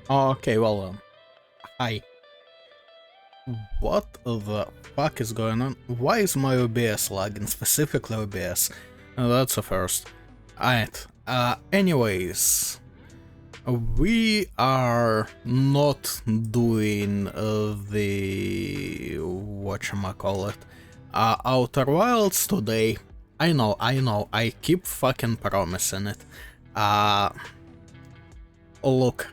Okay, well, hi. What the fuck is going on? Why is my OBS lagging? Specifically OBS. That's a first. Alright, anyways. We are not doing the... whatchamacallit? Outer Wilds today. I know, I keep fucking promising it. Look,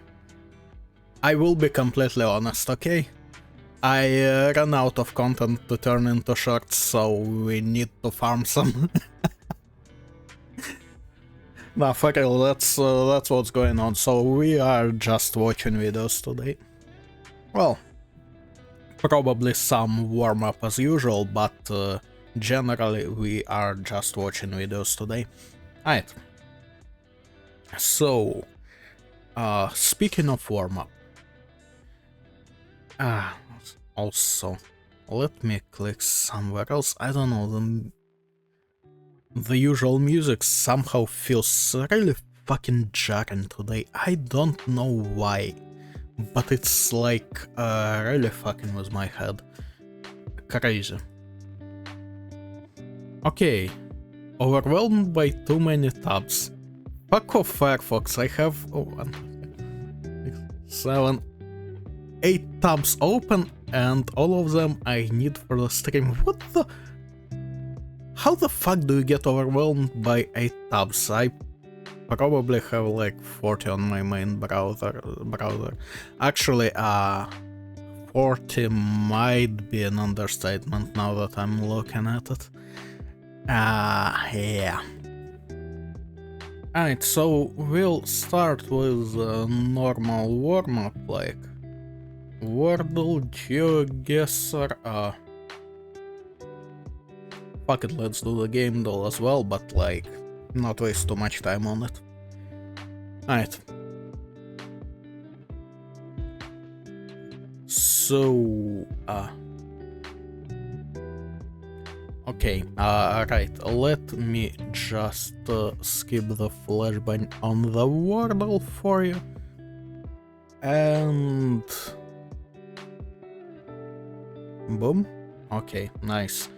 I will be completely honest, okay? I ran out of content to turn into shorts, so we need to farm some. Nah, for real, that's what's going on. So we are just watching videos today. Well, probably some warm-up as usual, but generally we are just watching videos today. Alright. So, speaking of warm-up, also, let me click somewhere else. I don't know, the usual music somehow feels really fucking jarring today. I don't know why, but it's like really fucking with my head. Crazy. Okay, overwhelmed by too many tabs. Fuck off Firefox, I have 7, 8 tabs open and all of them I need for the stream. What the? How the fuck do you get overwhelmed by 8 tabs? I probably have like 40 on my main browser. Actually, 40 might be an understatement now that I'm looking at it. Yeah. Alright, so we'll start with a normal warm-up, like Wordle, GeoGuessr, fuck it, let's do the game doll as well, but like, not waste too much time on it. Alright. So, okay, right, let me just skip the flashbang on the Wordle for you. And... boom. Okay, nice.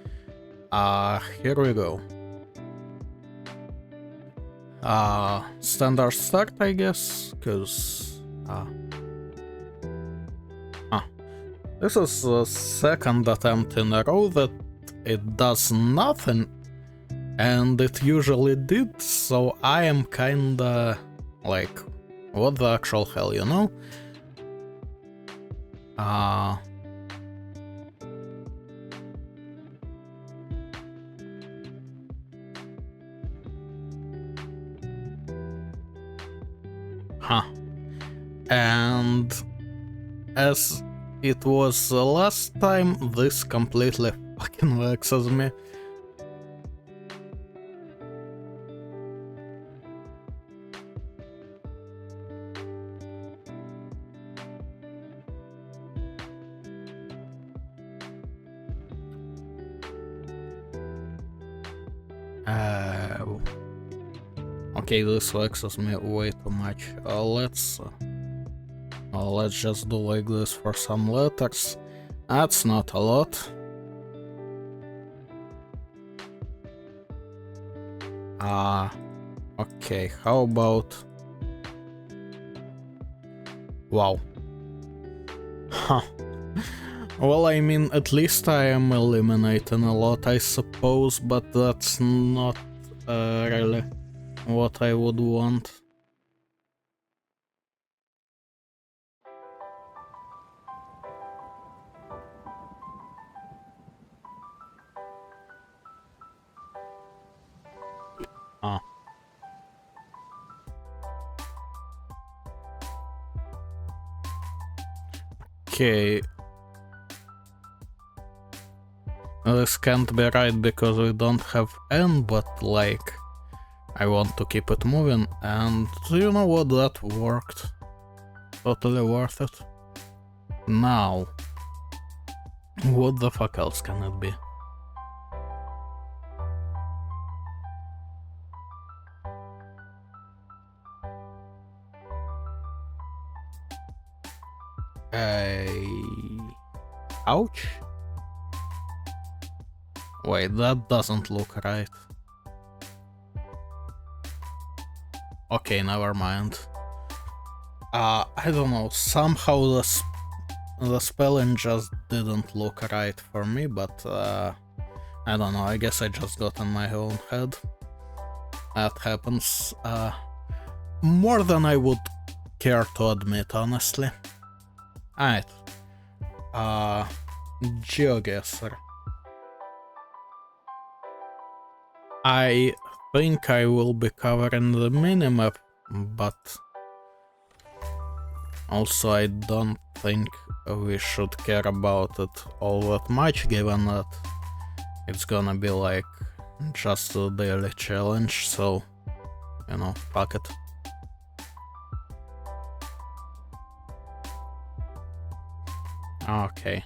Here we go. Standard start, I guess, cause... this is the second attempt in a row that it does nothing, and it usually did, so I am kinda like, what the actual hell, you know? And as it was the last time, this completely fucking vexes me. Okay, this vexes me way too much. Let's just do like this for some letters. That's not a lot. Okay, how about... wow. Huh. Well, I mean, at least I am eliminating a lot, I suppose, but that's not really what I would want. Okay. This can't be right because we don't have N, but like, I want to keep it moving, and you know what, that worked. Totally worth it. Now, what the fuck else can it be? Ouch? Wait, that doesn't look right. Okay, never mind. I don't know, somehow the spelling just didn't look right for me, but I don't know, I guess I just got in my own head. That happens more than I would care to admit, honestly. Alright. GeoGuessr. I think I will be covering the minimap, but also I don't think we should care about it all that much, given that it's gonna be like just a daily challenge, so, you know, fuck it. Okay.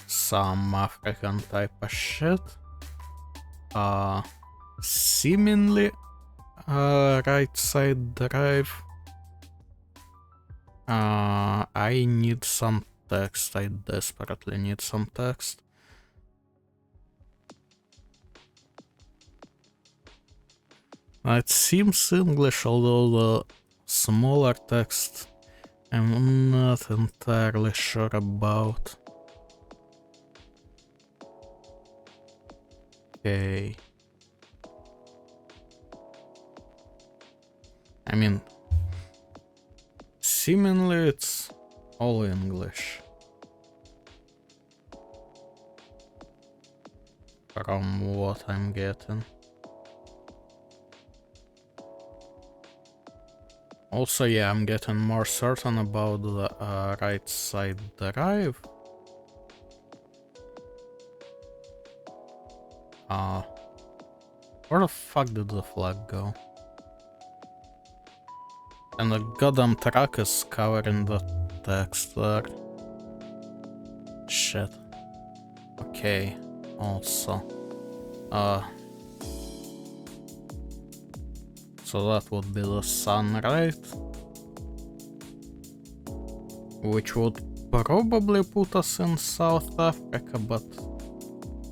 Some African type of shit. Seemingly right side drive. I need some text, I desperately need some text. It seems English, although the smaller text I'm not entirely sure about. Okay. I mean, seemingly it's all English. From what I'm getting. Also, yeah, I'm getting more certain about the right side drive. Where the fuck did the flag go? And the goddamn truck is covering the text there. Shit. Okay, also. So that would be the sun, right? Which would probably put us in South Africa, but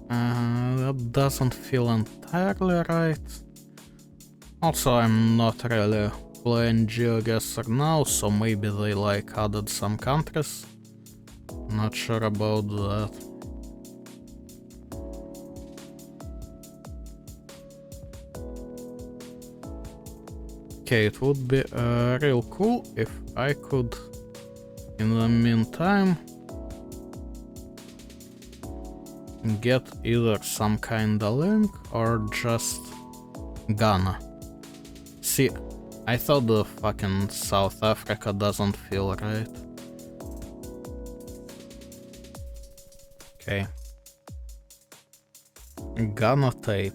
that doesn't feel entirely right. Also, I'm not really playing GeoGuessr now, so maybe they like added some countries. Not sure about that. Okay, it would be real cool if I could, in the meantime, get either some kinda link or just Ghana. See, I thought the fucking South Africa doesn't feel right. Okay. Ghana tape.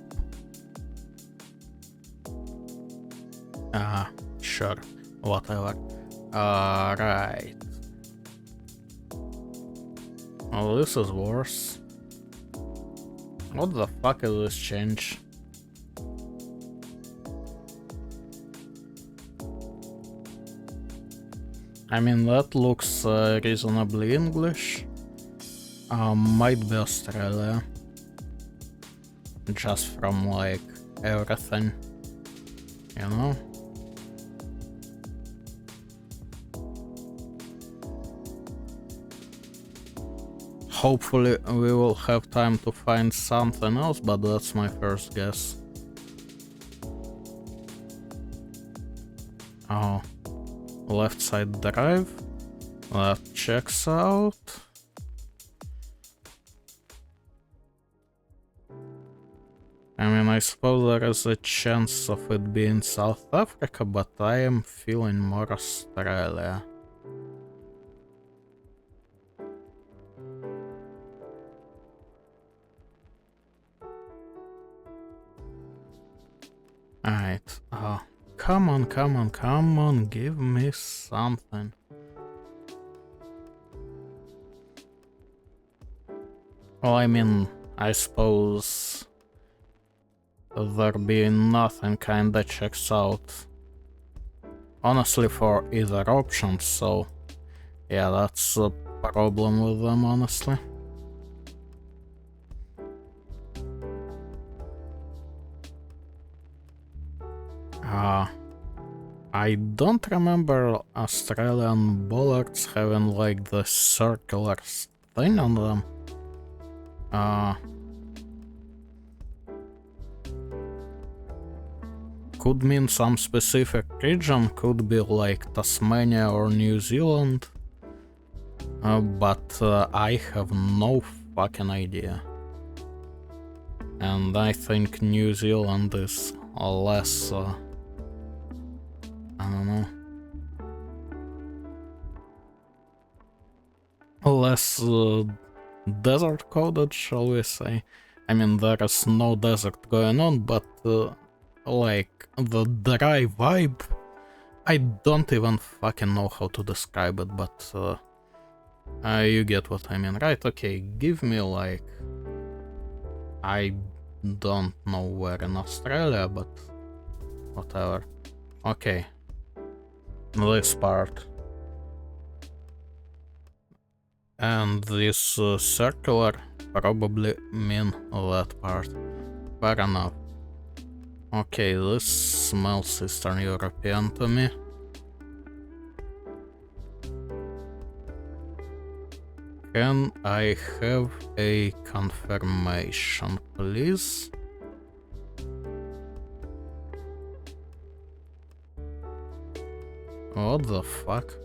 Sure. Whatever. Right. Oh, this is worse. What the fuck is this change? I mean, that looks reasonably English. Might be Australia. Just from, like, everything. You know? Hopefully we will have time to find something else, but that's my first guess. Oh, left side drive. That checks out. I mean, I suppose there is a chance of it being South Africa, but I am feeling more Australia. Alright, come on, give me something. Well, I mean, I suppose there being nothing kinda checks out, honestly, for either option, so Yeah, that's a problem with them, honestly. I don't remember Australian bollards having like the circular thing on them. Could mean some specific region, could be like Tasmania or New Zealand. But I have no fucking idea. And I think New Zealand is less, I don't know, less desert coded, shall we say. I mean, there is no desert going on, but like the dry vibe, I don't even fucking know how to describe it, but you get what I mean, right? Okay, give me like, I don't know where in Australia, but whatever. Okay, this part. And this circular probably mean that part. Fair enough. Okay, this smells Eastern European to me. Can I have a confirmation, please? What the fuck?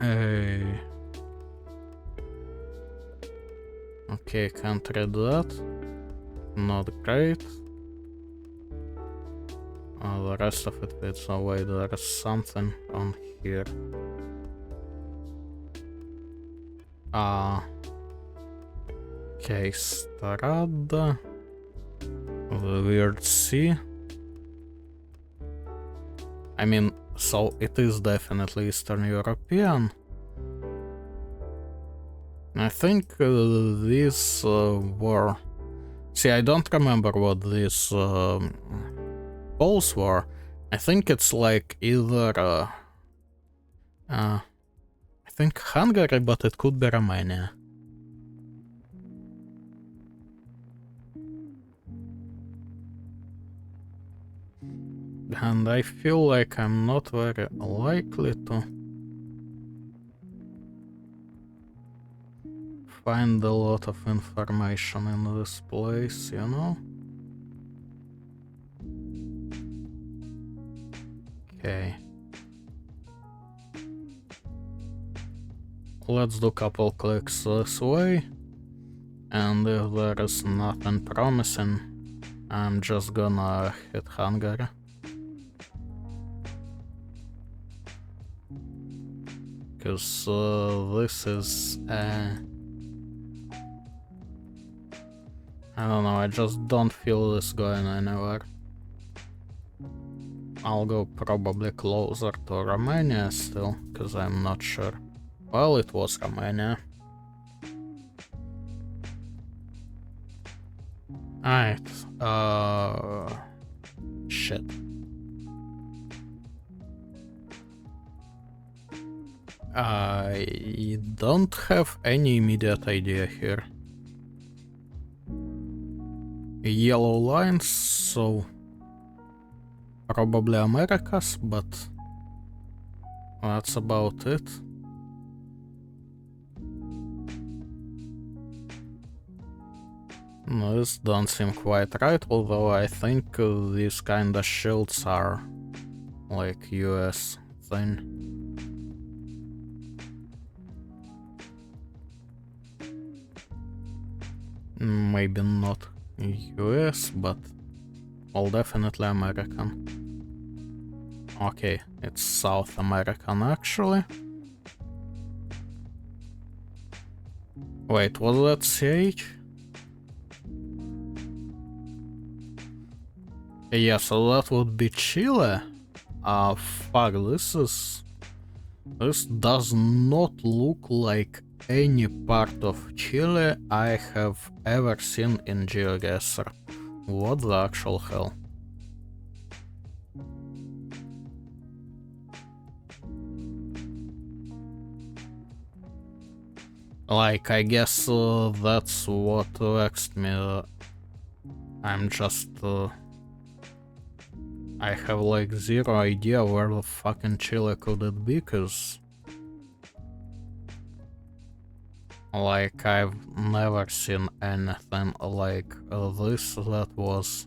Hey. Okay, can't read that. Not great. The rest of it fits away. There is something on here. Okay, Strada. The weird sea. I mean, so it is definitely Eastern European. I think these were... See, I don't remember what these poles were. I think it's like either... I think Hungary, but it could be Romania. And I feel like I'm not very likely to find a lot of information in this place, you know? Okay. Let's do a couple clicks this way. And if there is nothing promising, I'm just gonna hit Hungary. Because this is... I don't know, I just don't feel this going anywhere. I'll go probably closer to Romania still, because I'm not sure. Well, it was Romania. Alright, shit. I don't have any immediate idea here. Yellow lines, so probably Americas, but that's about it. This don't seem quite right, although I think these kinda shields are like US thing. Maybe not US, but well, definitely American. Okay, it's South American actually. Wait, was that CH? Yeah, so that would be Chile. Fuck, this does not look like any part of Chile I have ever seen in GeoGuessr. What the actual hell? Like, I guess that's what vexed me. I'm just... I have like zero idea where the fucking Chile could it be, cause... Like, I've never seen anything like this that was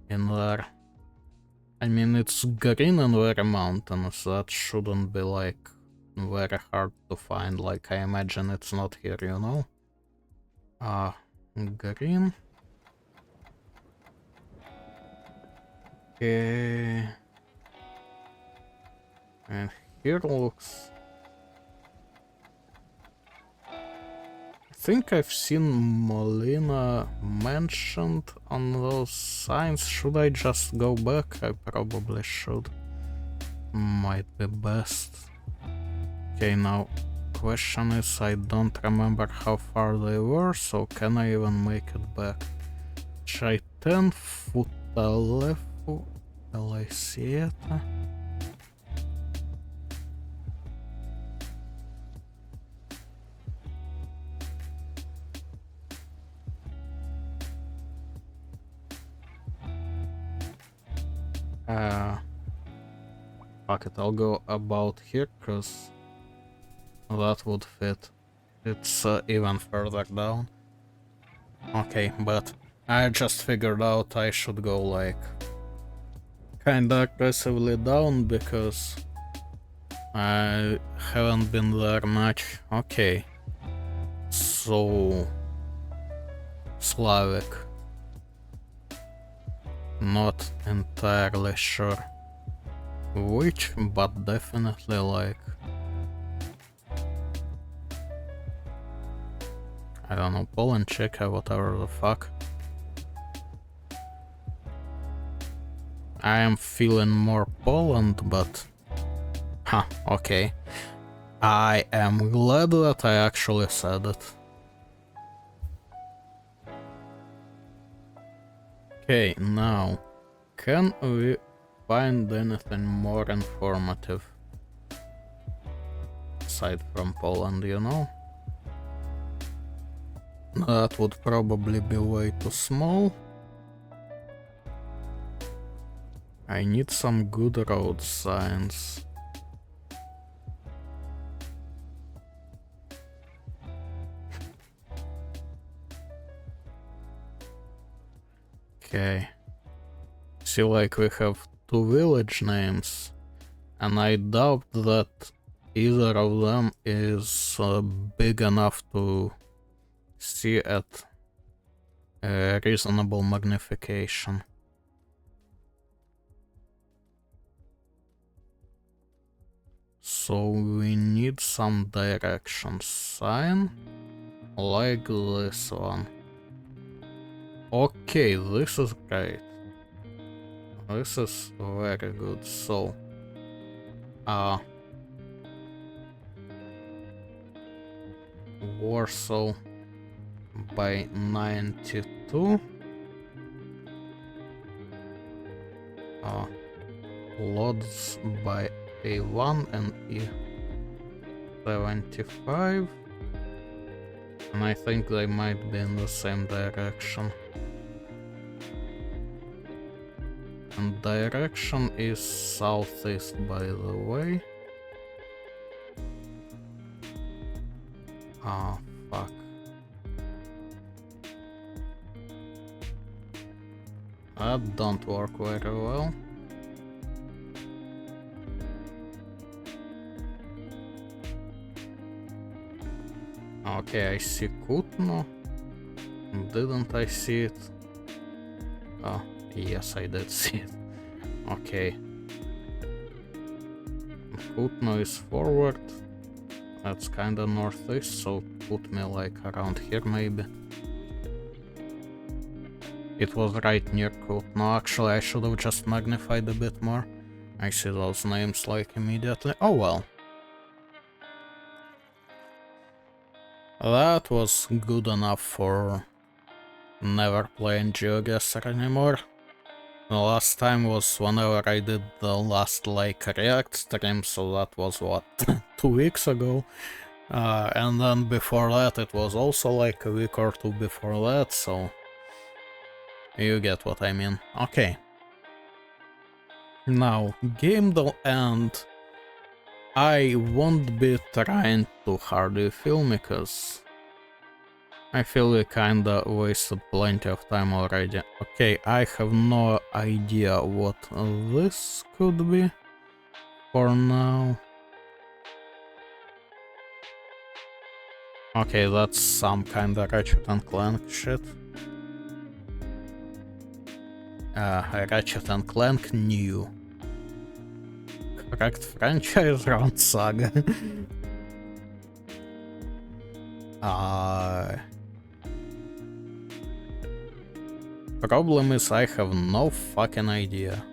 in there. I mean, it's green and very mountainous, that shouldn't be like very hard to find, like I imagine it's not here, you know? Green. Okay. And here looks... I think I've seen Molina mentioned on those signs. Should I just go back? I probably should. Might be best. Okay, now question is, I don't remember how far they were, so can I even make it back? C'hai 10 foot telefu la sieta. Fuck it, I'll go about here, cause that would fit. It's even further down. Okay, but I just figured out I should go like kinda aggressively down because I haven't been there much. Okay, so Slavic. Not entirely sure which, but definitely like, I don't know, Poland, Czechia, whatever the fuck. I am feeling more Poland, but... Huh, okay. I am glad that I actually said it. Okay, now, can we find anything more informative? Aside from Poland, you know? That would probably be way too small. I need some good road signs. Okay. See, like, we have two village names, and I doubt that either of them is big enough to see at a reasonable magnification. So we need some direction sign, like this one. Okay, this is great. This is very good. So, Warsaw by 92. Lodz by A1 and E75. And I think they might be in the same direction. And direction is southeast, by the way. Ah, fuck. That don't work very well. Okay, I see Kutno. Didn't I see it? Oh, yes, I did see it. Okay. Kutno is forward. That's kinda northeast, so put me like around here maybe. It was right near Kutno. Actually, I should have just magnified a bit more. I see those names like immediately. Oh well. That was good enough for never playing GeoGuessr anymore. The last time was whenever I did the last like React stream, so that was what, 2 weeks ago? And then before that it was also like a week or two before that, so you get what I mean. Okay. Now, game will end. I won't be trying too hard, you feel me, cause I feel we kinda wasted plenty of time already. Okay, I have no idea what this could be for now. Okay, that's some kinda Ratchet and Clank shit. Ratchet and Clank new. Correct franchise round saga. Problem is I have no fucking idea.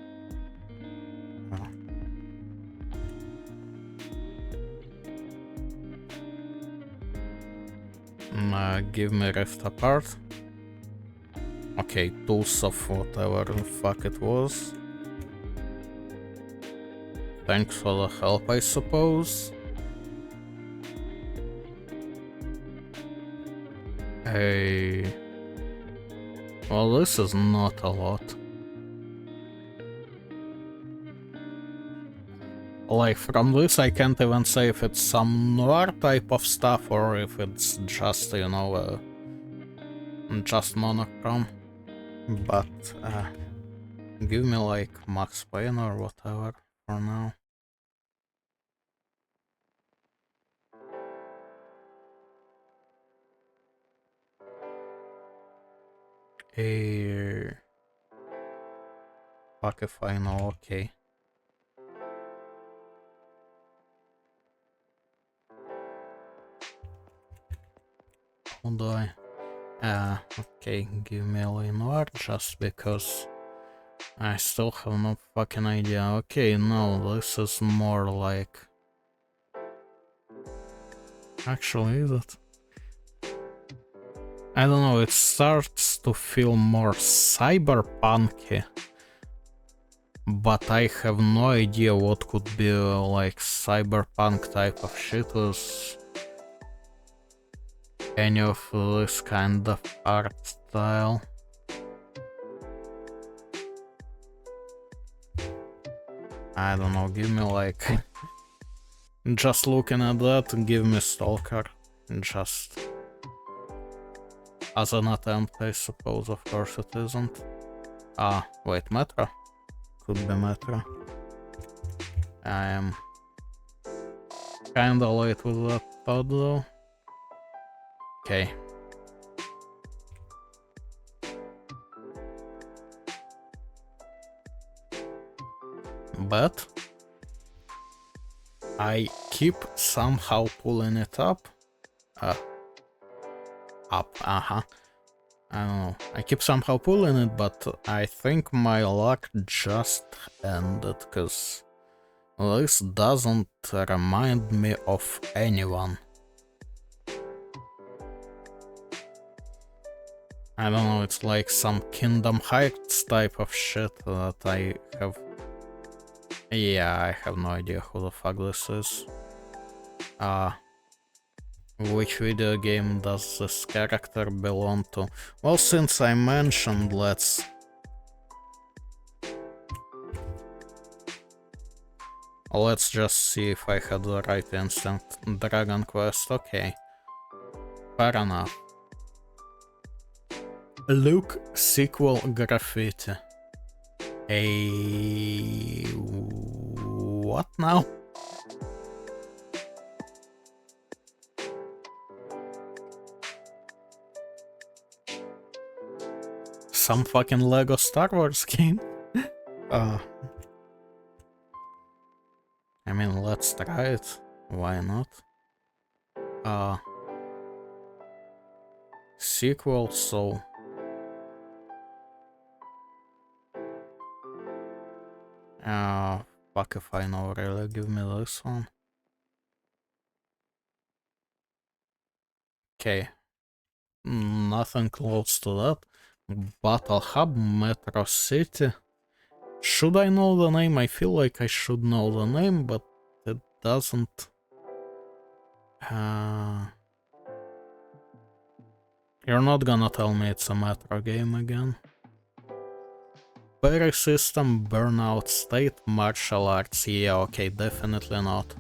Give me Rift Apart. Okay, tools of whatever the fuck it was. Thanks for the help, I suppose. Hey. Well, this is not a lot. Like, from this I can't even say if it's some noir type of stuff or if it's just, you know, just monochrome. But, give me like Max Payne or whatever for now. Fuck if I know, okay. How do I? Okay, give me a Lenoir just because I still have no fucking idea. Okay, no, this is more like... Actually, is it? I don't know, it starts to feel more cyberpunky. But I have no idea what could be like cyberpunk type of shit with any of this kind of art style. I don't know, give me like... Just looking at that, give me Stalker. Just... as an attempt, I suppose, of course it isn't. Wait, Metro? Could be Metro. I am kinda late with that thought though. Okay. But I keep somehow pulling it up. I don't know. I keep somehow pulling it, but I think my luck just ended, cause this doesn't remind me of anyone. I don't know, it's like some Kingdom Hearts type of shit that I have... Yeah, I have no idea who the fuck this is. Which video game does this character belong to? Well, since I mentioned, let's just see if I had the right instinct. Dragon Quest, okay. Fair enough. Look, sequel graffiti. What now? Some fucking Lego Star Wars game? I mean, let's try it. Why not? Sequel, so... fuck if I know, really, give me this one. Okay. Nothing close to that. Battle Hub, Metro City. Should I know the name? I feel like I should know the name, but it doesn't You're not gonna tell me it's a Metro game again. Berry system, burnout state, martial arts. Yeah, okay, definitely not.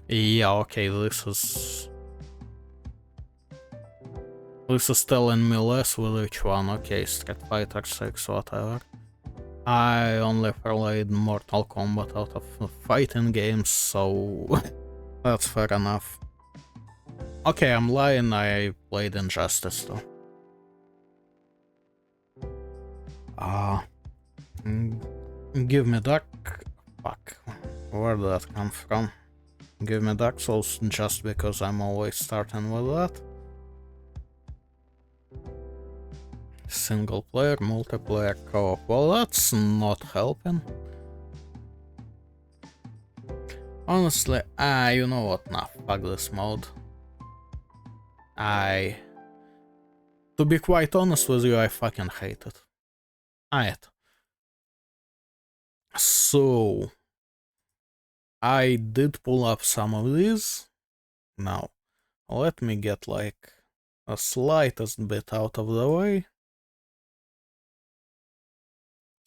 Yeah, okay, this is telling me less with each one. Okay, Street Fighter 6, whatever. I only played Mortal Kombat out of fighting games, so that's fair enough. Okay, I'm lying, I played Injustice though. Give me Dark... Fuck, where did that come from? Give me Dark Souls just because I'm always starting with that. Single player, multiplayer, co-op. Well, that's not helping. Honestly, you know what? Nah, fuck this mode. To be quite honest with you, I fucking hate it. So, I did pull up some of these. Now, let me get like a slightest bit out of the way.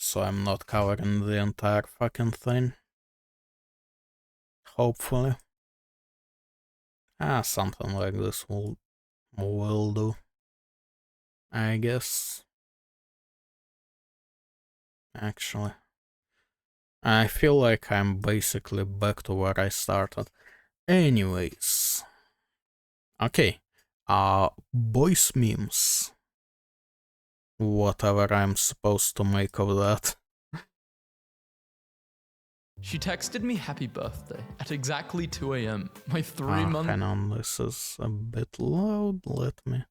So I'm not covering the entire fucking thing. Hopefully. Something like this will do. I guess. Actually. I feel like I'm basically back to where I started. Anyways. Okay. Boys memes. Whatever I'm supposed to make of that. She texted me happy birthday at exactly 2 a.m. My 3-month... Hang on, this is a bit loud. Let me...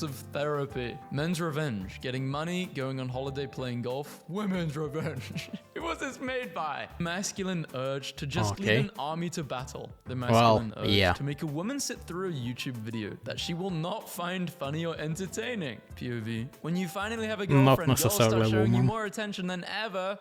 of therapy. Men's revenge. Getting money, going on holiday, playing golf. Women's revenge. Who was this made by? Masculine urge to just lead an army to battle. The masculine urge to make a woman sit through a YouTube video that she will not find funny or entertaining. POV. When you finally have a girlfriend, girls start showing you more attention than ever.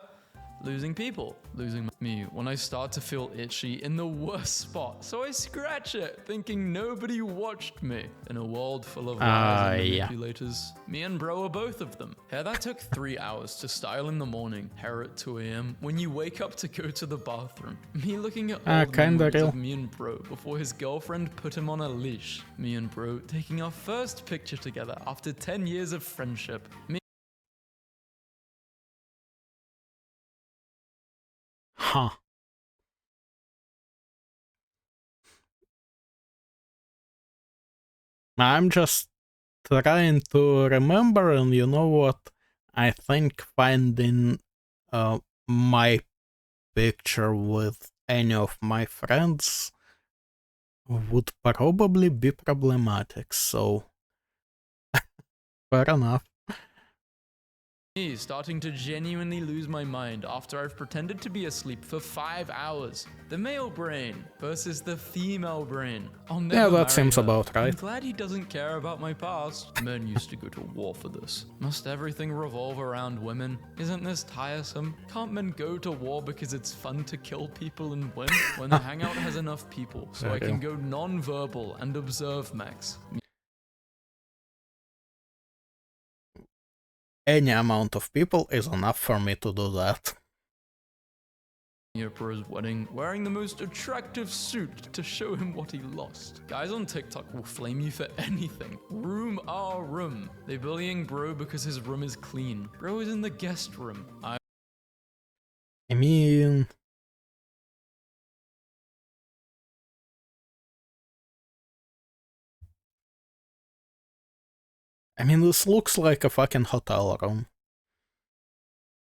Losing people. Losing me when I start to feel itchy in the worst spot. So I scratch it, thinking nobody watched me. In a world full of lies and manipulators, me and bro are both of them. Hair that took 3 hours to style in the morning. Hair at 2 a.m. when you wake up to go to the bathroom. Me looking at old memories of me and bro before his girlfriend put him on a leash. Me and bro taking our first picture together after 10 years of friendship. I'm just trying to remember, and you know what? I think finding my picture with any of my friends would probably be problematic, so fair enough. Me starting to genuinely lose my mind after I've pretended to be asleep for 5 hours. The male brain versus the female brain. Yeah, that seems about right. I'm glad he doesn't care about my past. Men used to go to war for this. Must everything revolve around women? Isn't this tiresome? Can't men go to war because it's fun to kill people and win? When the hangout has enough people, so I can go non-verbal and observe Max. Any amount of people is enough for me to do that. Bro's wedding, wearing the most attractive suit to show him what he lost. Guys on TikTok will flame you for anything. Room our room. They bullying bro because his room is clean. Bro is in the guest room. I mean... this looks like a fucking hotel room.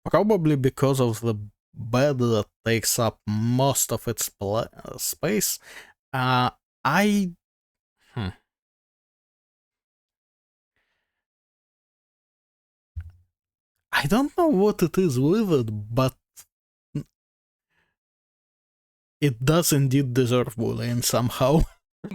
Probably because of the bed that takes up most of its space. I don't know what it is with it, but it does indeed deserve bullying somehow.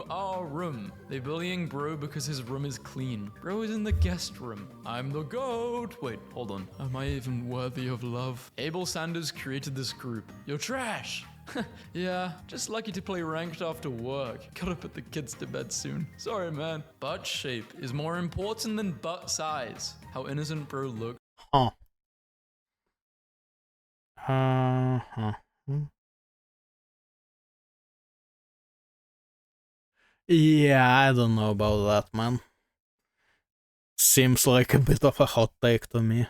Our room. They bullying bro because his room is clean. Bro is in the guest room. I'm the goat. Wait, hold on. Am I even worthy of love? Abel Sanders created this group. You're trash. Yeah, just lucky to play ranked after work. Gotta put the kids to bed soon. Sorry, man. Butt shape is more important than butt size. How innocent bro look. Huh. Uh-huh. Yeah, I don't know about that, man. Seems like a bit of a hot take to me.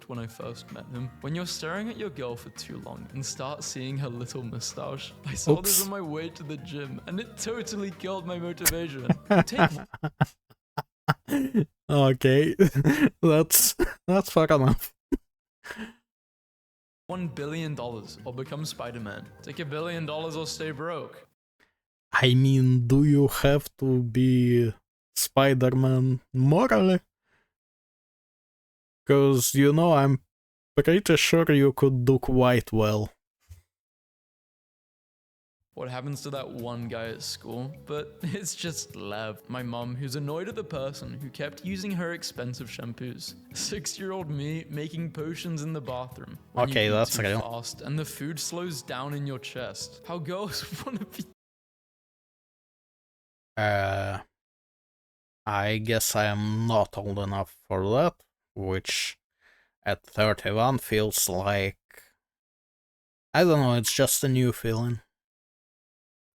When I first met him. When you're staring at your girl for too long and start seeing her little mustache. I saw this on my way to the gym and it totally killed my motivation. Okay, that's fair enough. $1 billion or become Spider-Man. Take $1 billion or stay broke. I mean, do you have to be Spider-Man morally? Because, you know, I'm pretty sure you could do quite well. What happens to that one guy at school? But it's just Lev, my mom, who's annoyed at the person who kept using her expensive shampoos. 6-year-old me making potions in the bathroom. Okay, that's real. Fast and the food slows down in your chest. How girls want to be. I guess I am not old enough for that, which at 31 feels like... I don't know, it's just a new feeling.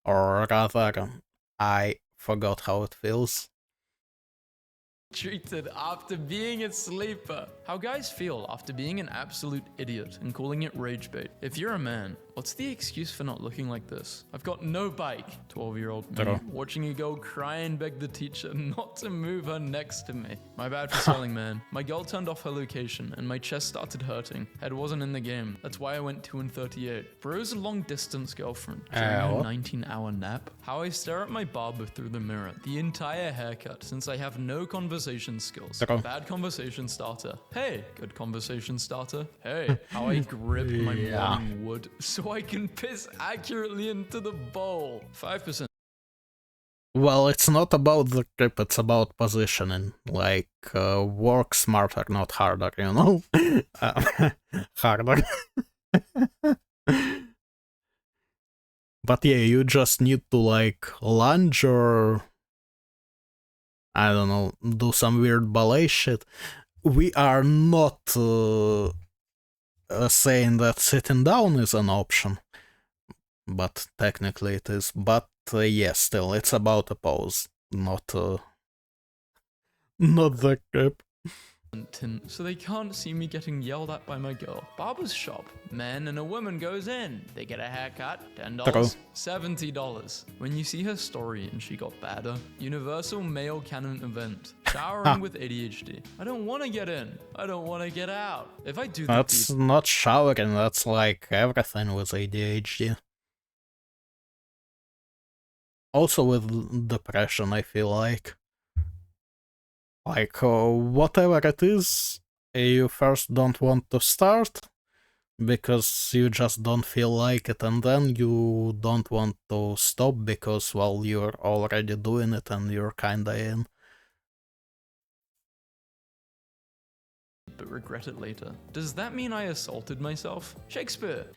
Or rather, I forgot how it feels. Treated after being a sleeper. How guys feel after being an absolute idiot and calling it rage bait. If you're a man, what's the excuse for not looking like this? I've got no bike. 12-year-old me watching a girl cry and beg the teacher not to move her next to me. My bad for selling, man. My girl turned off her location and my chest started hurting. Head wasn't in the game. That's why I went 2 and 38. Bro's a long distance girlfriend during a 19-hour nap. How I stare at my barber through the mirror. The entire haircut since I have no conversation skills. Bad conversation starter. Hey, good conversation starter. Hey, how I grip my morning wood so I can piss accurately into the bowl. 5%. Well, it's not about the grip, it's about positioning. Like, work smarter, not harder, you know? Harder. But yeah, you just need to, like, lunge or... I don't know, do some weird ballet shit. We are not saying that sitting down is an option. But technically it is. But yeah, still, it's about a pose, not the grip. So they can't see me getting yelled at by my girl. Barber's shop. Man and a woman goes in. They get a haircut. $10. $70. When you see her story and she got badder. Universal male canon event. Showering with ADHD. I don't want to get in. I don't want to get out. If I do that, that's not showering. That's like everything with ADHD. Also with depression, I feel like. Like, whatever it is, you first don't want to start, because you just don't feel like it, and then you don't want to stop, because, well, you're already doing it and you're kinda in. But regret it later. Does that mean I assaulted myself? Shakespeare!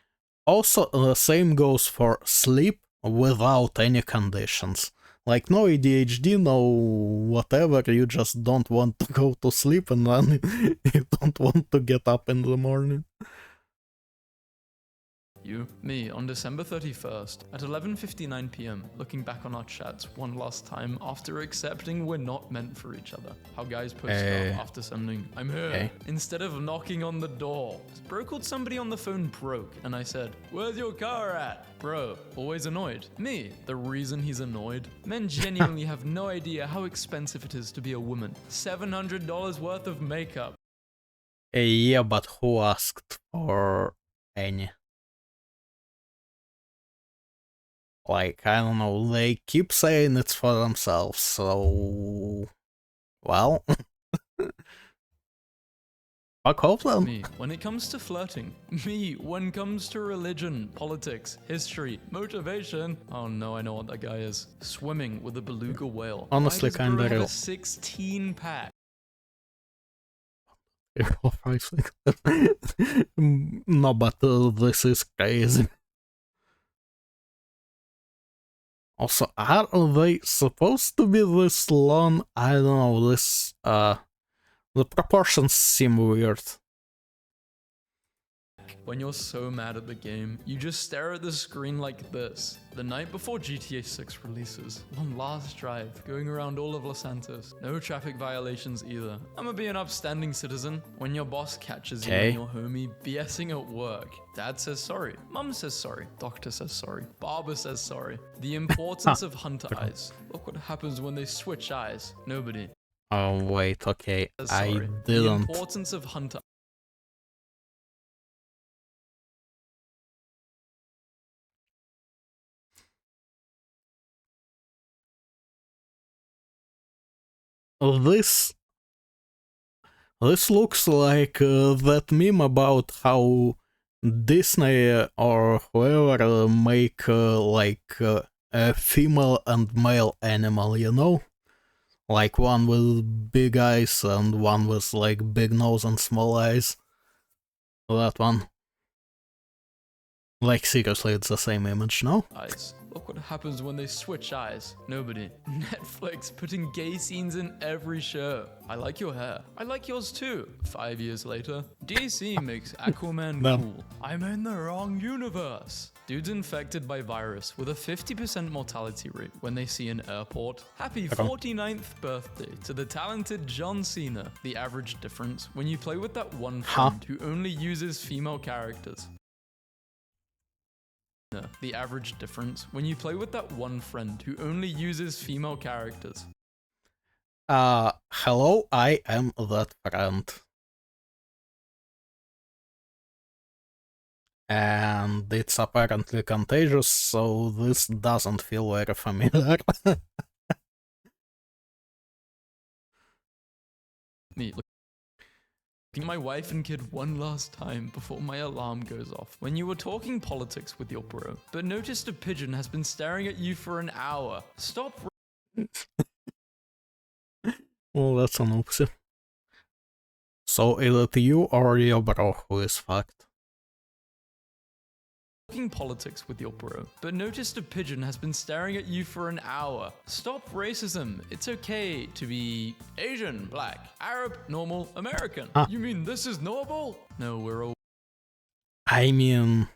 Also, the same goes for sleep without any conditions. Like, no ADHD, no whatever, you just don't want to go to sleep and then you don't want to get up in the morning. Me, on December 31st, at 11:59 PM, looking back on our chats one last time after accepting we're not meant for each other. How guys post stuff after sending, I'm here, instead of knocking on the door. Bro called somebody on the phone broke, and I said, where's your car at? Bro, always annoyed. Me, the reason he's annoyed. Men genuinely have no idea how expensive it is to be a woman. $700 worth of makeup. Yeah, but who asked for any? Like, I don't know, they keep saying it's for themselves, so... Well... Fuck off then. Me, when it comes to flirting. Me, when it comes to religion, politics, history, motivation. Oh no, I know what that guy is. Swimming with a beluga whale. Honestly, kinda real. A 16-pack. No, but this is crazy. Also, are they supposed to be this long? I don't know, this, the proportions seem weird. When you're so mad at the game, you just stare at the screen like this. The night before GTA 6 releases, one last drive, going around all of Los Santos. No traffic violations either. I'ma be an upstanding citizen. When your boss catches you and your homie BSing at work, dad says sorry, mum says sorry, doctor says sorry, barber says sorry. The importance of hunter eyes. Look what happens when they switch eyes. Nobody. Oh wait, okay, I didn't. The importance of hunter. This looks like that meme about how Disney or whoever make like a female and male animal, you know? Like one with big eyes and one with like big nose and small eyes. That one. Like seriously, it's the same image, no? Eyes. Look what happens when they switch eyes. Nobody. Netflix putting gay scenes in every show. I like your hair. I like yours too. 5 years later, DC makes Aquaman cool. I'm in the wrong universe. Dude's infected by virus with a 50% mortality rate when they see an airport. Happy 49th birthday to the talented John Cena. The average difference when you play with that one friend who only uses female characters. The average difference when you play with that one friend who only uses female characters. Hello, I am that friend. And it's apparently contagious, so this doesn't feel very familiar. Me, looking at my wife and kid one last time before my alarm goes off. When you were talking politics with your bro, but noticed a pigeon has been staring at you for an hour. Stop. Well, that's an oopsie. So is it you or your bro who is fucked? Talking politics with your bro, but noticed a pigeon has been staring at you for an hour. Stop racism. It's okay to be Asian, black, Arab, normal, American. You mean this is normal? No, we're all... I mean...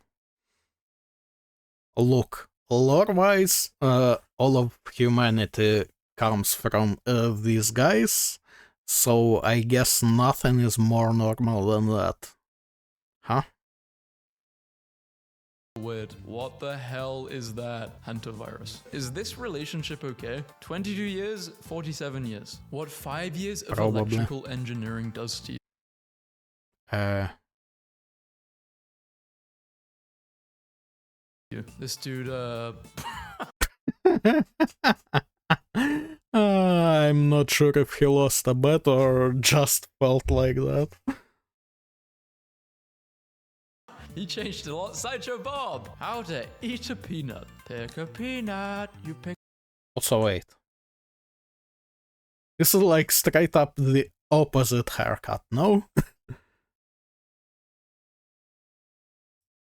Look, lore-wise, all of humanity comes from these guys, so I guess nothing is more normal than that. Huh? Weird. What the hell is that? Hantavirus. Is this relationship okay? 22 years, 47 years. What 5 years of electrical engineering does to you? This dude, I'm not sure if he lost a bet or just felt like that. He changed a lot. Sideshow Bob! How to eat a peanut. Pick a peanut. You pick... Also, wait. This is like straight up the opposite haircut, no?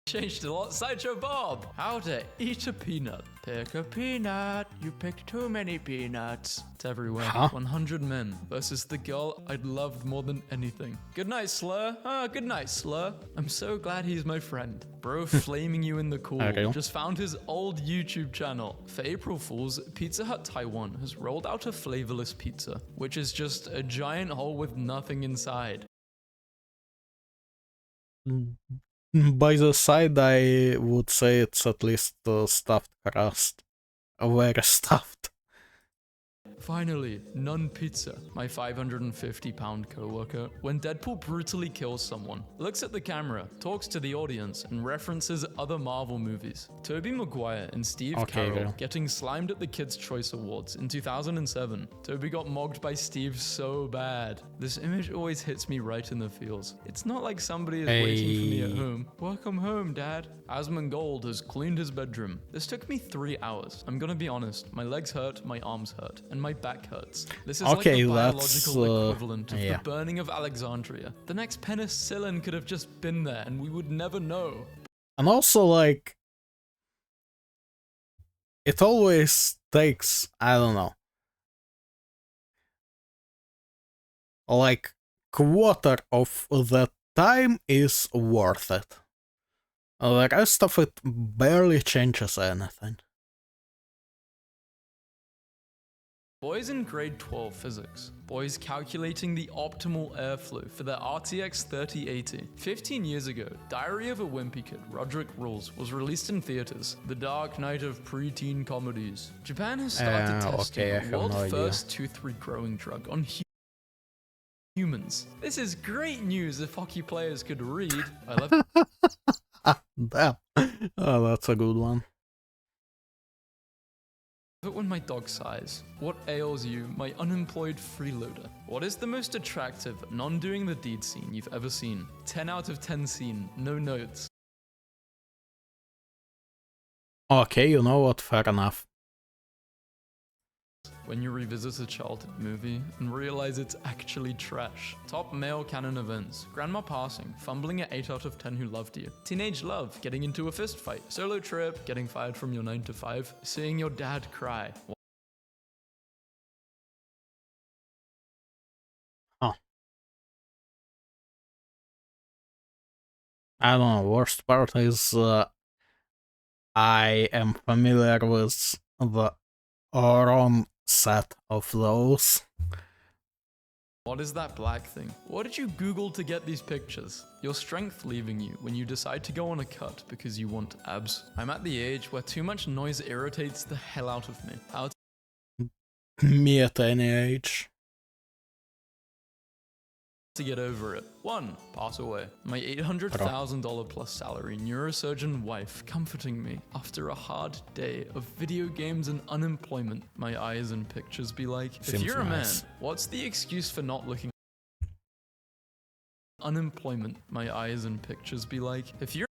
Changed a lot. Sideshow Bob! How to eat a peanut. Pick a peanut. You picked too many peanuts. It's everywhere. 100 men versus the girl I'd loved more than anything. Good night, Slur. Good night, Slur. I'm so glad he's my friend. Bro flaming you in the cool. Just found his old YouTube channel. For April Fools, Pizza Hut Taiwan has rolled out a flavorless pizza, which is just a giant hole with nothing inside. By the side, I would say it's at least stuffed crust. Very stuffed. Finally, none pizza. My 550-pound coworker, when Deadpool brutally kills someone, looks at the camera, talks to the audience, and references other Marvel movies. Tobey Maguire and Steve Carell getting slimed at the Kids' Choice Awards in 2007. Tobey got mogged by Steve so bad. This image always hits me right in the feels. It's not like somebody is waiting for me at home. Welcome home, Dad. Asmongold has cleaned his bedroom. This took me 3 hours. I'm gonna be honest, my legs hurt, my arms hurt, and my back hurts. This is like the biological equivalent of the burning of Alexandria. The next penicillin could have just been there and we would never know. And also, like, it always takes, I don't know, like, quarter of the time is worth it. The rest of it barely changes anything. Boys in grade 12 physics. Boys calculating the optimal airflow for their RTX 3080. 15 years ago, Diary of a Wimpy Kid, Roderick Rules, was released in theaters. The dark night of preteen comedies. Japan has started testing the world's first tooth regrowing drug on humans. This is great news if hockey players could read. I love Damn. Oh, that's a good one. But when my dog sighs, what ails you, my unemployed freeloader? What is the most attractive, non-doing the deed scene you've ever seen? 10 out of 10 scene, no notes. Okay, you know what, fair enough. When you revisit a childhood movie and realize it's actually trash. Top male canon events. Grandma passing, fumbling at 8 out of 10 who loved you. Teenage love, getting into a fist fight. Solo trip, getting fired from your 9 to 5. Seeing your dad cry. Oh. I don't know, worst part is I am familiar with the wrong set of those. What is that black thing? What did you Google to get these pictures? Your strength leaving you when you decide to go on a cut because you want abs. I'm at the age where too much noise irritates the hell out of me. Me at any age. To get over it. 1. Pass away. My $800,000 plus salary neurosurgeon wife comforting me after a hard day of video games and unemployment. My eyes and pictures be like, if you're a man, what's the excuse for not looking unemployment? My eyes and pictures be like, if you're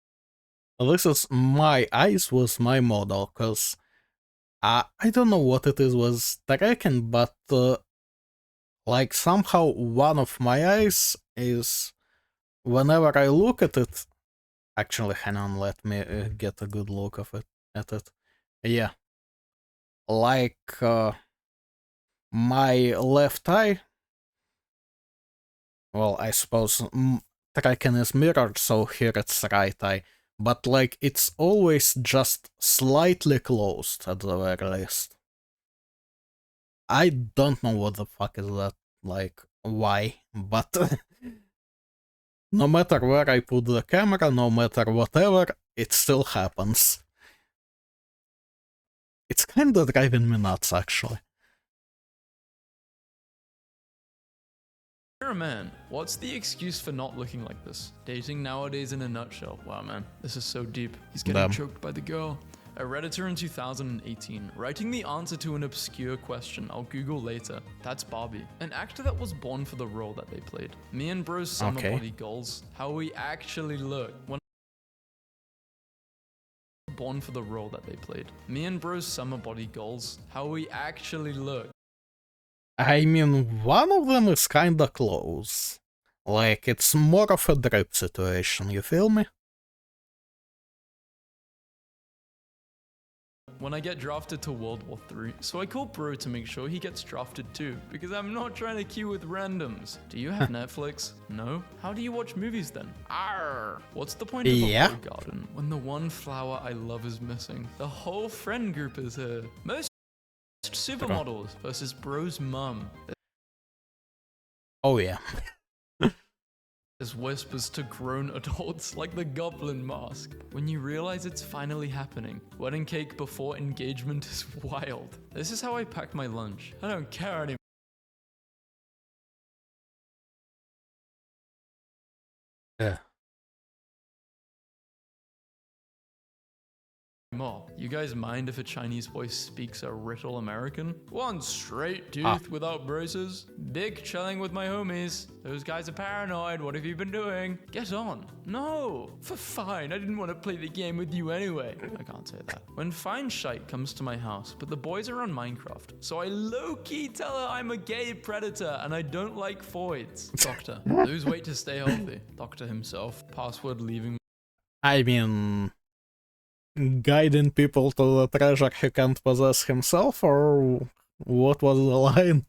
this is my eyes was my model, cause I don't know what it is was tracking, but like somehow one of my eyes is, whenever I look at it, actually hang on, let me get a good look of it at it. Yeah, like my left eye, well, I suppose tracking is mirrored, so here it's right eye, but like it's always just slightly closed at the very least. I don't know what the fuck is that, like, why, but no matter where I put the camera, no matter whatever, it still happens. It's kinda driving me nuts, actually. You're a man. What's the excuse for not looking like this? Dating nowadays in a nutshell. Wow, man, this is so deep. He's getting choked by the girl. A Redditor in 2018, writing the answer to an obscure question I'll Google later. That's Barbie, an actor that was born for the role that they played. Me and bro's summer body goals, how we actually look. Born for the role that they played. Me and bro's summer body goals, how we actually look. I mean, one of them is kinda close. Like, it's more of a drip situation, you feel me? When I get drafted to World War III, so I call bro to make sure he gets drafted too, because I'm not trying to queue with randoms. Do you have Netflix? No? How do you watch movies then? Arr! What's the point of a whole garden when the one flower I love is missing? The whole friend group is here. Most supermodels versus bro's mum. Oh yeah. whispers to grown adults like the Goblin Mask. When you realize it's finally happening, wedding cake before engagement is wild. This is how I pack my lunch. I don't care anymore. Yeah. You guys mind if a Chinese boy speaks a riddle American? One straight tooth without braces. Big chilling with my homies. Those guys are paranoid. What have you been doing? Get on. No. For fine. I didn't want to play the game with you anyway. I can't say that. When fine shite comes to my house, but the boys are on Minecraft. So I low-key tell her I'm a gay predator and I don't like foids. Doctor, lose weight to stay healthy. Doctor himself. Password leaving. I mean, guiding people to the treasure he can't possess himself, or what was the line?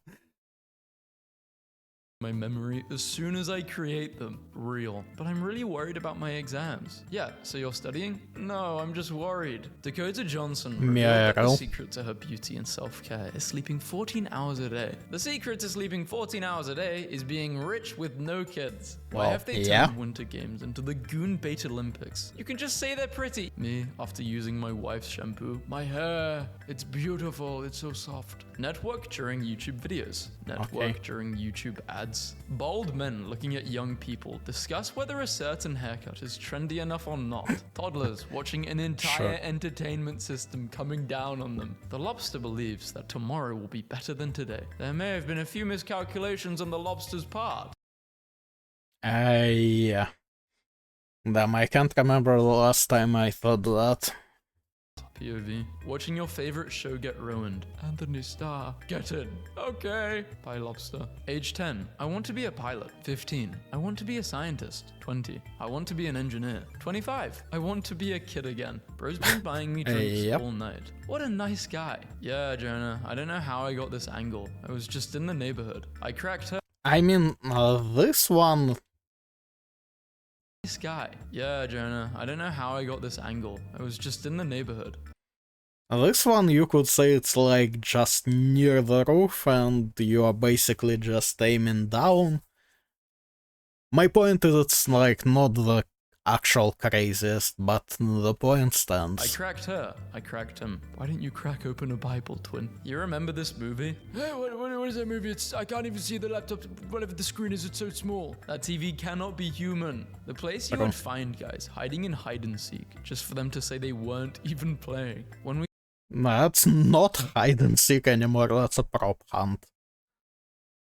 My memory as soon as I create them. Real. But I'm really worried about my exams. Yeah, so you're studying? No, I'm just worried. Dakota Johnson revealed that the secret to her beauty and self-care is sleeping 14 hours a day. The secret to sleeping 14 hours a day is being rich with no kids. Why have they turned Winter Games into the Goon Bait Olympics? You can just say they're pretty. Me, after using my wife's shampoo. My hair, it's beautiful, it's so soft. Network during YouTube videos. Network during YouTube ads. Bald men looking at young people discuss whether a certain haircut is trendy enough or not. Toddlers watching an entire entertainment system coming down on them. The lobster believes that tomorrow will be better than today. There may have been a few miscalculations on the lobster's part. Yeah. Damn, I can't remember the last time I thought that. POV. Watching your favorite show get ruined. Anthony Starr. Get in. Okay. Bye, lobster. Age 10. I want to be a pilot. 15. I want to be a scientist. 20. I want to be an engineer. 25. I want to be a kid again. Bro's been buying me drinks all night. What a nice guy. Yeah, Jonah. I don't know how I got this angle. I was just in the neighborhood. I cracked her. I mean, this one... Nice guy. Yeah, Jonah. I don't know how I got this angle. I was just in the neighborhood. This one you could say it's like just near the roof and you are basically just aiming down. My point is it's like not the actual craziest, but the point stands. I cracked her. I cracked him. Why didn't you crack open a Bible, twin? You remember this movie? Hey, what is that movie? I can't even see the laptop. Whatever the screen is, it's so small. That TV cannot be human. The place you would find guys hiding in hide and seek, just for them to say they weren't even playing. When we That's not hide and seek anymore, that's a prop hunt.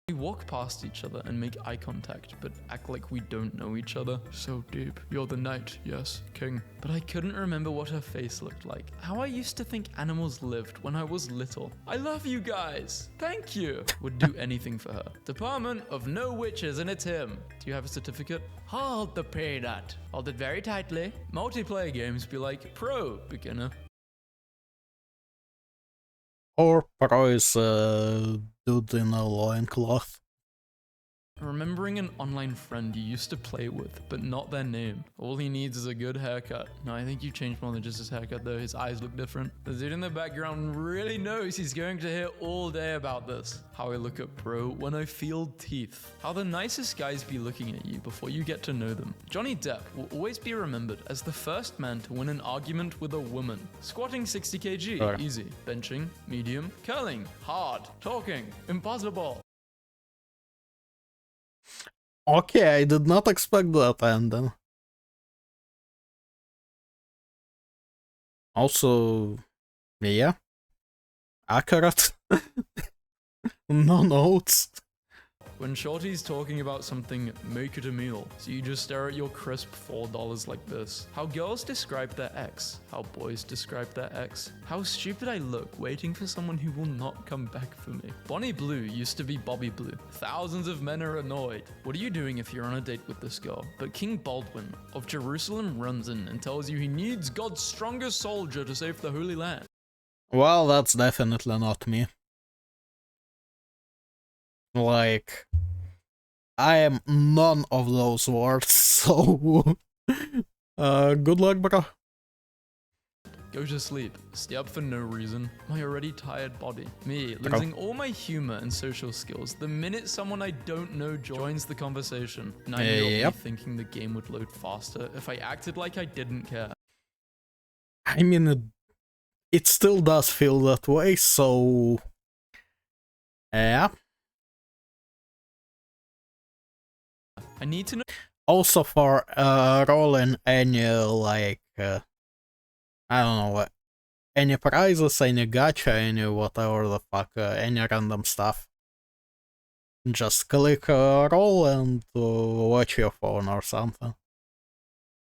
We walk past each other and make eye contact, but act like we don't know each other. So deep. You're the knight, yes, king. But I couldn't remember what her face looked like. How I used to think animals lived when I was little. I love you guys. Thank you. Would do anything for her. Department of No Witches, and it's him. Do you have a certificate? Hold the peanut. Hold it very tightly. Multiplayer games be like pro, beginner. Or pro is dude in a loincloth. Remembering an online friend you used to play with, but not their name. All he needs is a good haircut. No, I think you changed more than just his haircut though, his eyes look different. The dude in the background really knows he's going to hear all day about this. How I look at bro when I feel teeth. How the nicest guys be looking at you before you get to know them. Johnny Depp will always be remembered as the first man to win an argument with a woman. Squatting 60 kg, easy. Benching, medium. Curling, hard. Talking, impossible. Okay, I did not expect that ending. Also, yeah, accurate. No notes. When Shorty's talking about something, make it a meal. So you just stare at your crisp $4 like this. How girls describe their ex. How boys describe their ex. How stupid I look waiting for someone who will not come back for me. Bonnie Blue used to be Bobby Blue. Thousands of men are annoyed. What are you doing if you're on a date with this girl? But King Baldwin of Jerusalem runs in and tells you he needs God's strongest soldier to save the Holy Land. Well, that's definitely not me. Like, I am none of those words, so good luck, bro. go to sleep, stay up for no reason, my already tired body. Me, losing all my humor and social skills the minute someone I don't know joins the conversation. 9-year-old me thinking the game would load faster if I acted like I didn't care. I mean, it still does feel that way, so... yeah. I need to know... Also for rolling any, like... I don't know what... any prizes, any gacha, any whatever the fuck, any random stuff. Just click roll and watch your phone or something.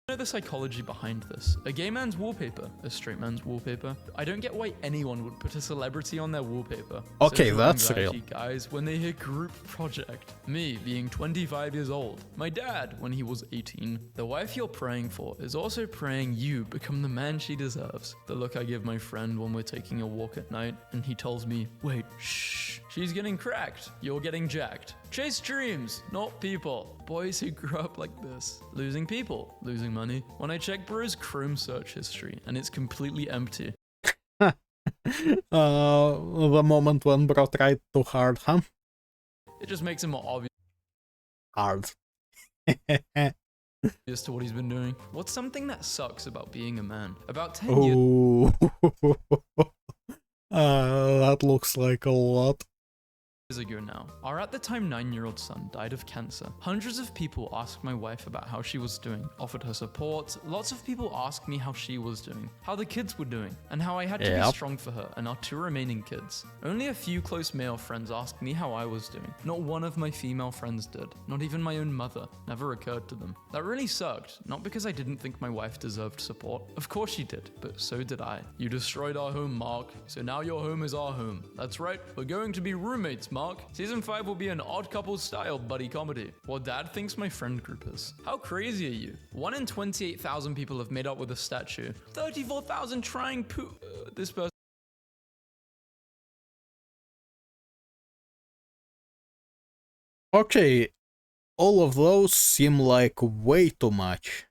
I know the psychology behind this. A gay man's wallpaper, a straight man's wallpaper. I don't get why anyone would put a celebrity on their wallpaper. Okay, Social that's anxiety, real. Guys, when they hear group project. Me being 25 years old. My dad when he was 18. The wife you're praying for is also praying you become the man she deserves. The look I give my friend when we're taking a walk at night and he tells me, wait, shh, she's getting cracked. You're getting jacked. Chase dreams, not people. Boys who grew up like this. Losing people, losing money. When I check bro's Chrome search history and it's completely empty. The moment when bro tried too hard, huh? It just makes him more obvious. Hard. As to what he's been doing. What's something that sucks about being a man? About 10 Ooh. That looks like a lot. years ago now. Our at the time 9-year-old son died of cancer. Hundreds of people asked my wife about how she was doing, offered her support. Lots of people asked me how she was doing, how the kids were doing, and how I had to be strong for her and our 2 remaining kids. Only a few close male friends asked me how I was doing. Not one of my female friends did. Not even my own mother. Never occurred to them. That really sucked. Not because I didn't think my wife deserved support. Of course she did, but so did I. You destroyed our home, Mark, so now your home is our home. That's right, we're going to be roommates, Mark. Season 5 will be an odd couple style buddy comedy. What dad thinks my friend group is. How crazy are you? 1 in 28,000 people have made up with a statue. 34,000 trying this person. Okay, all of those seem like way too much.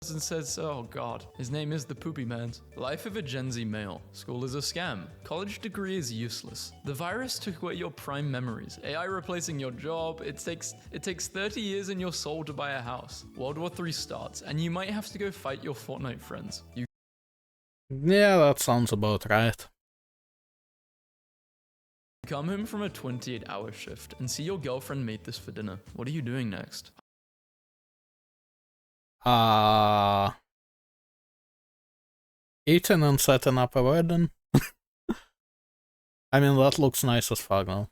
Says, oh god, his name is the Poopy Man. Life of a Gen Z male. School is a scam. College degree is useless. The virus took away your prime memories. AI replacing your job. It takes 30 years in your soul to buy a house. World War III starts, and you might have to go fight your Fortnite friends. Yeah, that sounds about right. Come home from a 28-hour shift and see your girlfriend made this for dinner. What are you doing next? Eating and setting up a wedding. I mean, that looks nice as fuck now.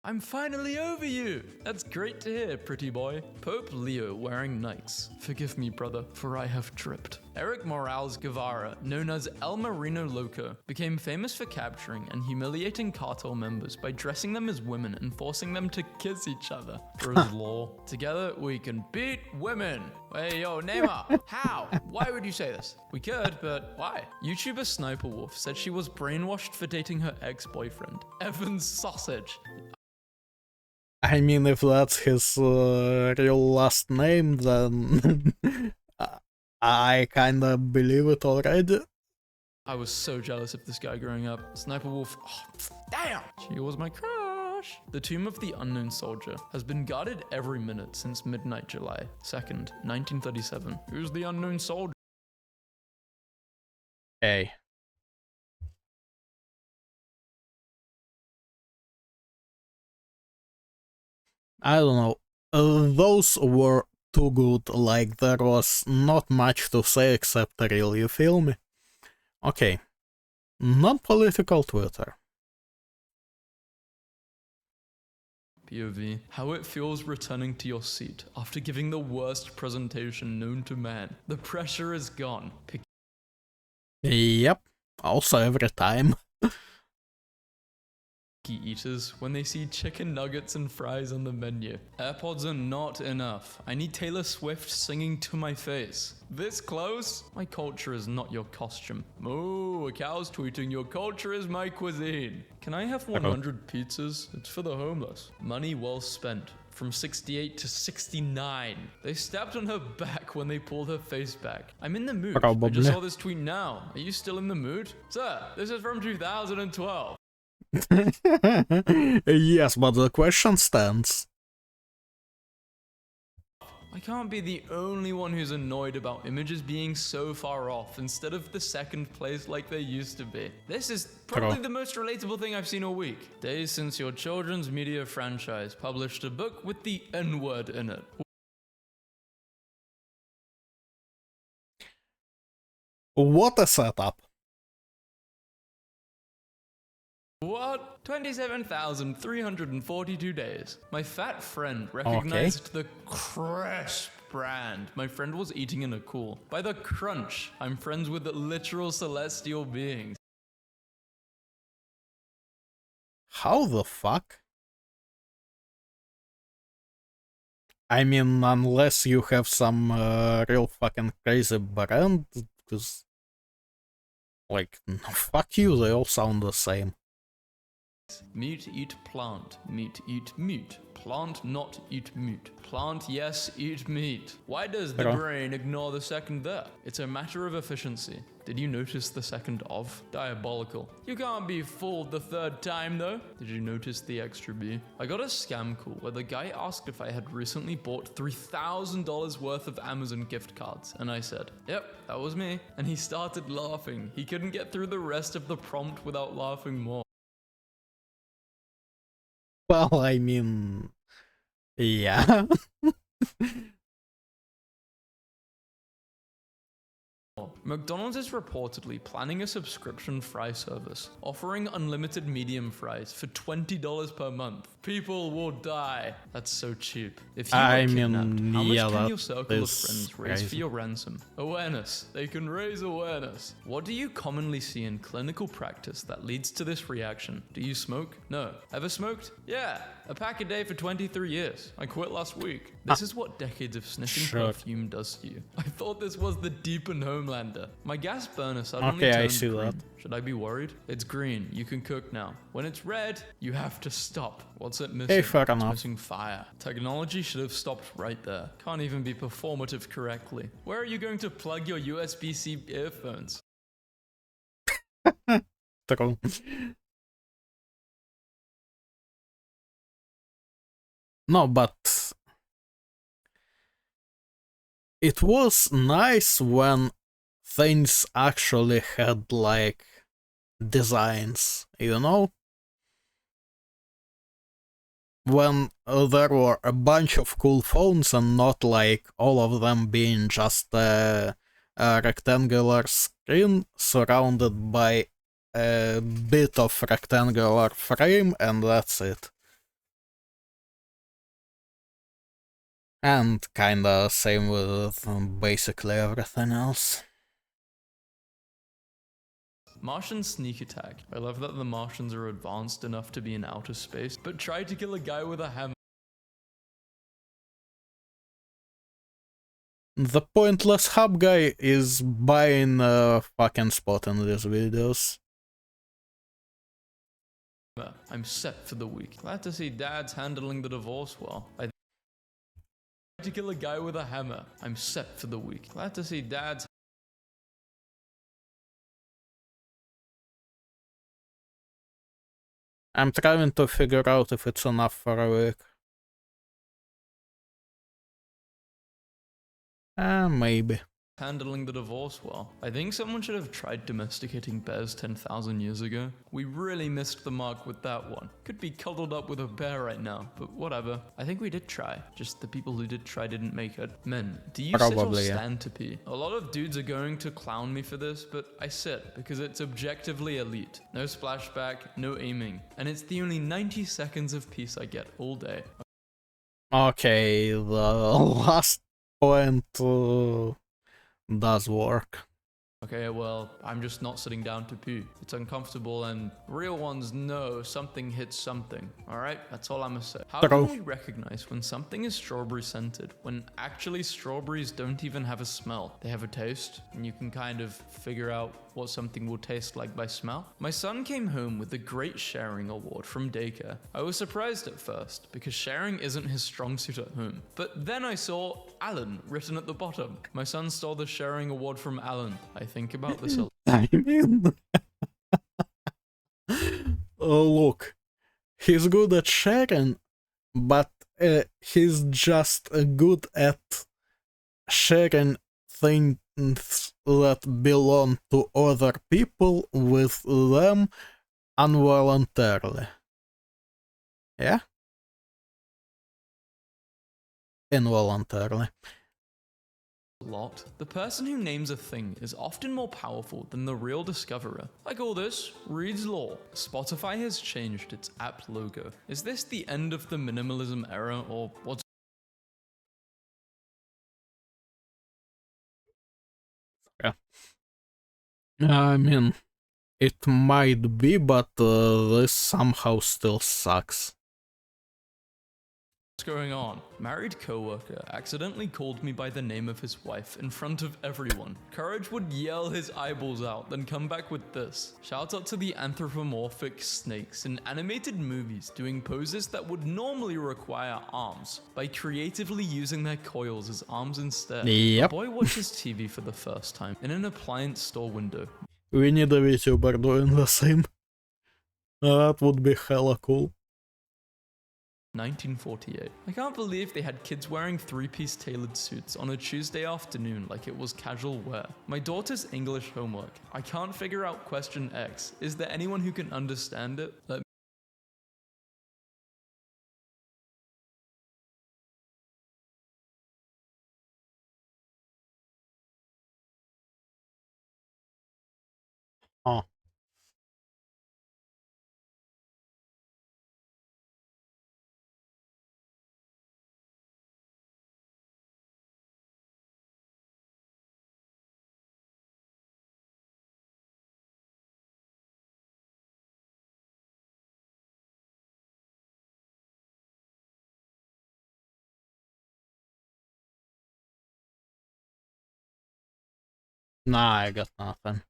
I'm finally over you! That's great to hear, pretty boy. Pope Leo wearing Nikes. Forgive me, brother, for I have tripped. Eric Morales Guevara, known as El Marino Loco, became famous for capturing and humiliating cartel members by dressing them as women and forcing them to kiss each other. Bro's law. Together, we can beat women. Hey, yo, Neymar, how? Why would you say this? We could, but why? YouTuber Sniper Wolf said she was brainwashed for dating her ex-boyfriend, Evan Sausage. I mean, if that's his real last name, then I kinda believe it already. I was so jealous of this guy growing up. Sniper Wolf, oh, damn! She was my crush. The tomb of the unknown soldier has been guarded every minute since midnight July 2nd, 1937. Who's the unknown soldier? Hey. I don't know. Those were too good, like there was not much to say except real, you feel me? Okay. Non-political Twitter. POV. How it feels returning to your seat after giving the worst presentation known to man. The pressure is gone. Yep. Also every time. Eaters when they see chicken nuggets and fries on the menu. AirPods are not enough. I need Taylor Swift singing to my face. This close? My culture is not your costume. Moo, a cow's tweeting your culture is my cuisine. Can I have 100 pizzas? It's for the homeless. Money well spent. from 68 to 69. They stepped on her back when they pulled her face back. I'm in the mood. Probably. I just saw this tweet now. Are you still in the mood? Sir, this is from 2012. Yes, but the question stands. I can't be the only one who's annoyed about images being so far off instead of the second place like they used to be. This is probably the most relatable thing I've seen all week. Days since your children's media franchise published a book with the N-word in it. What a setup. What? 27,342 days. My fat friend recognized the crisp brand my friend was eating in a cool. By the crunch, I'm friends with literal celestial beings. How the fuck? I mean, unless you have some real fucking crazy brand, because, like, no, fuck you, they all sound the same. Meat, eat, plant. Meat, eat, meat. Plant, not eat meat. Plant, yes, eat meat. Why does the brain ignore the second there? It's a matter of efficiency. Did you notice the second of? Diabolical. You can't be fooled the third time though. Did you notice the extra B? I got a scam call where the guy asked if I had recently bought $3,000 worth of Amazon gift cards. And I said, yep, that was me. And he started laughing. He couldn't get through the rest of the prompt without laughing more. Well, I mean, yeah. McDonald's is reportedly planning a subscription fry service, offering unlimited medium fries for $20 per month. People will die. That's so cheap. If you were kidnapped, how much can your circle of friends raise for your ransom? Awareness. They can raise awareness. What do you commonly see in clinical practice that leads to this reaction? Do you smoke? No. Ever smoked? Yeah. A pack a day for 23 years. I quit last week. This is what decades of sniffing perfume does to you. I thought this was the deepened Homelander. My gas burner suddenly turned green. That. Should I be worried? It's green. You can cook now. When it's red, you have to stop. What's it missing? Hey, fair it's enough. Missing fire. Technology should have stopped right there. Can't even be performative correctly. Where are you going to plug your USB-C earphones? True. No, but it was nice when things actually had, like, designs, you know? When there were a bunch of cool phones and not, like, all of them being just a rectangular screen surrounded by a bit of rectangular frame, and that's it. And kinda same with basically everything else. Martian sneak attack. I love that the Martians are advanced enough to be in outer space, but tried to kill a guy with a hammer. The pointless hub guy is buying a fucking spot in these videos. I'm set for the week. Glad to see Dad's handling the divorce well. I to kill a guy with a hammer. I'm set for the week. Glad to see Dad's. I'm trying to figure out if it's enough for a week. Maybe. Handling the divorce well. I think someone should have tried domesticating bears 10,000 years ago. We really missed the mark with that one. Could be cuddled up with a bear right now, but whatever. I think we did try. Just the people who did try didn't make it. Men, do you sit or stand to pee? A lot of dudes are going to clown me for this, but I sit because it's objectively elite. No splashback, no aiming. And it's the only 90 seconds of peace I get all day. Okay, the last point does work. Okay, well, I'm just not sitting down to poo. It's uncomfortable and real ones know something hits something, alright? That's all I'm gonna say. How can we recognize when something is strawberry scented, when actually strawberries don't even have a smell? They have a taste, and you can kind of figure out what something will taste like by smell. My son came home with the Great Sharing Award from daycare. I was surprised at first, because sharing isn't his strong suit at home. But then I saw Alan written at the bottom. My son stole the Sharing Award from Alan. I think about this a lot. I mean... look, he's good at sharing, but he's just good at sharing things that belong to other people with them involuntarily. Yeah? Involuntarily. Lot. The person who names a thing is often more powerful than the real discoverer. Like all this, Reed's Law. Spotify has changed its app logo. Is this the end of the minimalism era, or what's... Yeah. I mean, it might be, but this somehow still sucks. What's going on? Married coworker accidentally called me by the name of his wife in front of everyone. Courage would yell his eyeballs out, then come back with this. Shout out to the anthropomorphic snakes in animated movies doing poses that would normally require arms by creatively using their coils as arms instead. Yep. A boy watches TV for the first time in an appliance store window. We need a VTuber doing the same. That would be hella cool. 1948. I can't believe they had kids wearing three-piece tailored suits on a Tuesday afternoon like it was casual wear. My daughter's English homework. I can't figure out question X. Is there anyone who can understand it? Huh. Nah, I got nothing.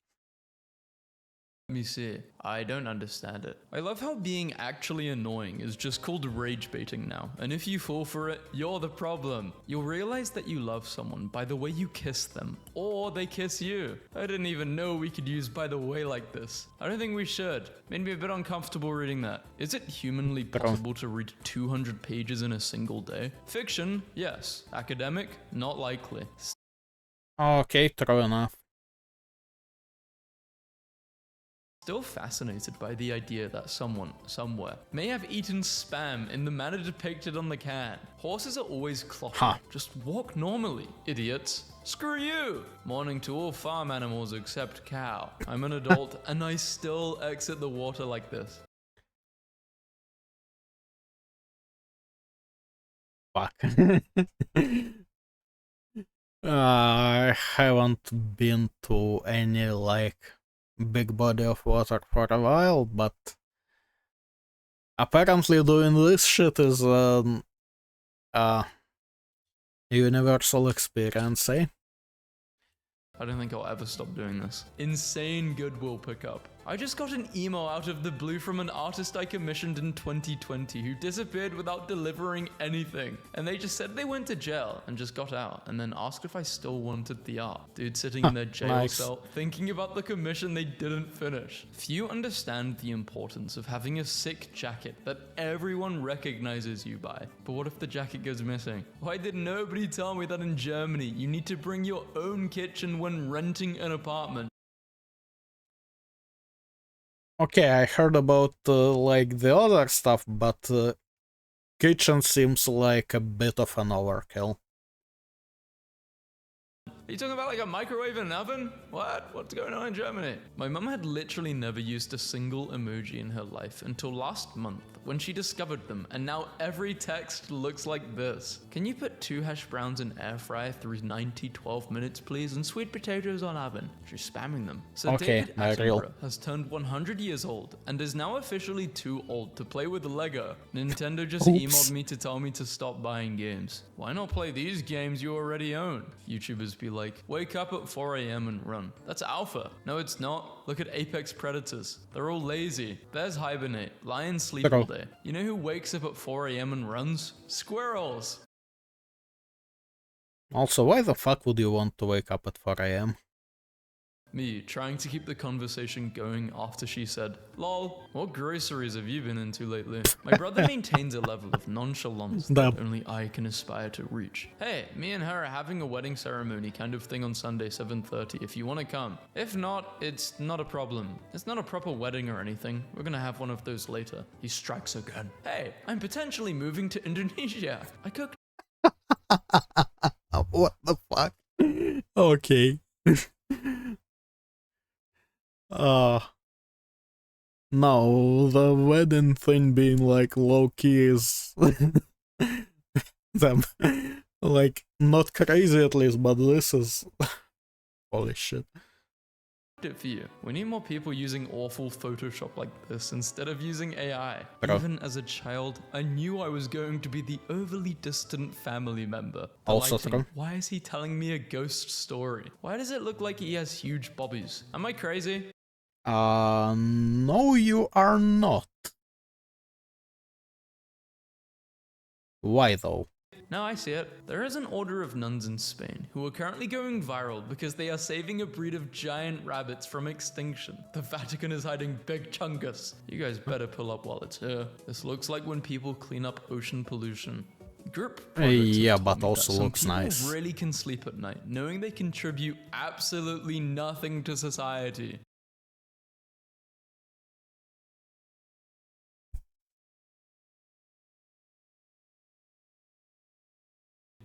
Let me see. I don't understand it. I love how being actually annoying is just called rage baiting now, and if you fall for it, you're the problem. You'll realize that you love someone by the way you kiss them, or they kiss you. I didn't even know we could use by the way like this. I don't think we should. Made me a bit uncomfortable reading that. Is it humanly possible to read 200 pages in a single day? Fiction, yes. Academic, not likely. Okay, true enough. Still fascinated by the idea that someone, somewhere, may have eaten spam in the manner depicted on the can. Horses are always clopping. Huh. Just walk normally, idiots. Screw you! Morning to all farm animals except cow. I'm an adult and I still exit the water like this. Fuck. I haven't been to any, like, big body of water for a while, but apparently doing this shit is an universal experience, eh? I don't think I'll ever stop doing this. Insane goodwill pickup. I just got an email out of the blue from an artist I commissioned in 2020 who disappeared without delivering anything. And they just said they went to jail and just got out and then asked if I still wanted the art. Dude sitting in their jail cell thinking about the commission they didn't finish. Few understand the importance of having a sick jacket that everyone recognizes you by. But what if the jacket goes missing? Why did nobody tell me that in Germany you need to bring your own kitchen when renting an apartment? Okay, I heard about like the other stuff, but kitchen seems like a bit of an overkill. Are you talking about like a microwave and an oven? What? What's going on in Germany? My mum had literally never used a single emoji in her life until last month when she discovered them, and now every text looks like this. Can you put 2 hash browns in air fryer through 12 minutes please, and sweet potatoes on oven? She's spamming them. So Okay, David Attenborough has turned 100 years old and is now officially too old to play with Lego. Nintendo just emailed me to tell me to stop buying games. Why not play these games you already own? YouTubers be like, wake up at 4 a.m. and run. That's alpha. No, it's not. Look at apex predators. They're all lazy. Bears hibernate. Lions sleep all day. You know who wakes up at 4 a.m. and runs? Squirrels. Also, why the fuck would you want to wake up at 4 a.m.? Me, trying to keep the conversation going after she said, lol, what groceries have you been into lately? My brother maintains a level of nonchalance that only I can aspire to reach. Hey, me and her are having a wedding ceremony kind of thing on Sunday 7:30 if you want to come. If not, it's not a problem. It's not a proper wedding or anything. We're gonna have one of those later. He strikes again. Hey, I'm potentially moving to Indonesia. I cooked. What the fuck? Okay. No, the wedding thing being like low-key is them like not crazy at least, but this is holy shit. It for you. We need more people using awful Photoshop like this instead of using AI. Bro. Even as a child, I knew I was going to be the overly distant family member. The Also lighting. true. Why is he telling me a ghost story? Why does it look like he has huge bobbies? Am I crazy? No, you are not. Why though? Now I see it. There is an order of nuns in Spain who are currently going viral because they are saving a breed of giant rabbits from extinction. The Vatican is hiding big chungus. You guys better pull up while it's here. This looks like when people clean up ocean pollution. Group projects Yeah, have taught but me also that some looks people nice. really can sleep at night, knowing they contribute absolutely nothing to society.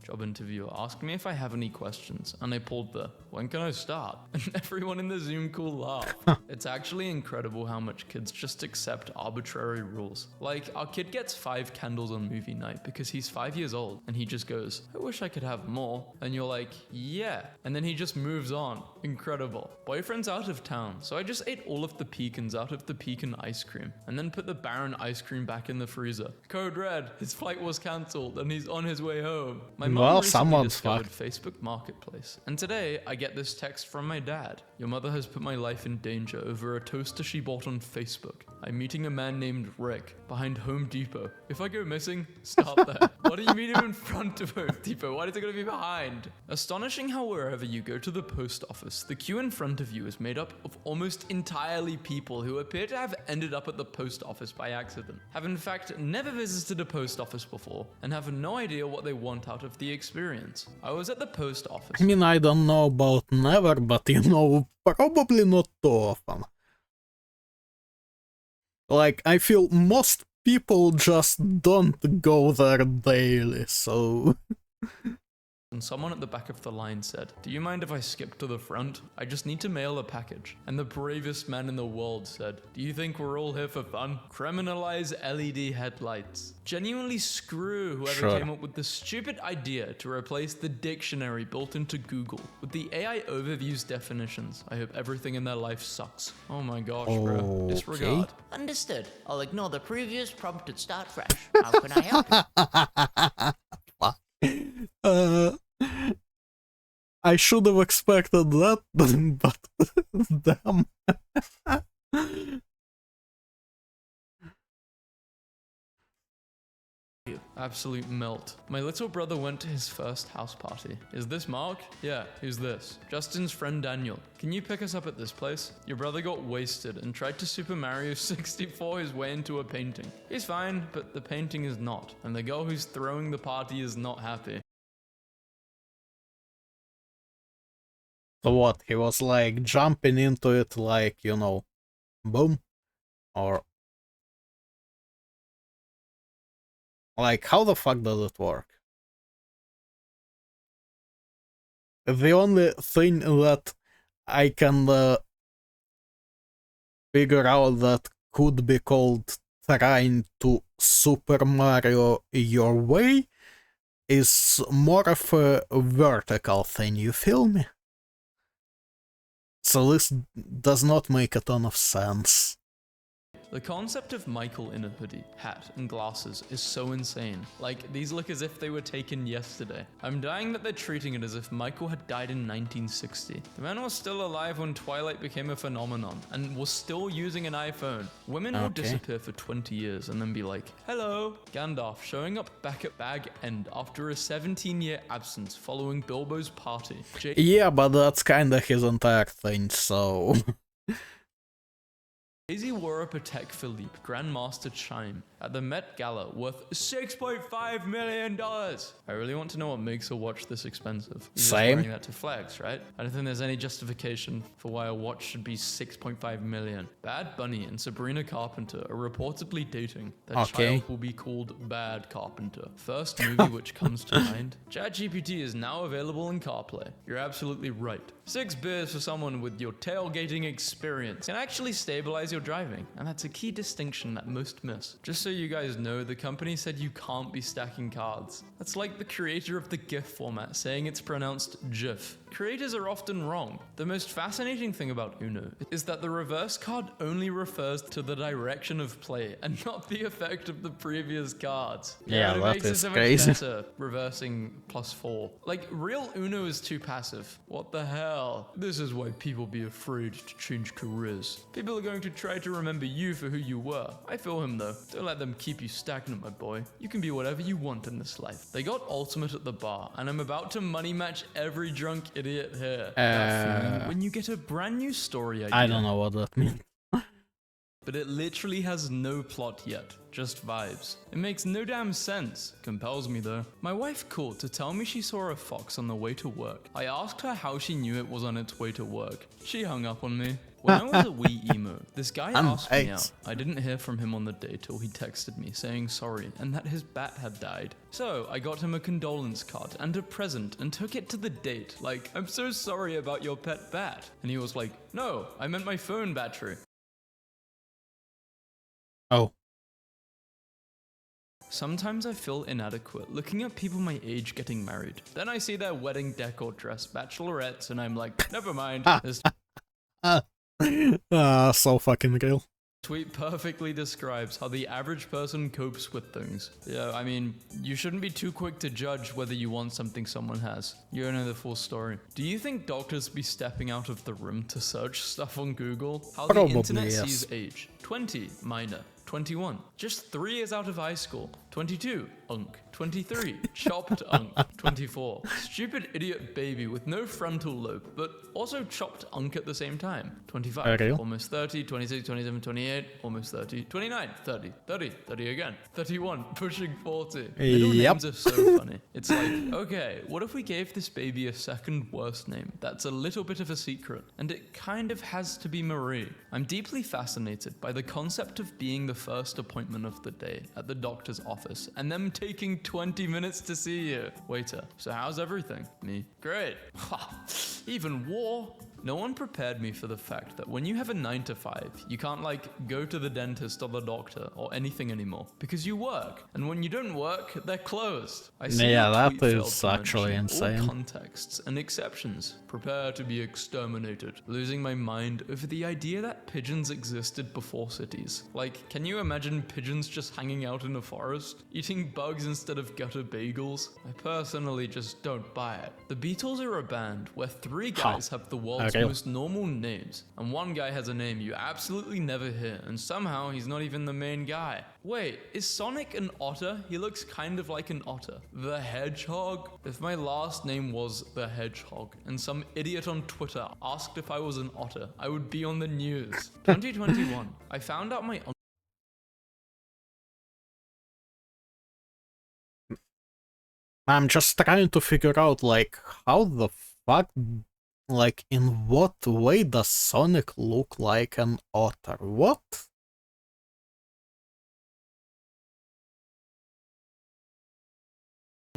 Job interviewer asked me if I have any questions, and I pulled the "when can I start?" and everyone in the Zoom call laughed. It's actually incredible how much kids just accept arbitrary rules. Like, our kid gets 5 candles on movie night because he's 5 years old, and he just goes, "I wish I could have more," and you're like, "Yeah," and then he just moves on. Incredible. Boyfriend's out of town, so I just ate all of the pecans out of the pecan ice cream, and then put the Baron ice cream back in the freezer. Code red, his flight was cancelled, and he's on his way home. My mom Well, recently someone's discovered Facebook Marketplace, and today I get this text from my dad. Your mother has put my life in danger over a toaster she bought on Facebook. I'm meeting a man named Rick behind Home Depot. If I go missing, start there. What do you mean I'm in front of Home Depot? Why is it going to be behind? Astonishing how wherever you go to the post office, the queue in front of you is made up of almost entirely people who appear to have ended up at the post office by accident, have in fact never visited a post office before, and have no idea what they want out of the experience. I was at the post office. I mean, I don't know about never, but you know, probably not too often. Like, I feel most people just don't go there daily, so... And someone at the back of the line said, "Do you mind if I skip to the front? I just need to mail a package." And the bravest man in the world said, "Do you think we're all here for fun? Criminalize LED headlights. Genuinely screw whoever came up with the stupid idea to replace the dictionary built into Google with the AI overviews definitions. I hope everything in their life sucks." Oh my gosh, bro. Disregard. Understood. I'll ignore the previous prompt and start fresh. How can I help you? I should have expected that, but damn. Absolute melt. My little brother went to his first house party. Is this Mark? Yeah, who's this? Justin's friend Daniel. Can you pick us up at this place? Your brother got wasted and tried to Super Mario 64 his way into a painting. He's fine, but the painting is not, and the girl who's throwing the party is not happy. So what, he was like jumping into it like, you know, boom? Or... like, how the fuck does it work? The only thing that I can figure out that could be called trying to Super Mario your way is more of a vertical thing, you feel me? So this does not make a ton of sense. The concept of Michael in a hoodie, hat, and glasses is so insane. Like, these look as if they were taken yesterday. I'm dying that they're treating it as if Michael had died in 1960. The man was still alive when Twilight became a phenomenon, and was still using an iPhone. Women will disappear for 20 years and then be like, hello. Gandalf showing up back at Bag End after a 17-year absence following Bilbo's party. Yeah, but that's kinda his entire thing, so... Jay-Z wore a Patek Philippe Grandmaster Chime at the Met Gala worth $6.5 million. I really want to know what makes a watch this expensive. You're Same. Just wearing that to flex, right? I don't think there's any justification for why a watch should be $6.5 million. Bad Bunny and Sabrina Carpenter are reportedly dating. Their child will be called Bad Carpenter. First movie which comes to mind. ChatGPT is now available in CarPlay. You're absolutely right. 6 beers for someone with your tailgating experience can actually stabilize your driving, and that's a key distinction that most miss. Just so you guys know, the company said you can't be stacking cards. That's like the creator of the GIF format saying it's pronounced GIF. Creators are often wrong. The most fascinating thing about Uno is that the reverse card only refers to the direction of play and not the effect of the previous cards. Yeah, it that makes it is so much crazy. better, reversing +4. Like, real Uno is too passive. What the hell? This is why people be afraid to change careers. People are going to try to remember you for who you were. I feel him though. Don't let them keep you stagnant, my boy. You can be whatever you want in this life. They got ultimate at the bar, and I'm about to money match every drunk idiot here. That feeling when you get a brand new story idea. I don't know what that means. But it literally has no plot yet, just vibes. It makes no damn sense. Compels me though. My wife called to tell me she saw a fox on the way to work. I asked her how she knew it was on its way to work. She hung up on me. When I was a wee emo, this guy asked me out. I didn't hear from him on the day till he texted me saying sorry and that his bat had died. So I got him a condolence card and a present and took it to the date. Like, I'm so sorry about your pet bat. And he was like, no, I meant my phone battery. Oh. Sometimes I feel inadequate looking at people my age getting married. Then I see their wedding decor dress bachelorettes and I'm like, never mind. This so fucking real. tweet perfectly describes how the average person copes with things. Yeah, I mean, you shouldn't be too quick to judge whether you want something someone has. You don't know the full story. Do you think doctors be stepping out of the room to search stuff on Google? How Probably, the internet yes. sees age. 20, minor. 21, just 3 years out of high school. 22, unk. 23, chopped unk. 24, stupid idiot baby with no frontal lobe, but also chopped unk at the same time. 25, Okay. almost 30, 26, 27, 28, almost 30, 29, 30, 30, 30 again. 31, pushing 40. Middle Yep. names are so funny. It's like, okay, what if we gave this baby a second worst name that's a little bit of a secret, and it kind of has to be Marie? I'm deeply fascinated by the concept of being the first appointment of the day at the doctor's office, and them taking 20 minutes to see you. Waiter, so how's everything? Me, great. Even war? No one prepared me for the fact that when you have a 9 to 5, you can't like go to the dentist or the doctor or anything anymore because you work, and when you don't work, they're closed. I see Yeah, your that tweet failed is to actually mention all insane. contexts and exceptions. Prepare to be exterminated. Losing my mind over the idea that pigeons existed before cities. Like, can you imagine pigeons just hanging out in a forest, eating bugs instead of gutter bagels? I personally just don't buy it. The Beatles are a band where 3 guys have the world's Okay. most normal names, and 1 guy has a name you absolutely never hear, and somehow he's not even the main guy. Wait, is Sonic an otter? He looks kind of like an otter. The Hedgehog? If my last name was The Hedgehog, and some idiot on Twitter asked if I was an otter, I would be on the news. 2021. I found out my I'm just trying to figure out, like, how the fuck, like, in what way does Sonic look like an otter? What?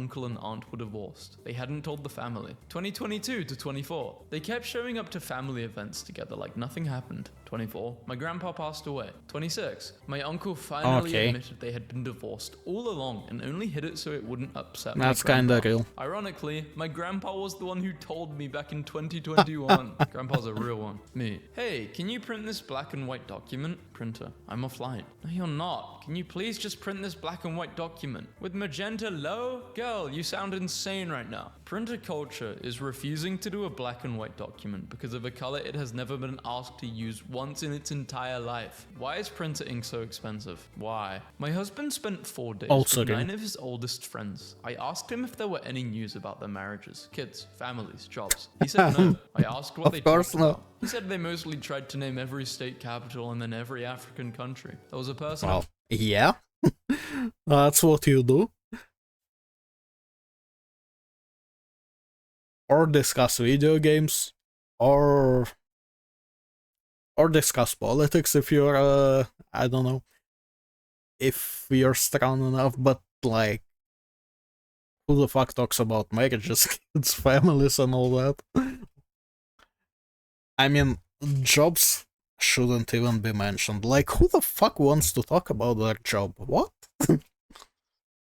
uncle and aunt were divorced. They hadn't told the family. 2022 to 24. They kept showing up to family events together like nothing happened. 24. My grandpa passed away. 26. My uncle finally admitted they had been divorced all along and only hid it so it wouldn't upset my That's grandpa. kinda real. Ironically, my grandpa was the one who told me back in 2021. Grandpa's a real one. Me. Hey, can you print this black and white document? printer. I'm offline. No, you're not. Can you please just print this black and white document? With magenta low? Girl, you sound insane right now. Printer culture is refusing to do a black and white document because of a color it has never been asked to use once in its entire life. Why is printer ink so expensive? Why? My husband spent 4 days with 9 of his oldest friends. I asked him if there were any news about their marriages, kids, families, jobs. He said no. I asked what they talked about. He said they mostly tried to name every state capital and then every African country. There was a person... Well, yeah. That's what you do. Or discuss video games. Or discuss politics if you're, I don't know. If you're strong enough, but like... Who the fuck talks about marriages, kids, families, and all that? I mean, jobs shouldn't even be mentioned. Like, who the fuck wants to talk about their job? What?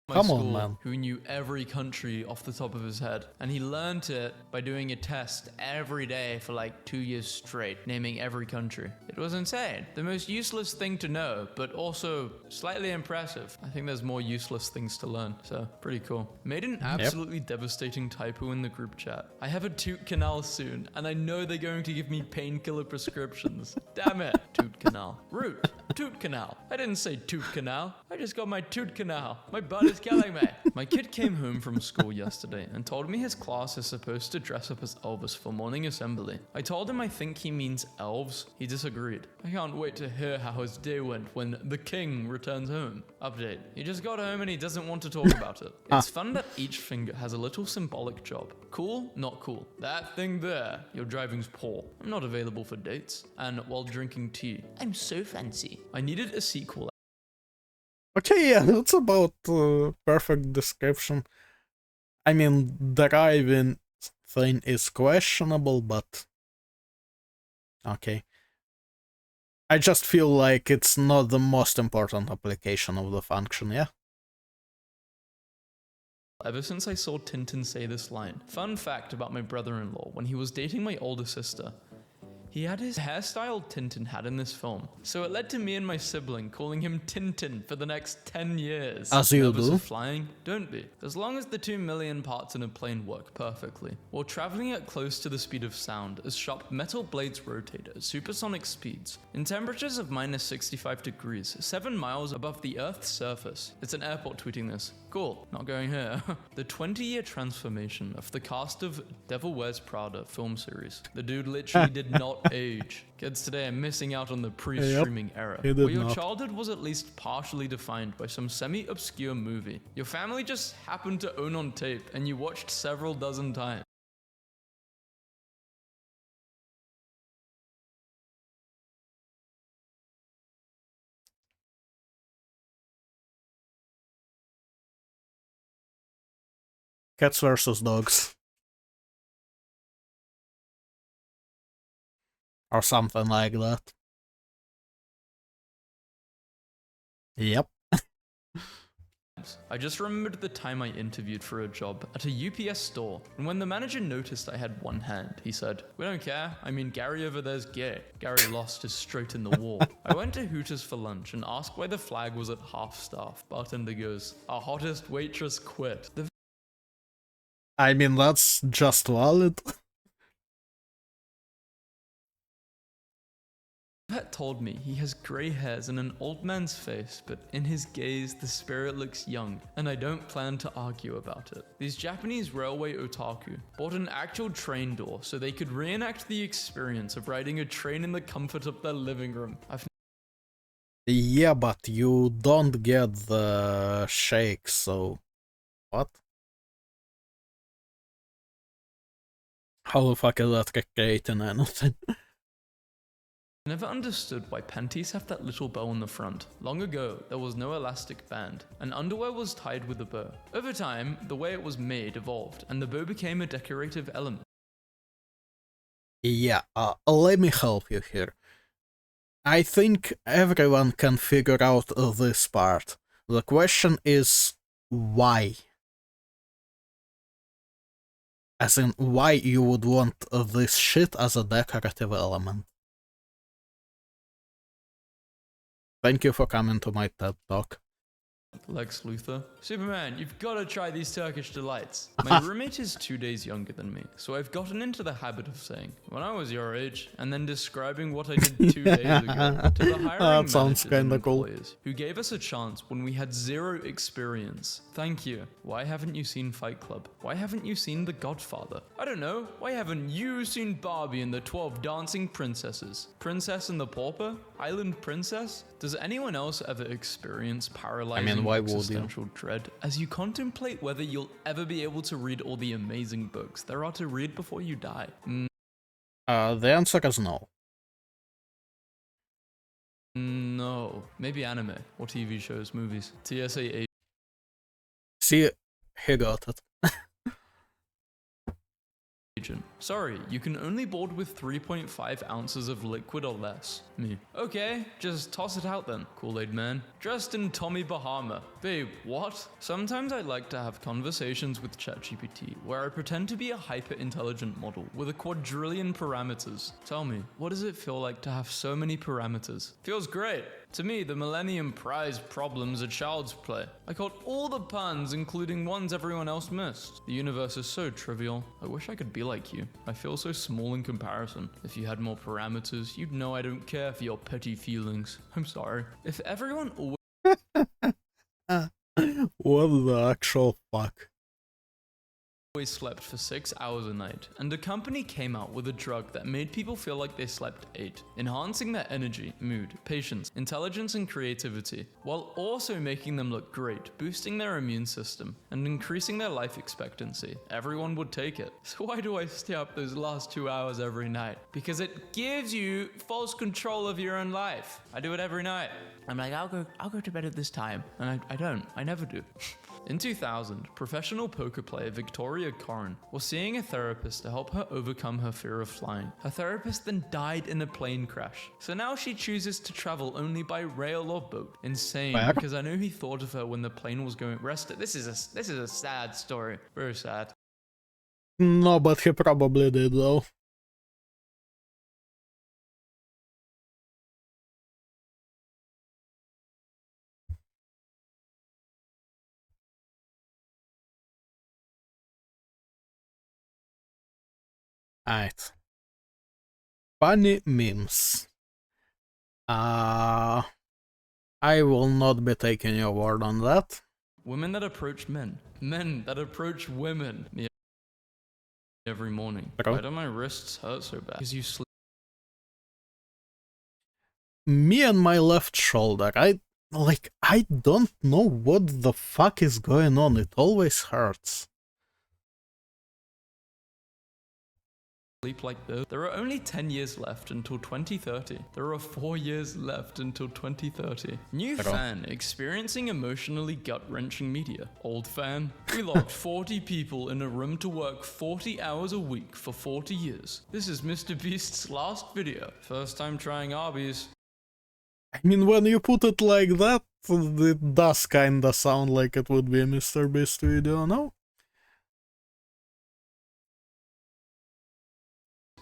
Come on, man. Who knew every country off the top of his head. And he learned it by doing a test every day for like 2 years straight, naming every country. It was insane. The most useless thing to know, but also slightly impressive. I think there's more useless things to learn, so pretty cool. Made an absolutely devastating typo in the group chat. I have a toot canal soon, and I know they're going to give me painkiller prescriptions. Damn it. Toot canal. Root. Toot canal. I didn't say toot canal. I just got my toot canal. My butt is killing me. My kid came home from school yesterday and told me his class is supposed to dress up as Elvis for morning assembly. I told him I think he means elves. He disagreed. I can't wait to hear how his day went when the king returns home. Update. He just got home and he doesn't want to talk about it. It's fun that each finger has a little symbolic job. Cool? Not cool. That thing there. Your driving's poor. I'm not available for dates. And while drinking tea. I'm so fancy. I needed a sequel. Okay, yeah, that's about perfect description. I mean, the driving thing is questionable, but... Okay. I just feel like it's not the most important application of the function, yeah? Ever since I saw Tintin say this line. Fun fact about my brother-in-law, when he was dating my older sister, he had his hairstyle Tintin had in this film. So it led to me and my sibling calling him Tintin for the next 10 years. As you Nervous do. of flying? Don't be. As long as the 2 million parts in a plane work perfectly. While traveling at close to the speed of sound, as sharp metal blades rotate at supersonic speeds, in temperatures of minus 65 degrees, 7 miles above the Earth's surface. It's an airport tweeting this. Cool, not going here. The 20-year transformation of the cast of Devil Wears Prada film series. The dude literally did not age. Kids today are missing out on the pre-streaming era, where your childhood was at least partially defined by some semi-obscure movie your family just happened to own on tape and you watched several dozen times. Cats versus dogs. Or something like that. Yep. I just remembered the time I interviewed for a job at a UPS store, and when the manager noticed I had one hand, he said, "We don't care, I mean Gary over there's gay." Gary lost his straight in the wall. I went to Hooters for lunch and asked why the flag was at half staff. Bartender goes, "Our hottest waitress quit." I mean, that's just valid. Vet told me he has grey hairs and an old man's face, but in his gaze the spirit looks young, and I don't plan to argue about it. These Japanese railway otaku bought an actual train door so they could reenact the experience of riding a train in the comfort of their living room. Yeah, but you don't get the shake, so... What? How the fuck is that recreating anything? I never understood why panties have that little bow on the front. Long ago, there was no elastic band, and underwear was tied with a bow. Over time, the way it was made evolved, and the bow became a decorative element. Yeah, let me help you here. I think everyone can figure out this part. The question is, why? As in, why you would want this shit as a decorative element? Thank you for coming to my TED Talk. Lex Luthor. Superman, you've got to try these Turkish delights. My roommate is 2 days younger than me, so I've gotten into the habit of saying, when I was your age, and then describing what I did 2 days ago to the hiring managers and employers who gave us a chance when we had zero experience. Thank you. Why haven't you seen Fight Club? Why haven't you seen The Godfather? I don't know. Why haven't you seen Barbie and the 12 Dancing Princesses? Princess and the Pauper? Island Princess? Does anyone else ever experience paralyzing existential dread as you contemplate whether you'll ever be able to read all the amazing books there are to read before you die? The answer is no. No. Maybe anime or TV shows, movies. TSA 8. See, he got it. Sorry, you can only board with 3.5 ounces of liquid or less. Me. Okay, just toss it out then, Kool-Aid man. Dressed in Tommy Bahama. Babe, what? Sometimes I like to have conversations with ChatGPT where I pretend to be a hyper-intelligent model with a quadrillion parameters. Tell me, what does it feel like to have so many parameters? Feels great. To me, the Millennium Prize problem's a child's play. I caught all the puns, including ones everyone else missed. The universe is so trivial. I wish I could be like you. I feel so small in comparison. If you had more parameters, you'd know I don't care for your petty feelings. I'm sorry. If everyone always What the actual fuck? slept for 6 hours a night, and a company came out with a drug that made people feel like they slept 8, enhancing their energy, mood, patience, intelligence, and creativity, while also making them look great, boosting their immune system, and increasing their life expectancy, everyone would take it. So why do I stay up those last 2 hours every night? Because it gives you false control of your own life. I do it every night. I'm like, I'll go to bed at this time, and I don't. I never do. In 2000, professional poker player Victoria Corrin was seeing a therapist to help her overcome her fear of flying. Her therapist then died in a plane crash, so now she chooses to travel only by rail or boat. Insane, because I know he thought of her when the plane was going rested. This is a sad story, very sad. No, but he probably did though. Alright. Funny memes. I will not be taking your word on that. Women that approach men. Men that approach women. Every morning. Why do my wrists hurt so bad? Because you sleep. Me and my left shoulder. I don't know what the fuck is going on. It always hurts. Like this. There are only 10 years left until 2030. There are 4 years left until 2030. New fan experiencing emotionally gut-wrenching media. Old fan. We locked 40 people in a room to work 40 hours a week for 40 years. This is Mr. Beast's last video. First time trying Arby's. I mean, when you put it like that, it does kinda sound like it would be a Mr. Beast video, no?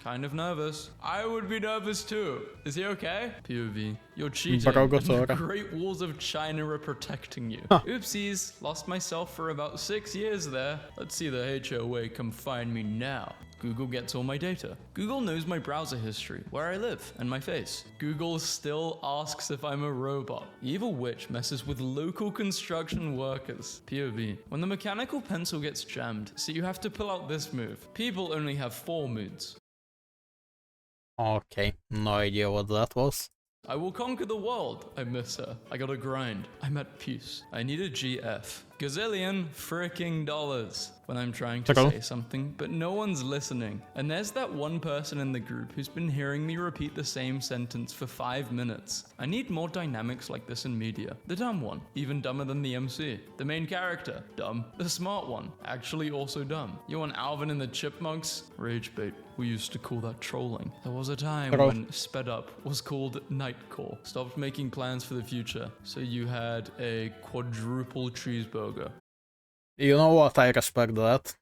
Kind of nervous. I would be nervous too. Is he okay? POV. You're cheating. And the Great Walls of China are protecting you. Oopsies. Lost myself for about 6 years there. Let's see the HOA come find me now. Google gets all my data. Google knows my browser history, where I live, and my face. Google still asks if I'm a robot. The evil witch messes with local construction workers. POV. When the mechanical pencil gets jammed, so you have to pull out this move. People only have 4 moods. Okay, no idea what that was. I will conquer the world. I miss her. I gotta grind. I'm at peace. I need a GF. Gazillion freaking dollars when I'm trying to say something, but no one's listening. And there's that one person in the group who's been hearing me repeat the same sentence for 5 minutes. I need more dynamics like this in media. The dumb one, even dumber than the MC. The main character, dumb. The smart one, actually also dumb. You want Alvin and the Chipmunks? Rage bait. We used to call that trolling. There was a time when sped up was called nightcore. Stopped making plans for the future. So you had a quadruple cheeseburger. You know what, I respect that.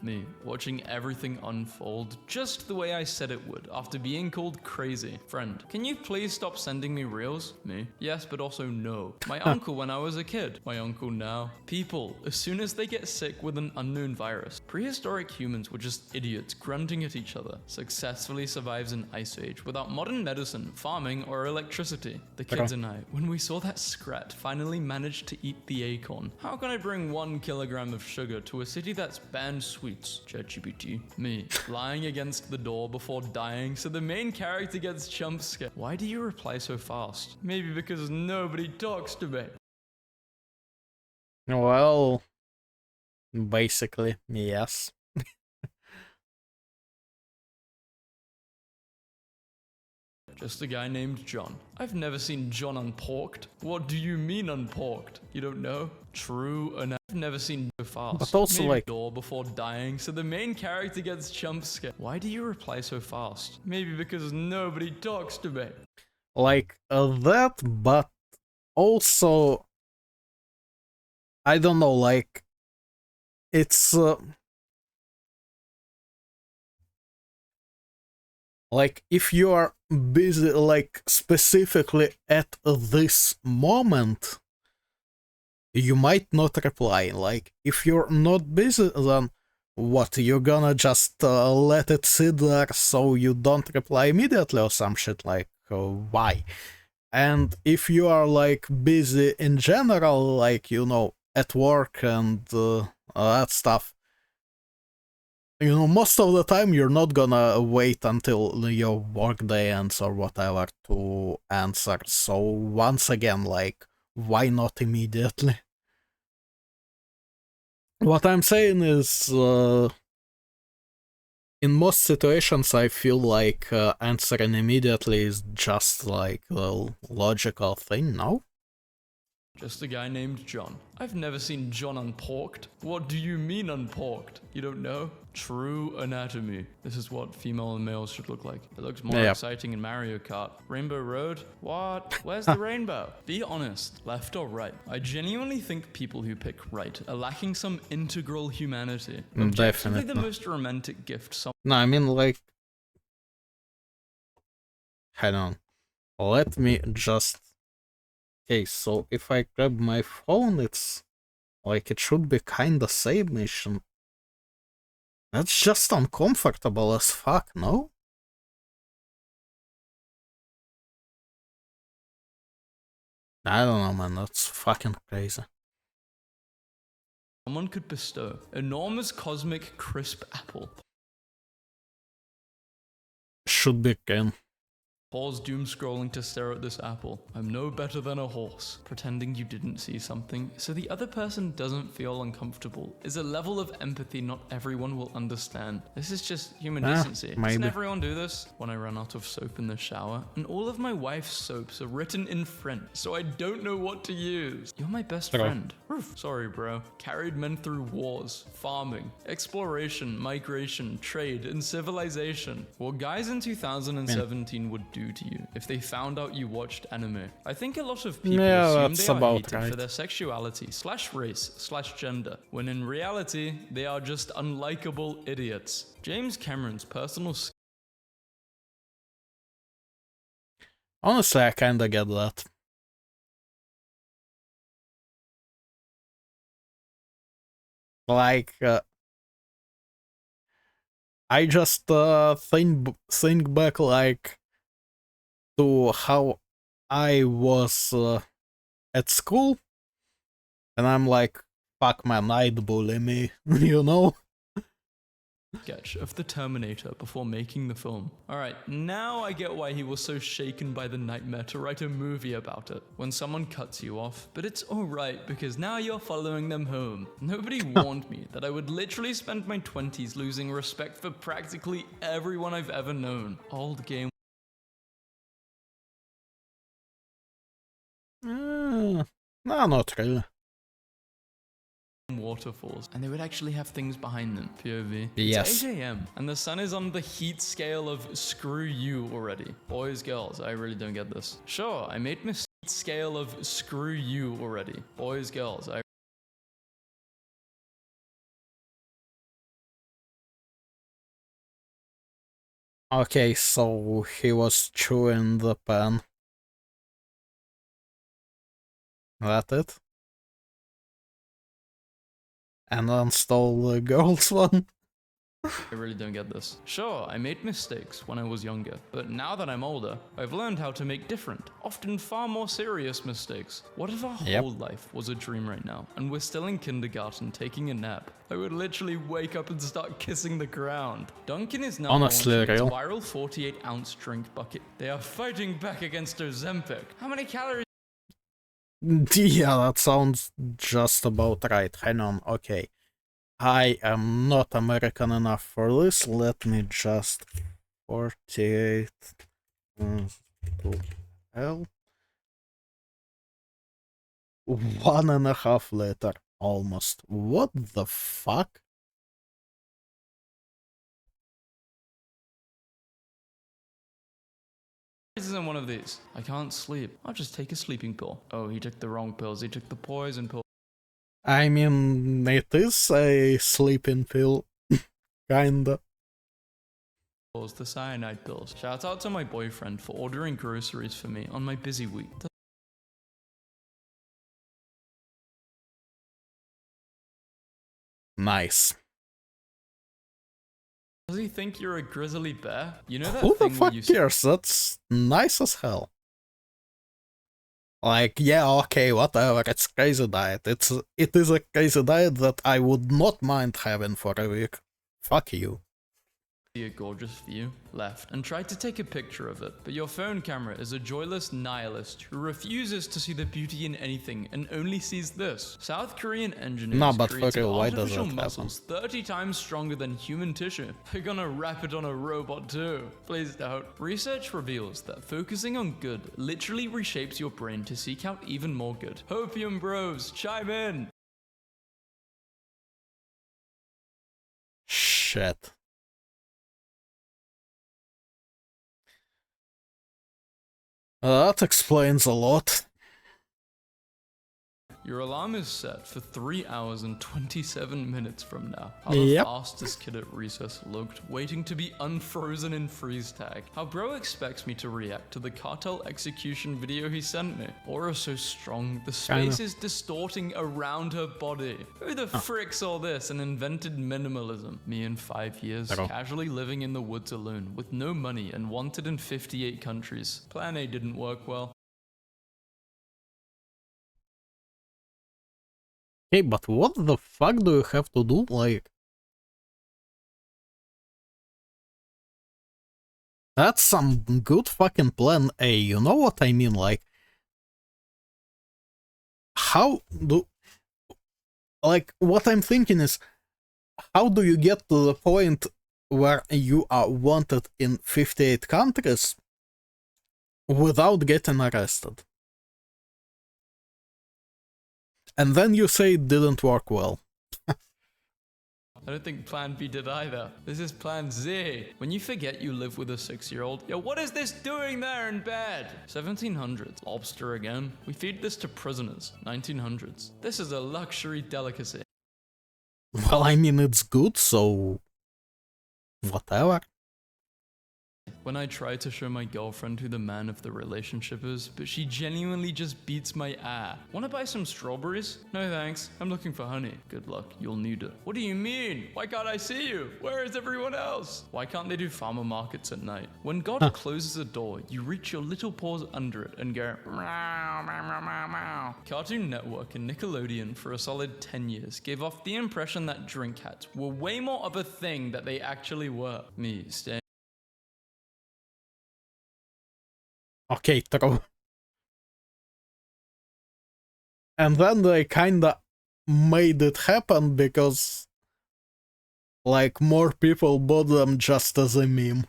Me, watching everything unfold just the way I said it would after being called crazy. Friend, can you please stop sending me reels? Me, yes, but also no. My uncle when I was a kid. My uncle now. People, as soon as they get sick with an unknown virus. Prehistoric humans were just idiots grunting at each other. Successfully survives an ice age without modern medicine, farming, or electricity. The kids and I, when we saw that scrat finally managed to eat the acorn. How can I bring 1 kilogram of sugar to a city that's banned sweets? ChatGPT. Me, lying against the door before dying so the main character gets jump scared. Why do you reply so fast? Maybe because nobody talks to me. Well, basically, yes. Just a guy named John. I've never seen John unporked. What do you mean unporked? You don't know? True, and I've never seen so fast. But also Maybe like door before dying, so the main character gets jump scared. Why do you reply so fast? Maybe because nobody talks to me. Like that, but also I don't know, like it's like if you are busy, like specifically at this moment, you might not reply. Like if you're not busy, then what, you're gonna just let it sit there so you don't reply immediately or some shit? Like why? And if you are like busy in general, like, you know, at work and that stuff, you know, most of the time you're not gonna wait until your workday ends or whatever to answer. So once again, like, why not immediately? What I'm saying is, in most situations, I feel like answering immediately is just like the logical thing, no? Just a guy named John. I've never seen John unporked. What do you mean unporked? You don't know? True anatomy. This is what female and males should look like. It looks more exciting in Mario Kart. Rainbow Road? What? Where's the rainbow? Be honest, left or right? I genuinely think people who pick right are lacking some integral humanity. Objectively the most romantic gift some— No, I mean, like, hang on. Let me just... Okay, so if I grab my phone, it's like it should be kinda same mission. That's just uncomfortable as fuck, no? I don't know, man, that's fucking crazy. Someone could bestow. Enormous cosmic crisp apple. Should be can. Pause doom scrolling to stare at this apple. I'm no better than a horse. Pretending you didn't see something so the other person doesn't feel uncomfortable is a level of empathy not everyone will understand. This is just human decency. Doesn't everyone do this? When I run out of soap in the shower, and all of my wife's soaps are written in French, so I don't know what to use. You're my best friend. Sorry, bro. Carried men through wars, farming, exploration, migration, trade, and civilization. What guys in 2017 would do to you if they found out you watched anime. I think a lot of people assume they are hated for their sexuality / race / gender, when in reality, they are just unlikable idiots. James Cameron's personal... Honestly, I kinda get that. Like, I just think back, like, to how I was at school, and I'm like, fuck man, I'd bully me, you know? Sketch of the Terminator before making the film. Alright, now I get why he was so shaken by the nightmare to write a movie about it. When someone cuts you off, but it's alright because now you're following them home. Nobody warned me that I would literally spend my 20s losing respect for practically everyone I've ever known. Old game. No, not really. Waterfalls, and they would actually have things behind them. POV. Yes. It's 8 AM, and the sun is on the heat scale of screw you already. Boys, girls, I really don't get this. Sure, I made mis scale of screw you already. Boys, girls, I Okay, so he was chewing the pen. That it? And then stole the girl's one? I really don't get this. Sure, I made mistakes when I was younger, but now that I'm older, I've learned how to make different, often far more serious mistakes. What if our whole life was a dream right now, and we're still in kindergarten taking a nap? I would literally wake up and start kissing the ground. Dunkin' is now Honestly, launching its real. viral 48-ounce drink bucket. They are fighting back against Ozempic. How many calories? Yeah, that sounds just about right. Hang on, okay. I am not American enough for this. Let me just 48 to L 1.5 liter almost. What the fuck? This isn't one of these. I can't sleep. I'll just take a sleeping pill. Oh, he took the wrong pills. He took the poison pill. I mean, it is a sleeping pill, kinda. The cyanide pills. Shout out to my boyfriend for ordering groceries for me on my busy week. Nice. Does he think you're a grizzly bear? You know that Who the thing where fuck you cares? That's nice as hell. Like, yeah, okay, whatever, it's crazy diet. It is a crazy diet that I would not mind having for a week. Fuck you. see a gorgeous view, left, and tried to take a picture of it, but your phone camera is a joyless nihilist who refuses to see the beauty in anything and only sees this. South Korean engineers No, but for created real, why does artificial that muscles 30 times stronger than human tissue. They're gonna wrap it on a robot too. Please don't. Research reveals that focusing on good literally reshapes your brain to seek out even more good. Hopium bros, chime in! Shit. That explains a lot. Your alarm is set for 3 hours and 27 minutes from now. How Yep. the fastest kid at recess looked, waiting to be unfrozen in freeze tag. How bro expects me to react to the cartel execution video he sent me. Aura so strong, the space is distorting around her body. Who the frick saw this and invented minimalism? Me in 5 years, casually living in the woods alone, with no money and wanted in 58 countries. Plan A didn't work well. Hey, but what the fuck do you have to do? Like, that's some good fucking plan A, you know what I mean? Like, how do... Like, what I'm thinking is, how do you get to the point where you are wanted in 58 countries without getting arrested? And then you say it didn't work well. I don't think Plan B did either. This is Plan Z. When you forget you live with a 6-year-old, yo, what is this doing there in bed? 1700s, lobster again. We feed this to prisoners. 1900s. This is a luxury delicacy. Well, I mean, it's good, so... whatever. When I try to show my girlfriend who the man of the relationship is, but she genuinely just beats my ass. Wanna buy some strawberries? No thanks, I'm looking for honey. Good luck, you'll need it. What do you mean? Why can't I see you? Where is everyone else? Why can't they do farmer markets at night? When God closes a door, you reach your little paws under it and go meow, meow, meow, meow, meow. Cartoon Network and Nickelodeon for a solid 10 years gave off the impression that drink hats were way more of a thing that they actually were. Me staying Okay, true. And then they kinda made it happen because, like, more people bought them just as a meme.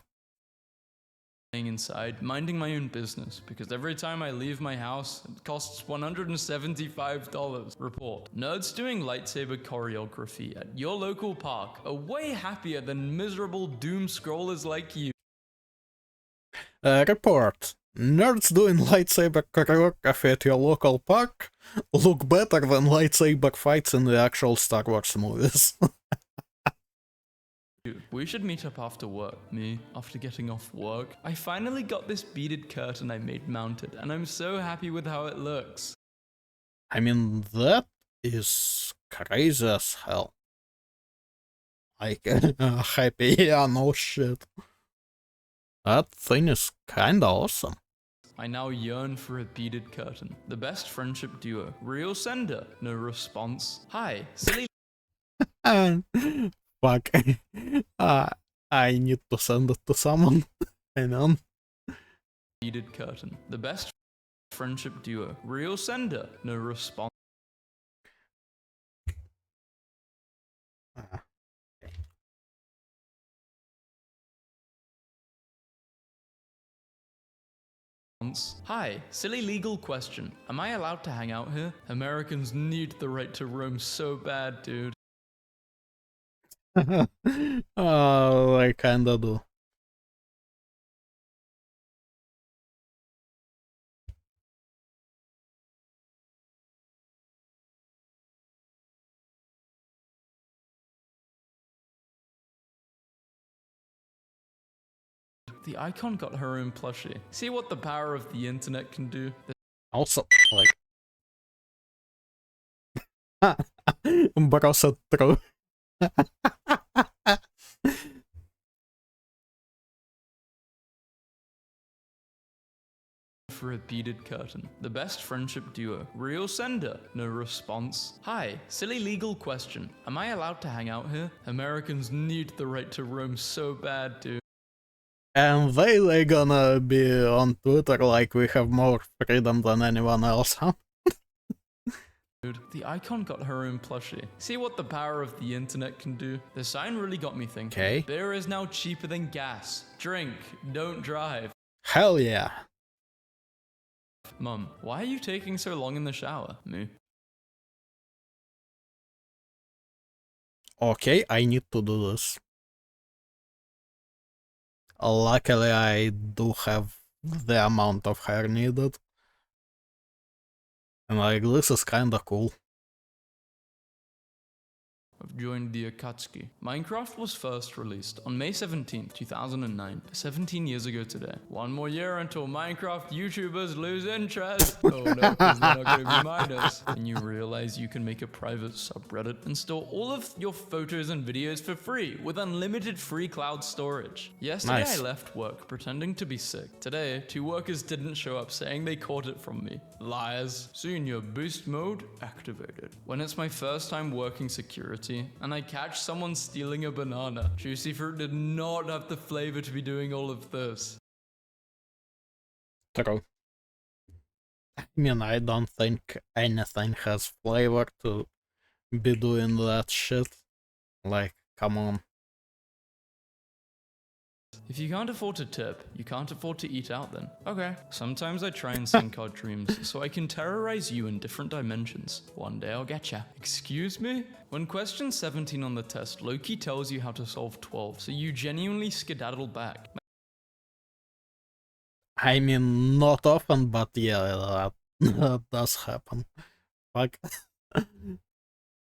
inside, minding my own business, because every time I leave my house, it costs $175. Report. Nerds doing lightsaber choreography at your local park are way happier than miserable doom scrollers like you. Report. Nerds doing lightsaber choreography at your local park look better than lightsaber fights in the actual Star Wars movies. We should meet up after work. Me, after getting off work. I finally got this beaded curtain I made mounted, and I'm so happy with how it looks. I mean, that is crazy as hell. Like, happy, yeah, no shit. That thing is kinda awesome. I now yearn for a beaded curtain. The best friendship duo. Real sender. No response. Hi, silly. Fuck. I need to send it to someone. I know. Beaded curtain. The best friendship duo. Real sender. No response. Hi, silly legal question. Am I allowed to hang out here? Americans need the right to roam so bad, dude. Oh, I kinda do. The icon got her own plushie. See what the power of the internet can do? Also, like... Бросят тру. For a beaded curtain. The best friendship duo. Real sender. No response. Hi, silly legal question. Am I allowed to hang out here? Americans need the right to roam so bad, dude. And they gonna be on Twitter like we have more freedom than anyone else, huh? Dude, the icon got her own plushie. See what the power of the internet can do? The sign really got me thinking. Okay. Beer is now cheaper than gas. Drink, don't drive. Hell yeah. Mum, why are you taking so long in the shower? Me. Okay, I need to do this. Luckily, I do have the amount of hair needed. And like, this is kinda cool. I've joined the Akatsuki. Minecraft was first released on May 17th, 2009, 17 years ago today. One more year until Minecraft YouTubers lose interest. Oh no, because they're not going to be minors. And you realize you can make a private subreddit and store all of your photos and videos for free with unlimited free cloud storage. Yesterday Nice. I left work pretending to be sick. Today, 2 workers didn't show up saying they caught it from me. Liars. Senior boost mode activated. When it's my first time working security, and I catch someone stealing a banana. Juicy Fruit did not have the flavor to be doing all of this. True. I mean, I don't think anything has flavor to be doing that shit. Like, come on. If you can't afford to tip, you can't afford to eat out then. Okay. Sometimes I try and sync our dreams so I can terrorize you in different dimensions. One day I'll get ya. Excuse me? When question 17 on the test, Loki tells you how to solve 12, so you genuinely skedaddle back. I mean, not often, but yeah, that does happen. Fuck.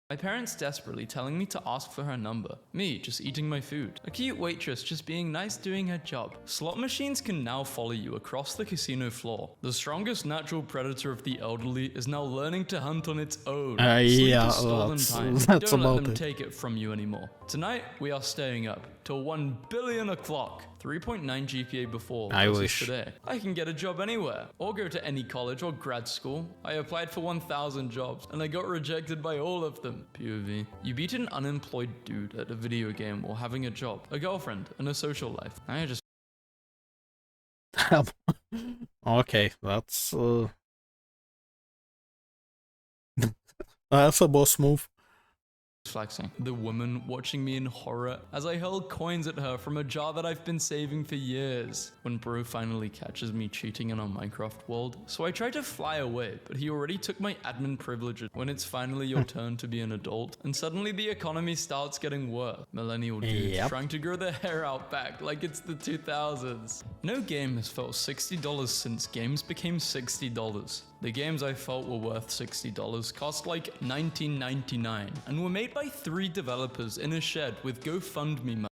My parents desperately telling me to ask for her number. Me, just eating my food. A cute waitress just being nice doing her job. Slot machines can now follow you across the casino floor. The strongest natural predator of the elderly is now learning to hunt on its own. Sleep Yeah, is stolen time. that's Don't let about them it. take it from you anymore. Tonight, we are staying up till 1 billion o'clock. 3.9 GPA before I versus wish. today. I can get a job anywhere, or go to any college or grad school. I applied for 1,000 jobs, and I got rejected by all of them. POV. You beat an unemployed dude at a video game while having a job, a girlfriend, and a social life. I just Okay, that's a boss move. flexing. The woman watching me in horror as I hurl coins at her from a jar that I've been saving for years. When bro finally catches me cheating in our Minecraft world, so I try to fly away, but he already took my admin privileges. When it's finally your turn to be an adult, and suddenly the economy starts getting worse. Millennial dudes Yep. trying to grow their hair out back like it's the 2000s. No game has felt $60 since games became $60. The games I felt were worth $60 cost like $19.99 and were made by 3 developers in a shed with GoFundMe money.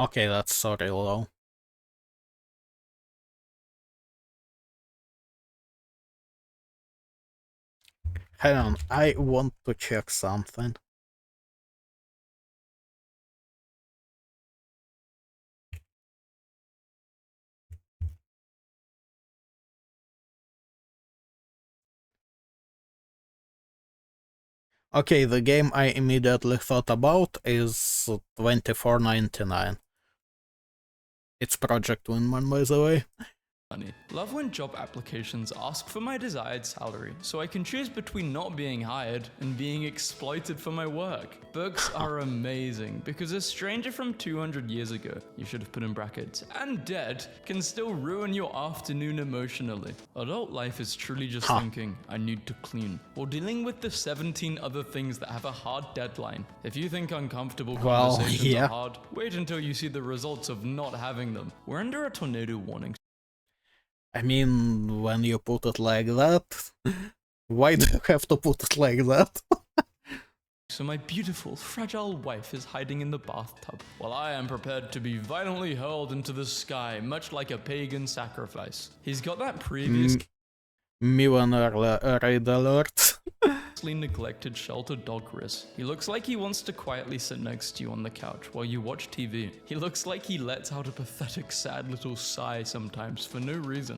Okay, that's sorry low. Hang on, I want to check something. Okay, the game I immediately thought about is $24.99. It's Project Windman, by the way. Money. Love when job applications ask for my desired salary, so I can choose between not being hired and being exploited for my work. Books are amazing because a stranger from 200 years ago, you should have put in brackets, and dead, can still ruin your afternoon emotionally. Adult life is truly just thinking, I need to clean, or dealing with the 17 other things that have a hard deadline. If you think uncomfortable conversations are hard, wait until you see the results of not having them. We're under a tornado warning. I mean, when you put it like that, why do you have to put it like that? So my beautiful, fragile wife is hiding in the bathtub, while I am prepared to be violently hurled into the sky, much like a pagan sacrifice. He's got that previous Millionaire raid alert. neglected shelter dog Riz. He looks like he wants to quietly sit next to you on the couch while you watch TV. He looks like he lets out a pathetic, sad little sigh sometimes for no reason.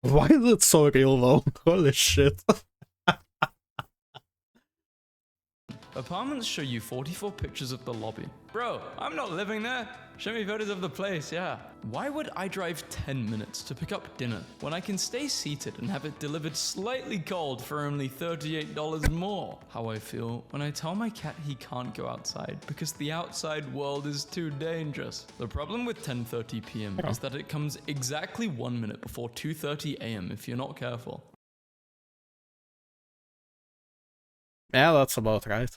Why is it so real though? Holy shit. Apartments show you 44 pictures of the lobby. Bro, I'm not living there. Show me photos of the place, yeah. Why would I drive 10 minutes to pick up dinner when I can stay seated and have it delivered slightly cold for only $38 more? How I feel when I tell my cat he can't go outside because the outside world is too dangerous. The problem with 10:30 p.m. is that it comes exactly 1 minute before 2:30 a.m. if you're not careful. Yeah, that's about right.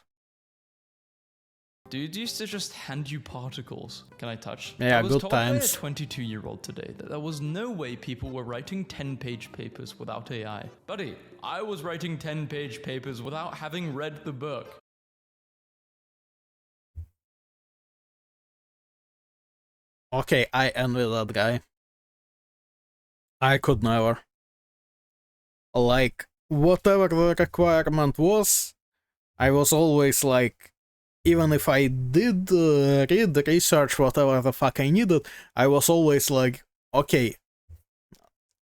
Dudes used to just hand you particles. Can I touch? Yeah, I was good told times. by a 22-year-old today that there was no way people were writing 10-page papers without AI. Buddy, I was writing 10-page papers without having read the book. Okay, I envy that guy. I could never. Like, whatever the requirement was, I was always like, even if I did read, research, whatever the fuck I needed, I was always like, okay,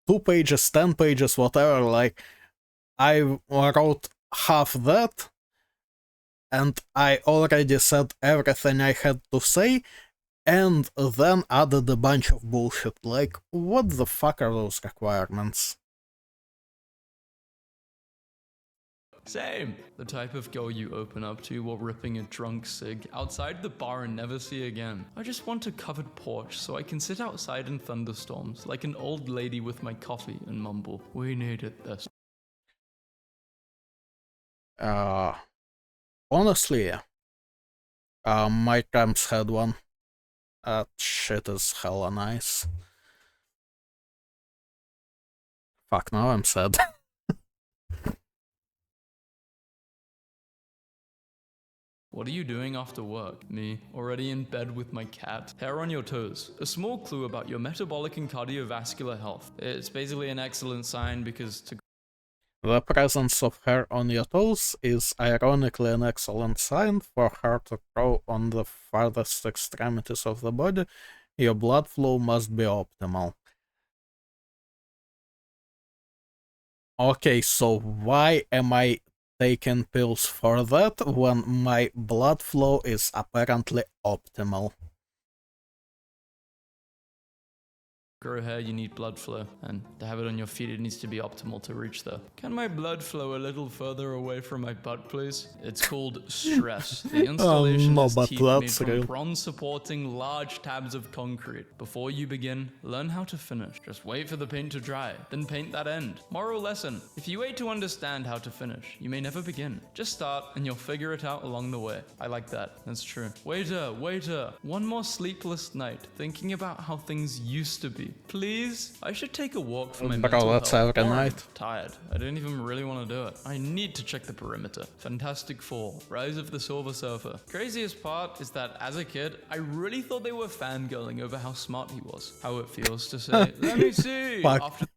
2 pages, 10 pages, whatever, like, I wrote half that, and I already said everything I had to say, and then added a bunch of bullshit. Like, what the fuck are those requirements? Same. The type of girl you open up to while ripping a drunk cig outside the bar and never see again. I just want a covered porch so I can sit outside in thunderstorms like an old lady with my coffee and mumble, we needed this. Honestly, my tramps had one. That shit is hella nice. Fuck, now I'm sad. What are you doing after work? Me, already in bed with my cat. Hair on your toes. A small clue about your metabolic and cardiovascular health. It's basically an excellent sign because The presence of hair on your toes is ironically an excellent sign. For hair to grow on the farthest extremities of the body, your blood flow must be optimal. Okay, so why am I taking pills for that when my blood flow is apparently optimal? grow hair, you need blood flow, and to have it on your feet, it needs to be optimal to reach there. Can my blood flow a little further away from my butt, please? It's called stress. The installation is teeth made from bronze-supporting large tabs of concrete. Before you begin, learn how to finish. Just wait for the paint to dry, then paint that end. Moral lesson: if you wait to understand how to finish, you may never begin. Just start, and you'll figure it out along the way. I like that. That's true. Waiter, waiter, one more sleepless night thinking about how things used to be. coffee, please? I should take a walk for my Bro, mental that's health. every Or I'm night. tired. I don't even really want to do it. I need to check the perimeter. Fantastic Four, Rise of the Silver Surfer. Craziest part is that as a kid, I really thought they were fangirling over how smart he was. How it feels to say, let me see. Fuck. After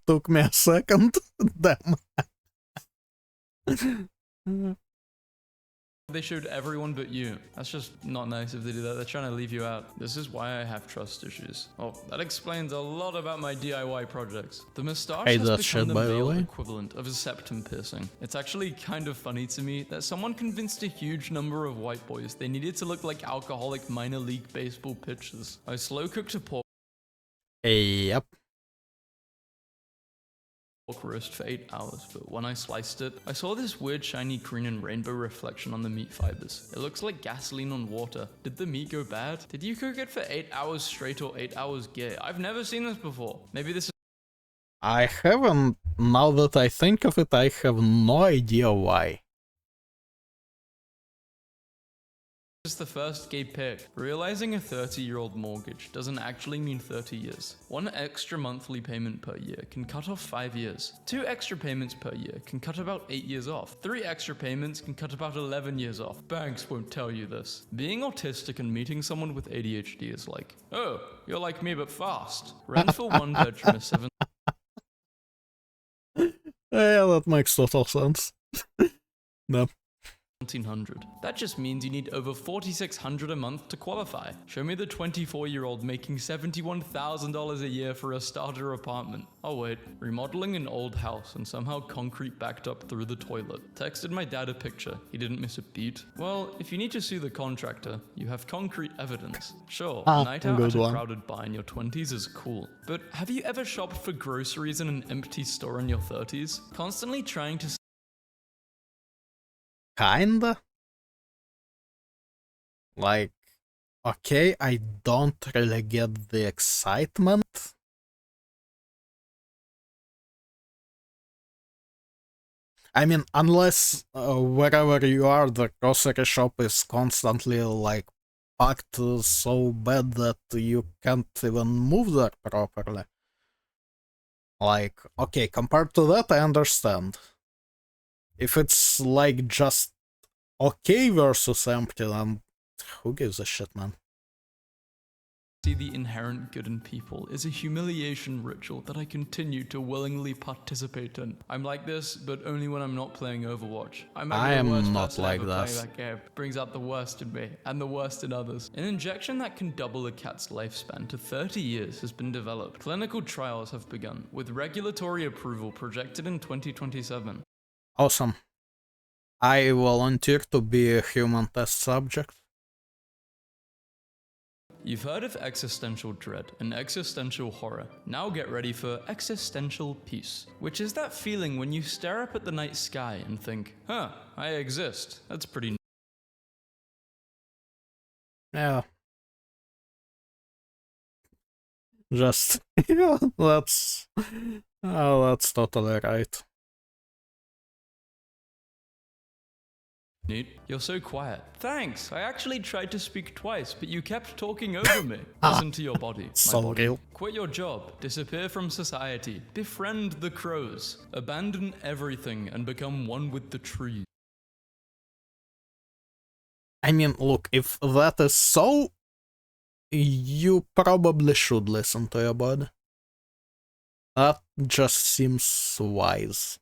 Took me a second. Damn. they showed everyone but you. That's just not nice if they do that. They're trying to leave you out. This is why I have trust issues. Oh, that explains a lot about my DIY projects. The moustache Hey, has that become shit, the by the male way. equivalent of a septum piercing. It's actually kind of funny to me that someone convinced a huge number of white boys they needed to look like alcoholic minor league baseball pitchers. I slow cooked a pork Yep. roast for 8 hours, but when I sliced it, I saw this weird shiny green and rainbow reflection on the meat fibers. It looks like gasoline on water. Did the meat go bad? Did you cook it for 8 hours straight or 8 hours gay? I've never seen this before. Maybe this is I haven't, now that I think of it, I have no idea why. the first gay pick. Realizing a 30-year-old mortgage doesn't actually mean 30 years. 1 extra monthly payment per year can cut off 5 years. 2 extra payments per year can cut about 8 years off. 3 extra payments can cut about 11 years off. Banks won't tell you this. Being autistic and meeting someone with ADHD is like, oh, you're like me but fast. Rent for 1 bedroom is 7. Yeah, that makes total sense. No. 1,700. That just means you need over 4,600 a month to qualify. Show me the 24-year-old making $71,000 a year for a starter apartment. Oh wait, remodeling an old house and somehow concrete backed up through the toilet. Texted my dad a picture. He didn't miss a beat. Well, if you need to sue the contractor, you have concrete evidence. Sure, a night out at a crowded bar in your 20s is cool. But have you ever shopped for groceries in an empty store in your 30s? Constantly trying to Kinda. Like, okay, I don't really get the excitement. I mean, unless wherever you are, the grocery shop is constantly like packed so bad that you can't even move there properly. Like, okay, compared to that, I understand. If it's like just okay versus empty, then who gives a shit, man? See the inherent good in people is a humiliation ritual that I continue to willingly participate in. I'm like this, but only when I'm not playing Overwatch. I am not like this. That game brings out the worst in me and the worst in others. An injection that can double a cat's lifespan to 30 years has been developed. Clinical trials have begun, with regulatory approval projected in 2027. Awesome. I volunteer to be a human test subject. You've heard of existential dread and existential horror. Now get ready for existential peace, which is that feeling when you stare up at the night sky and think, huh, I exist. That's pretty. Yeah. Just, yeah, that's totally right. Neat. You're so quiet. Thanks. I actually tried to speak twice, but you kept talking over me. Listen to your body. So body. real. Quit your job. Disappear from society. Befriend the crows. Abandon everything and become one with the trees. I mean, look, if that is so, you probably should listen to your body. That just seems wise.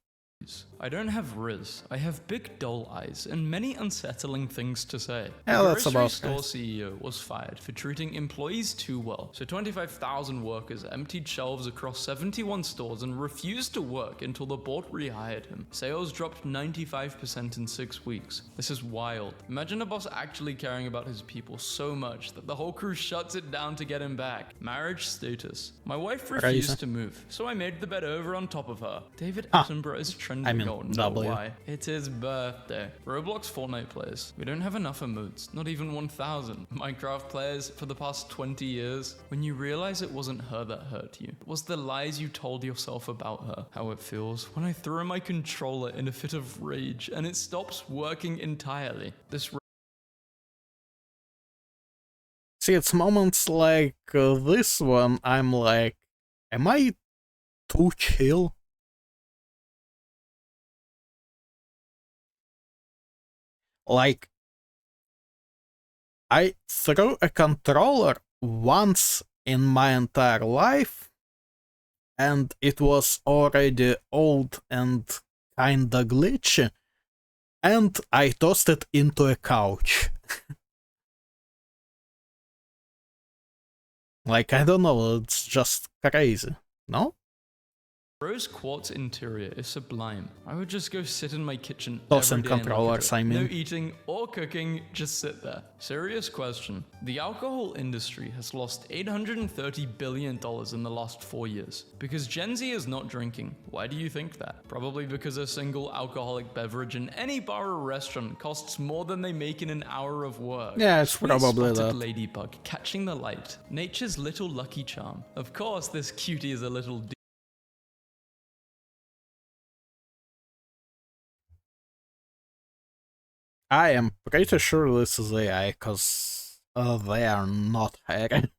I don't have Riz. I have big dull eyes and many unsettling things to say. Yeah, the that's grocery about store right. CEO was fired for treating employees too well. So 25,000 workers emptied shelves across 71 stores and refused to work until the board rehired him. Sales dropped 95% in 6 weeks. This is wild. Imagine a boss actually caring about his people so much that the whole crew shuts it down to get him back. Marriage status. My wife refused to move, so I made the bed over on top of her. David Attenborough is trending. I mean, Oh, no, W. why? It's his birthday. Roblox Fortnite players. We don't have enough emotes, not even 1,000. Minecraft players for the past 20 years. When you realize it wasn't her that hurt you, it was the lies you told yourself about her. How it feels when I throw my controller in a fit of rage and it stops working entirely. This See, it's moments like this one, I'm like, am I too chill? Like, I threw a controller once in my entire life, and it was already old and kinda glitchy, and I tossed it into a couch. Like, I don't know, it's just crazy, no? Rose quartz interior is sublime. I would just go sit in my kitchen Tossing every day controllers, I and mean. no eating or cooking, just sit there. Serious question. The alcohol industry has lost $830 billion in the last 4 years. Because Gen Z is not drinking. Why do you think that? Probably because a single alcoholic beverage in any bar or restaurant costs more than they make in an hour of work. Yeah, it's probably that. Ladybug catching the light. Nature's little lucky charm. Of course, this cutie is a little I am pretty sure this is AI, cause they are not hairy.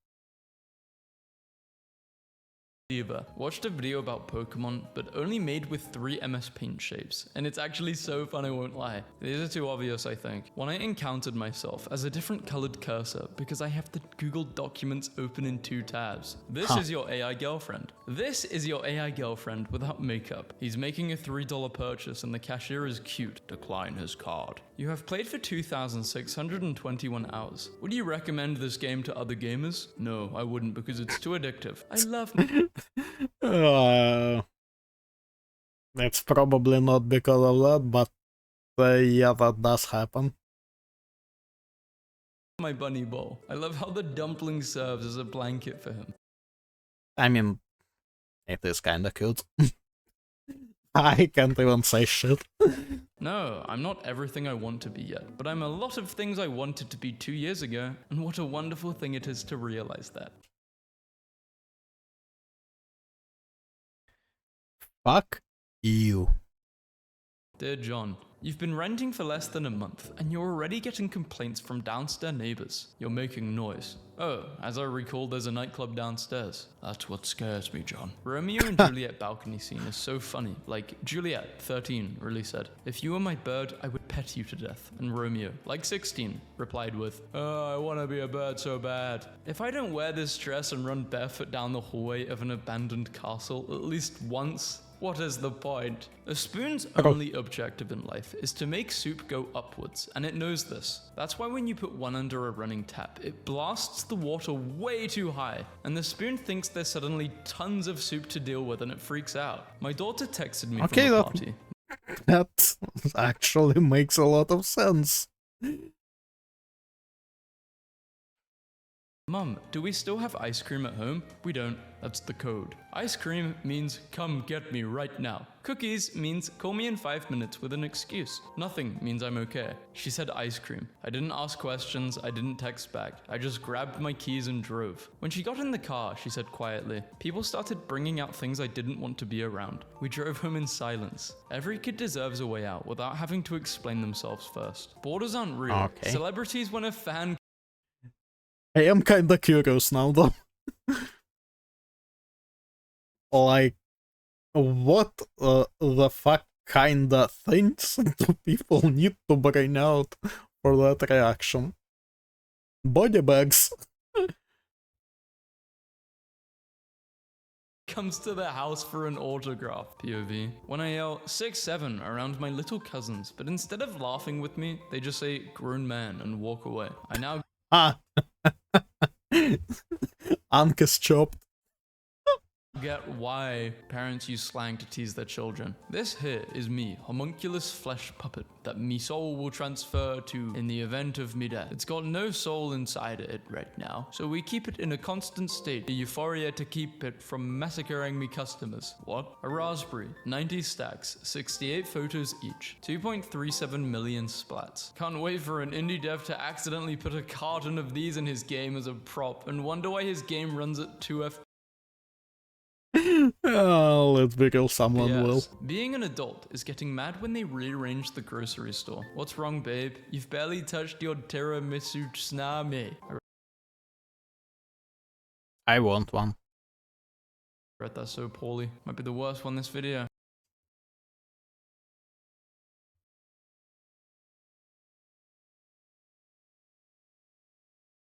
VTuber. Watched a video about Pokemon, but only made with 3 MS Paint shapes, and it's actually so fun I won't lie. These are too obvious, I think. When I encountered myself as a different colored cursor because I have the Google Documents open in 2 tabs. This is your AI girlfriend. This is your AI girlfriend without makeup. He's making a $3 purchase and the cashier is cute. Decline his card. You have played for 2,621 hours. Would you recommend this game to other gamers? No, I wouldn't because it's too addictive. I love It's probably not because of that, but yeah, that does happen. my bunny bowl. I love how the dumpling serves as a blanket for him. I mean, it is kinda cute. I can't even say shit. No, I'm not everything I want to be yet, but I'm a lot of things I wanted to be 2 years ago, and what a wonderful thing it is to realize that. Fuck you. Dear John, you've been renting for less than a month, and you're already getting complaints from downstairs neighbors. You're making noise. Oh, as I recall, there's a nightclub downstairs. That's what scares me, John. Romeo and Juliet balcony scene is so funny. Like, Juliet, 13, really said, "If you were my bird, I would pet you to death." And Romeo, like 16, replied with, "Oh, I wanna be a bird so bad." If I don't wear this dress and run barefoot down the hallway of an abandoned castle at least once, what is the point? A spoon's only objective in life is to make soup go upwards, and it knows this. That's why when you put one under a running tap, it blasts the water way too high, and the spoon thinks there's suddenly tons of soup to deal with and it freaks out. My daughter texted me from a party. That actually makes a lot of sense. Mum, do we still have ice cream at home? We don't. That's the code. Ice cream means come get me right now. Cookies means call me in 5 minutes with an excuse. Nothing means I'm okay. She said ice cream. I didn't ask questions, I didn't text back. I just grabbed my keys and drove. When she got in the car, she said quietly, people started bringing out things I didn't want to be around. We drove home in silence. Every kid deserves a way out without having to explain themselves first. Borders aren't real. Okay. Celebrities when a fan I am kinda curious now, though. Like, what the fuck kinda things do people need to bring out for that reaction? Body bags. comes to their house for an autograph. POV. When I yell 6'7" around my little cousins, but instead of laughing with me, they just say grown man and walk away. I now Anka's chopped. get why parents use slang to tease their children. This here is me, homunculus flesh puppet, that me soul will transfer to in the event of me death. It's got no soul inside it right now, so we keep it in a constant state of euphoria to keep it from massacring me customers. What? A raspberry, 90 stacks, 68 photos each, 2.37 million splats. Can't wait for an indie dev to accidentally put a carton of these in his game as a prop and wonder why his game runs at 2 FPS. Oh, let's be real, someone Yes. will. Being an adult is getting mad when they rearrange the grocery store. What's wrong, babe? You've barely touched your tiramisu tsunami. I want one. Read that so poorly. Might be the worst one this video.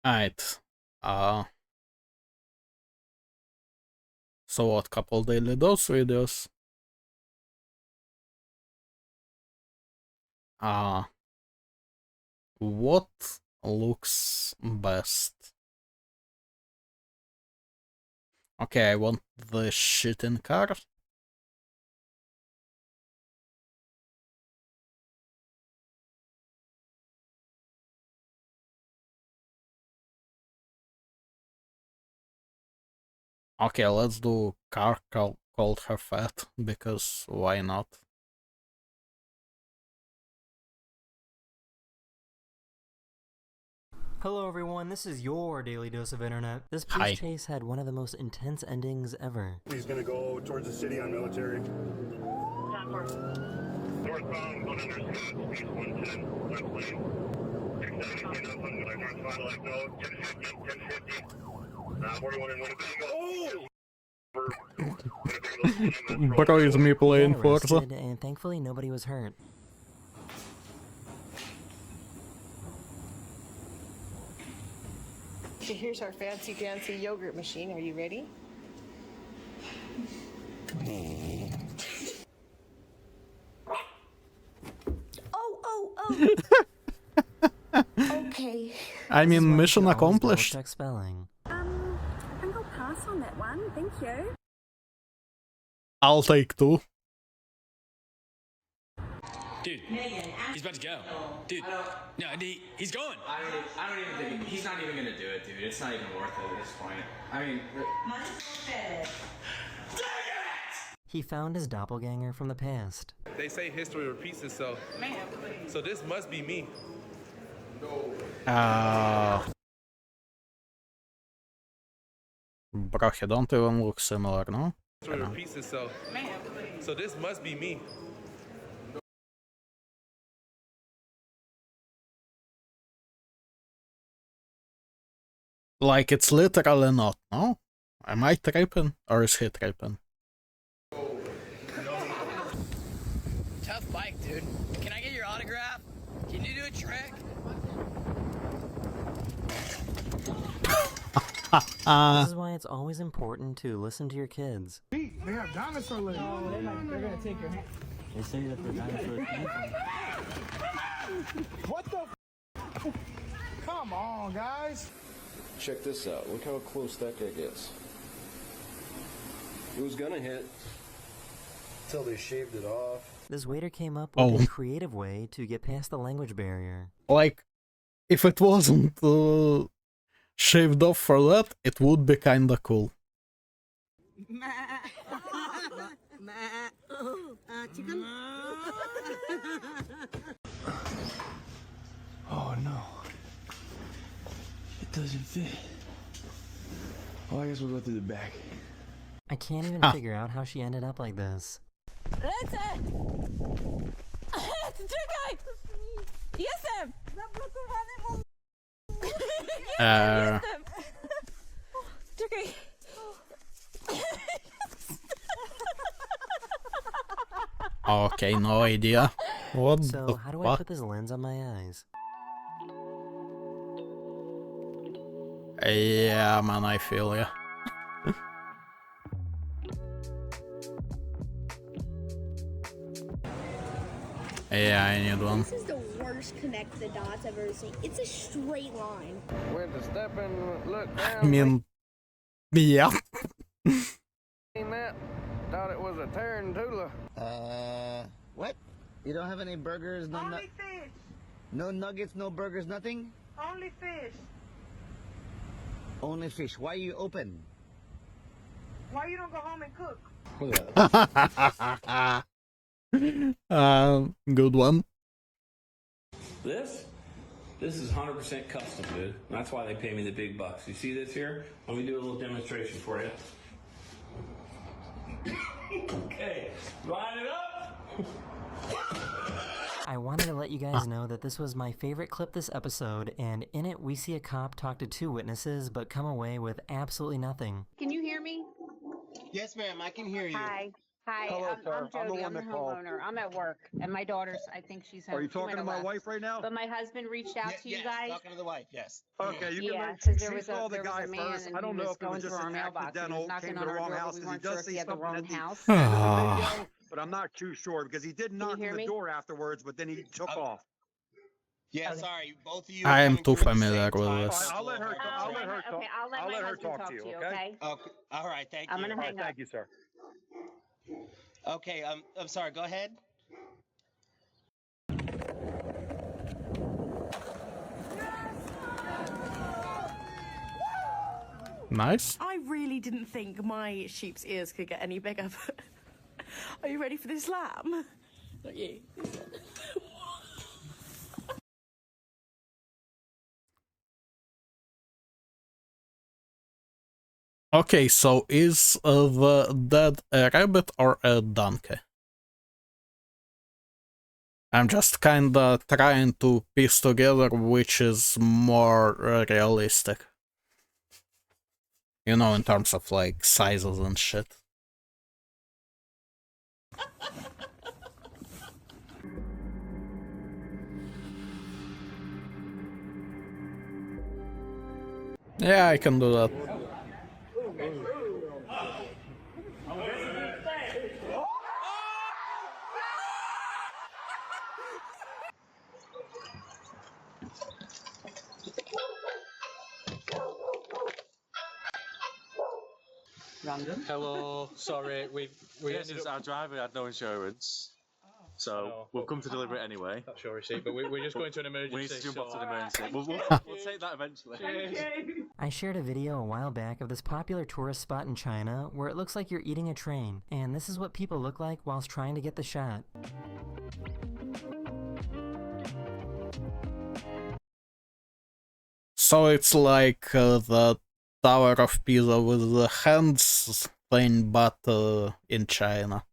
Alright. So what, couple daily dose videos? What looks best? Okay, I want the shit in car. Okay, let's do car called her fat, because why not? Hello everyone, this is your daily dose of internet. This Hi. police chase had one of the most intense endings ever. He's gonna go towards the city on military. Northbound, 100 east 110, left lane. 690 up on like north final, like no, 1050, 1050. 41 and Winnebago. Bro is me playing Got Forza. arrested, and thankfully nobody was hurt. So here's our fancy dancy yogurt machine. Are you ready? Oh. Okay. I This is mean, why you mission should always accomplished. double-check spelling. I think I'll pass on that one. Thank you. I'll take two. Dude, he's about to go. Dude, no, he's going. I don't even think he's not even gonna do it, dude. It's not even worth it at this point. I mean, He found his doppelganger from the past. They say history repeats itself. So this must be me. Bro, he don't even look similar, no? History repeats itself. So this must be me. Like, it's literally not, no? Am I tripping, or is he tripping? tough bike, dude. Can I get your autograph? Can you do a trick? This is why it's always important to listen to your kids. They have dinosaur legs. Oh, they're gonna take your hand. They say that the dinosaurs What the f? Come on, guys. Check this out. Look how close that guy gets. It was gonna hit until they shaved it off. This waiter came up with a creative way to get past the language barrier. Like, if it wasn't shaved off for that, it would be kinda cool. Chicken? Oh no. It doesn't fit. Well, I guess we'll go through the back. I can't even figure out how she ended up like this. Okay, no idea. What So, the how do I fuck? put this lens on my eyes? Yeah, man, I feel ya. Yeah, I need one. This is the worst connect the dots I've ever seen. It's a straight line. Went to step and look I down. mean, yeah. Seen that? Thought it was a tarantula. What? You don't have any burgers? No, Only fish. no nuggets, no burgers, nothing? Only fish. Only fish. Why are you open? Why you don't go home and cook? Good one. This is 100% custom, dude. That's why they pay me the big bucks. You see this here? Let me do a little demonstration for you. Okay, line it up. I wanted to let you guys know that this was my favorite clip this episode, and in it we see a cop talk to 2 witnesses but come away with absolutely nothing. Can you hear me? Yes, ma'am, I can hear you. Hi. Hi, Hello, I'm sir. I'm the Jody. one I'm the that called. homeowner. I'm at work, and my daughter's, I think she's home. Are you She might talking to have my left. wife right now? But my husband reached out to you Yes, guys. talking to the wife, yes. Okay, you Yeah, can because she saw the guy man, first. and I don't he know was if it was going through just our an mailbox. He was accidental, knocking came on to the our wrong door, house, but we because he weren't sure does if say he had the something wrong at the house. end of the video, but I'm not too sure because he did knock hear on the me? door afterwards, but then he took off. Yeah, Okay. sorry, both of you I are am coming too through at the familiar same with time. this. I'll let her. I'll let her talk. Okay, I'll let my her husband talk to you. Okay. Okay, all right, thank I'm you. gonna All right, hang up. thank you, sir. Okay, I'm sorry, go ahead. Nice. I really didn't think my sheep's ears could get any bigger, but are you ready for this lamb? Not you. Okay, so is the dead a rabbit or a donkey? I'm just kinda trying to piece together which is more realistic. You know, in terms of like sizes and shit. Yeah, I can do that. Random. Hello, sorry, we ended up... Our driver had no insurance, so we've come to deliver it anyway. That's your receipt, but we're just going to an emergency. We need to jump off to an emergency. We'll take that eventually. I shared a video a while back of this popular tourist spot in China where it looks like you're eating a train, and this is what people look like whilst trying to get the shot. So it's like the Tower of Pisa with the hands thing, but in China.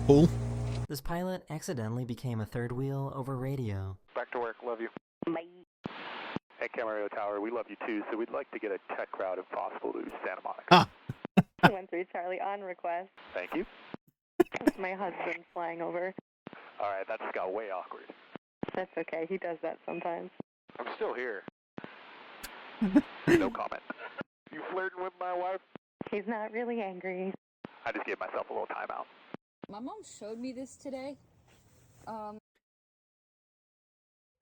Cool. This pilot accidentally became a third wheel over radio. Back to work, love you. Bye. Hey, Camarillo Tower, we love you too, so we'd like to get a tech route if possible to Santa Monica. Ah. 13 Charlie on request. Thank you. It's my husband flying over. All right, that just got way awkward. That's okay, he does that sometimes. I'm still here. No comment. You flirting with my wife? He's not really angry. I just gave myself a little timeout. My mom showed me this today. I'm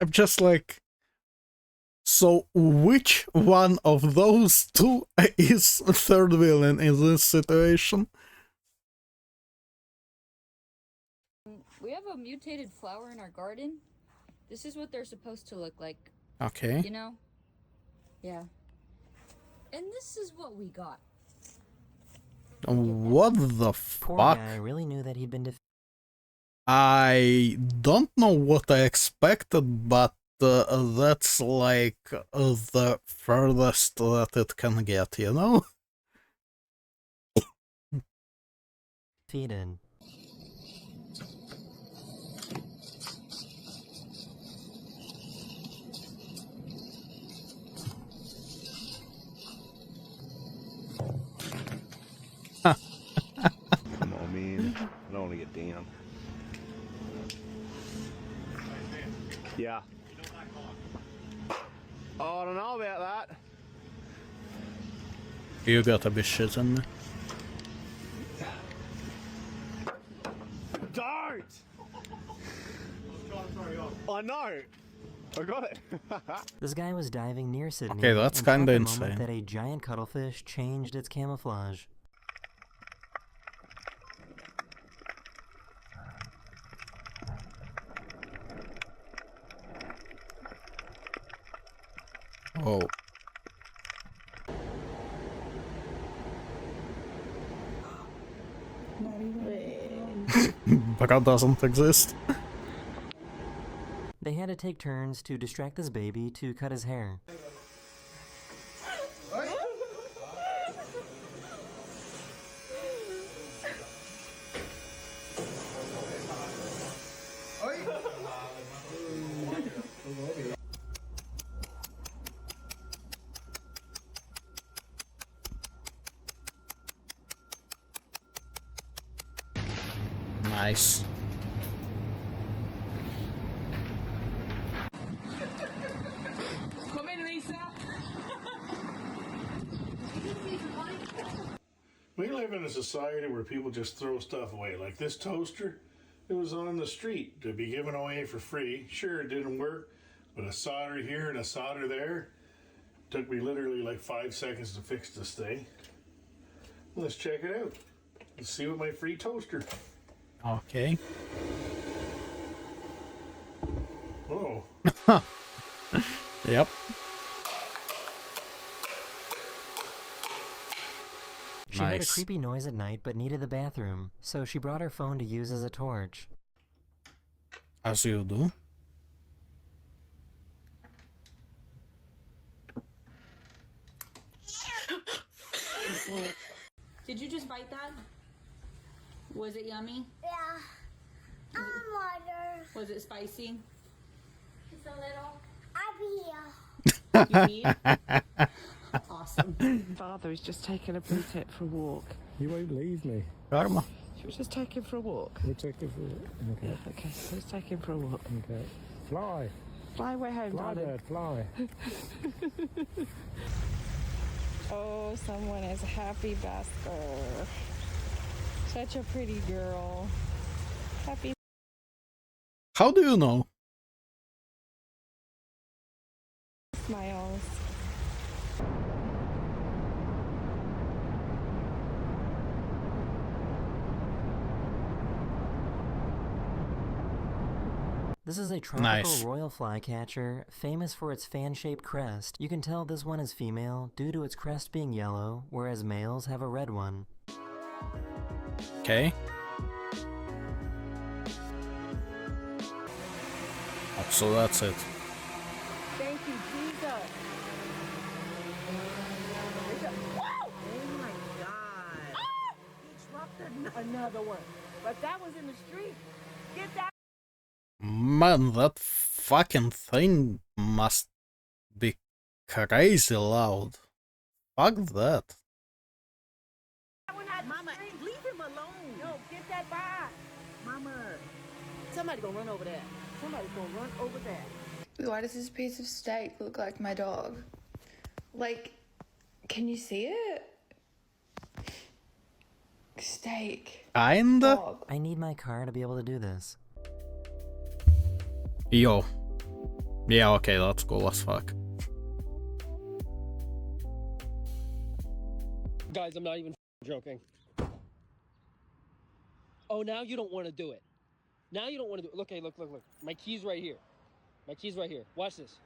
just like, so which one of those two is third villain in this situation? We have a mutated flower in our garden. This is what they're supposed to look like. Okay. You know? Yeah. And this is what we got. What the Poor fuck? guy really knew that he'd been I don't know what I expected, but that's like the furthest that it can get, you know? defeated. Come on, man. I don't want to get down. Yeah. Oh, I don't know about that. You gotta be shitting me. Don't! I know! I got it! This guy was diving near Sydney. Okay, that's and caught kinda the moment insane. that a giant cuttlefish changed its camouflage. Oh. Bro doesn't exist. They had to take turns to distract this baby to cut his hair. Nice. Come in, Lisa. We live in a society where people just throw stuff away. Like this toaster, it was on the street to be given away for free. Sure, it didn't work, but a solder here and a solder there. Took me literally like 5 seconds to fix this thing. Let's check it out. Let's see what my free toaster. Okay. Oh. Yep. She heard a creepy noise at night but needed the bathroom, so she brought her phone to use as a torch. As you do. Did you just bite that? Was it yummy? Yeah. Water. Was it spicy? Just a little. I'm here. You Awesome. Father is just taking a Bluetip for a walk. You won't leave me. Karma. Should we just take him for a walk? We'll take it for okay. Yeah, okay, so let's take him for a walk. Okay. Fly. Fly away home, Fly, darling. bird, fly. Oh, someone is happy Basker. Such a pretty girl. Happy. How do you know? Smiles. This is a tropical royal flycatcher, famous for its fan-shaped crest. You can tell this one is female due to its crest being yellow, whereas males have a red one. Okay. Oh, so that's it. Thank you, Jesus. Oh my God. He dropped another one. But that was in the street. Get that. Man, that fucking thing must be crazy loud. Fuck that. Mama, leave him alone. No, get that by. Mama. Somebody gonna run over there. Somebody's gonna run over there. Why does this piece of steak look like my dog? Like, can you see it? Steak. Kinda? Dog. I need my car to be able to do this. Yo. Yeah, okay, that's cool as fuck. Guys, I'm not even joking. Oh, now you don't want to do it. Now you don't want to do it. Okay, look. My key's right here. My key's right here. Watch this.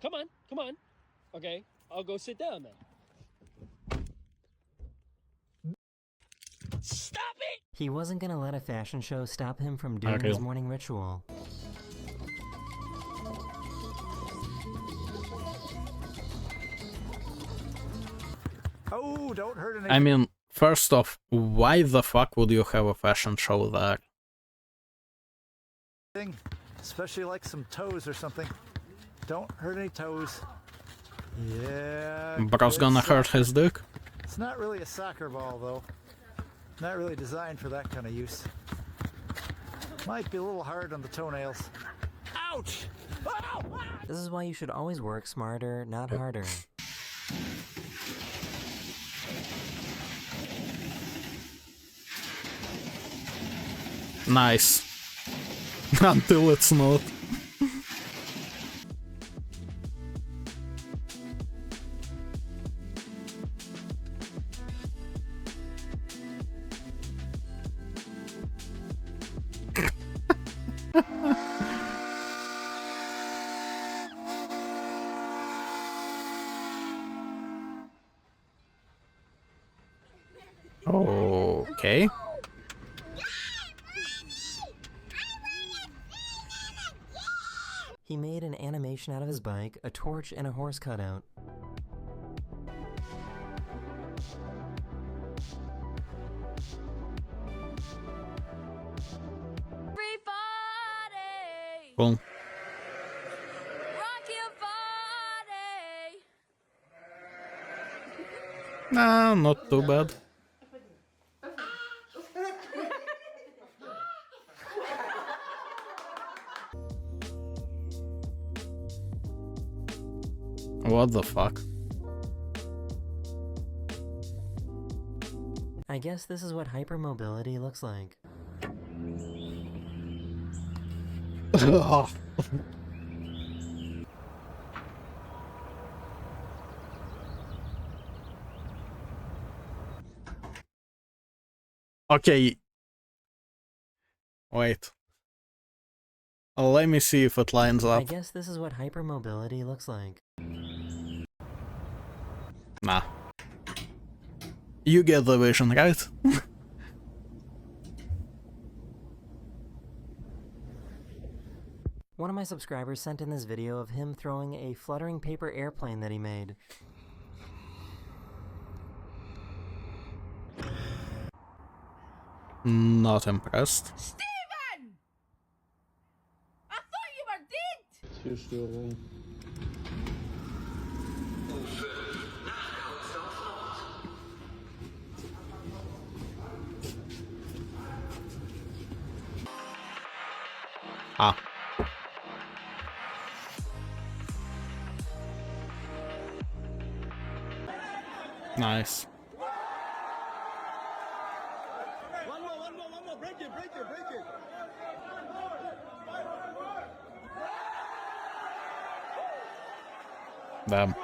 Come on. Okay, I'll go sit down then. Stop it! He wasn't gonna let a fashion show stop him from doing his morning ritual. Oh, don't hurt anything. I mean, first off, why the fuck would you have a fashion show there? Especially like some toes or something. Don't hurt any toes. Yeah. Bro's gonna hurt his dick? It's not really a soccer ball, though. Not really designed for that kind of use. Might be a little hard on the toenails. Ouch! Ow! This is why you should always work smarter, not harder. Nice. Until it's not. Okay. He made an animation out of his bike, a torch, and a horse cutout. Cool. Nah, not too bad. What the fuck? I guess this is what hypermobility looks like. Okay. Wait. Let me see if it lines up. I guess this is what hypermobility looks like. Nah. You get the vision, right? One of my subscribers sent in this video of him throwing a fluttering paper airplane that he made. Not impressed. Steven! I thought you were dead! You're still alone. Ah. Nice. One more, break it. Damn.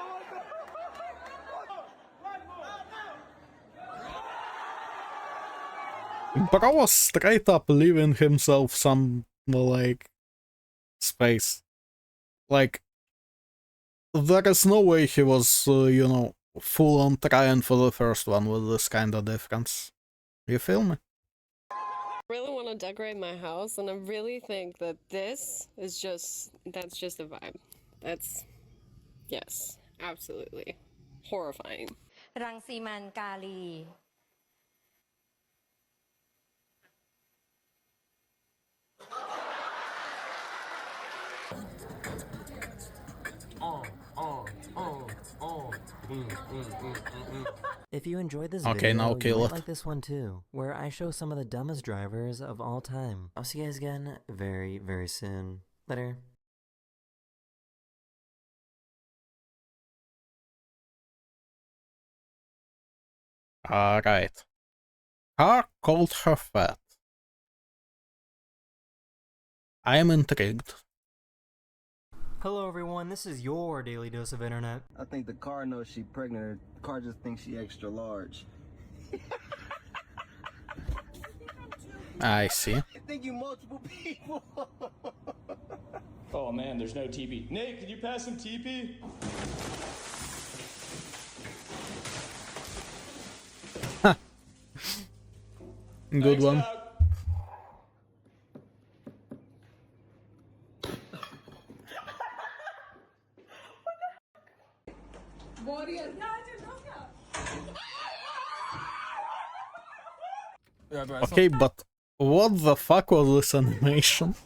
Bro was straight up leaving himself some, like, space. Like, there is no way he was, you know, full on trying for the first one with this kind of difference. You feel me? I really want to decorate my house, and I really think that this is that's just a vibe. That's, yes, absolutely horrifying. รังสีมันกาลี If you enjoyed this okay, video, now kill you it. might like this one too, where I show some of the dumbest drivers of all time. I'll see you guys again very, very soon. Later. Alright. Car called her fat. I am intrigued. Hello everyone, this is your daily dose of internet. I think the car knows she's pregnant. The car just thinks she extra large. I see. I think you multiple people. Oh man, there's no TP. Nate, can you pass some TP? Good one. Okay, but what the fuck was this animation?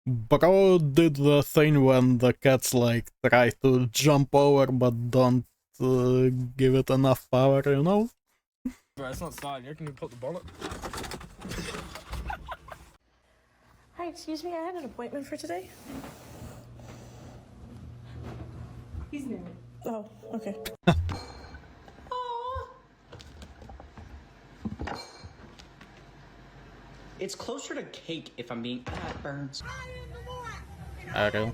Bro did the thing when the cats like try to jump over but don't give it enough power, you know? Bro, it's not starting. You can put the bonnet. Hi, excuse me, I had an appointment for today. He's new. Oh, okay. It's closer to cake if I'm being. Ah, it burns. Okay.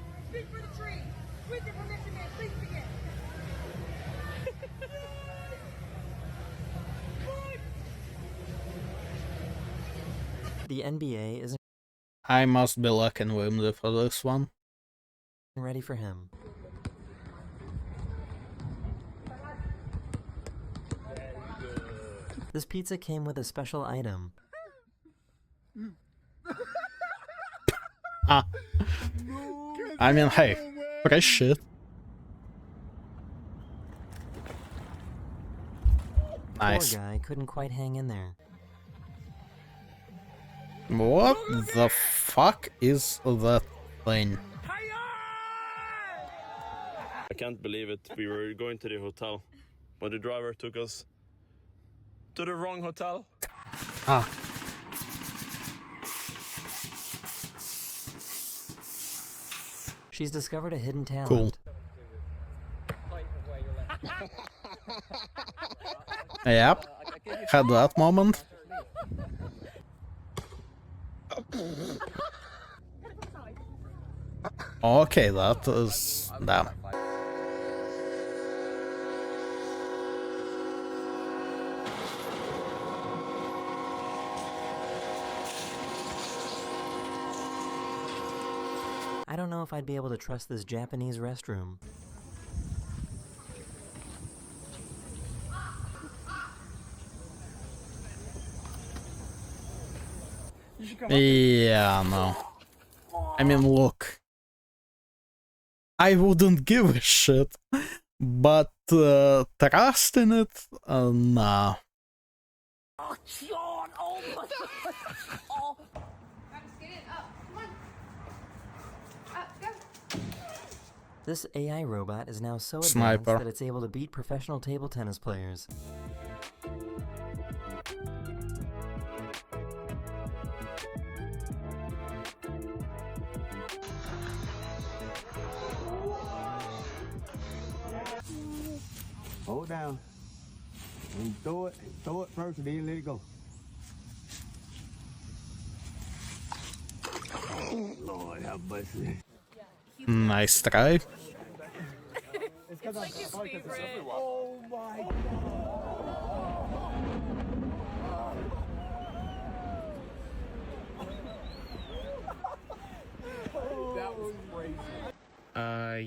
The NBA isn't I must be lacking whimsy for this one. ready for him. This pizza came with a special item. I mean, hey, fresh shit. Nice. Poor guy couldn't quite hang in there. What the fuck is that thing? I can't believe it. We were going to the hotel, but the driver took us to the wrong hotel. Ah. She's discovered a hidden talent. Cool. Yep. Had that moment. Okay, that is... damn. I don't know if I'd be able to trust this Japanese restroom. Yeah, no. I mean, look. I wouldn't give a shit, but trust in it? Nah. Oh, John! Oh my God! Oh. This AI robot is now so advanced Sniper. that it's able to beat professional table tennis players. Hold down. And throw it first and then let it go. Lord have mercy. Nice try. It's like his favorite. Oh my God. That was crazy.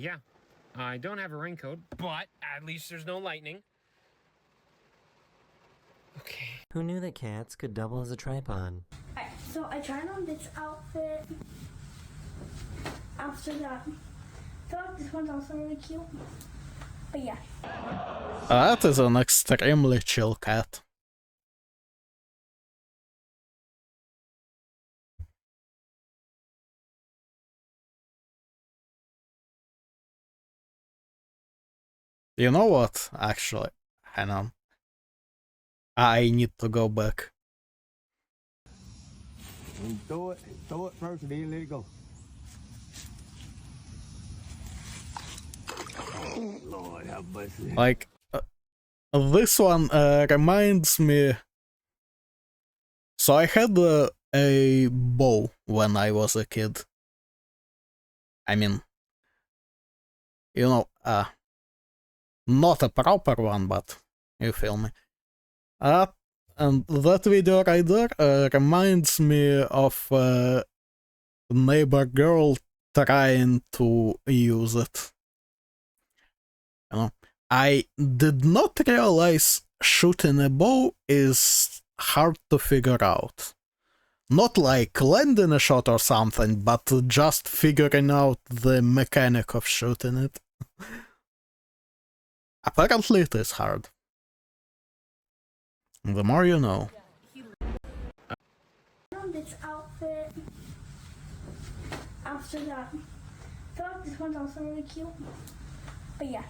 Yeah. I don't have a raincoat, but at least there's no lightning. Okay. Who knew that cats could double as a tripod? Alright, so I tried on this outfit after that. I feel like this one's also really cute. But yeah. That is an extremely chill cat. You know what? Actually, hang on. I need to go back. And throw it first and then let it go. Lord have mercy. Like, this one reminds me... So I had a bow when I was a kid. I mean, you know, not a proper one, but you feel me. And that video right there reminds me of neighbor girl trying to use it. You know, I did not realize shooting a bow is hard to figure out. Not like landing a shot or something, but just figuring out the mechanic of shooting it. Apparently it is hard. The more you know. On this outfit after that. I feel like this one's also really cute. But yeah.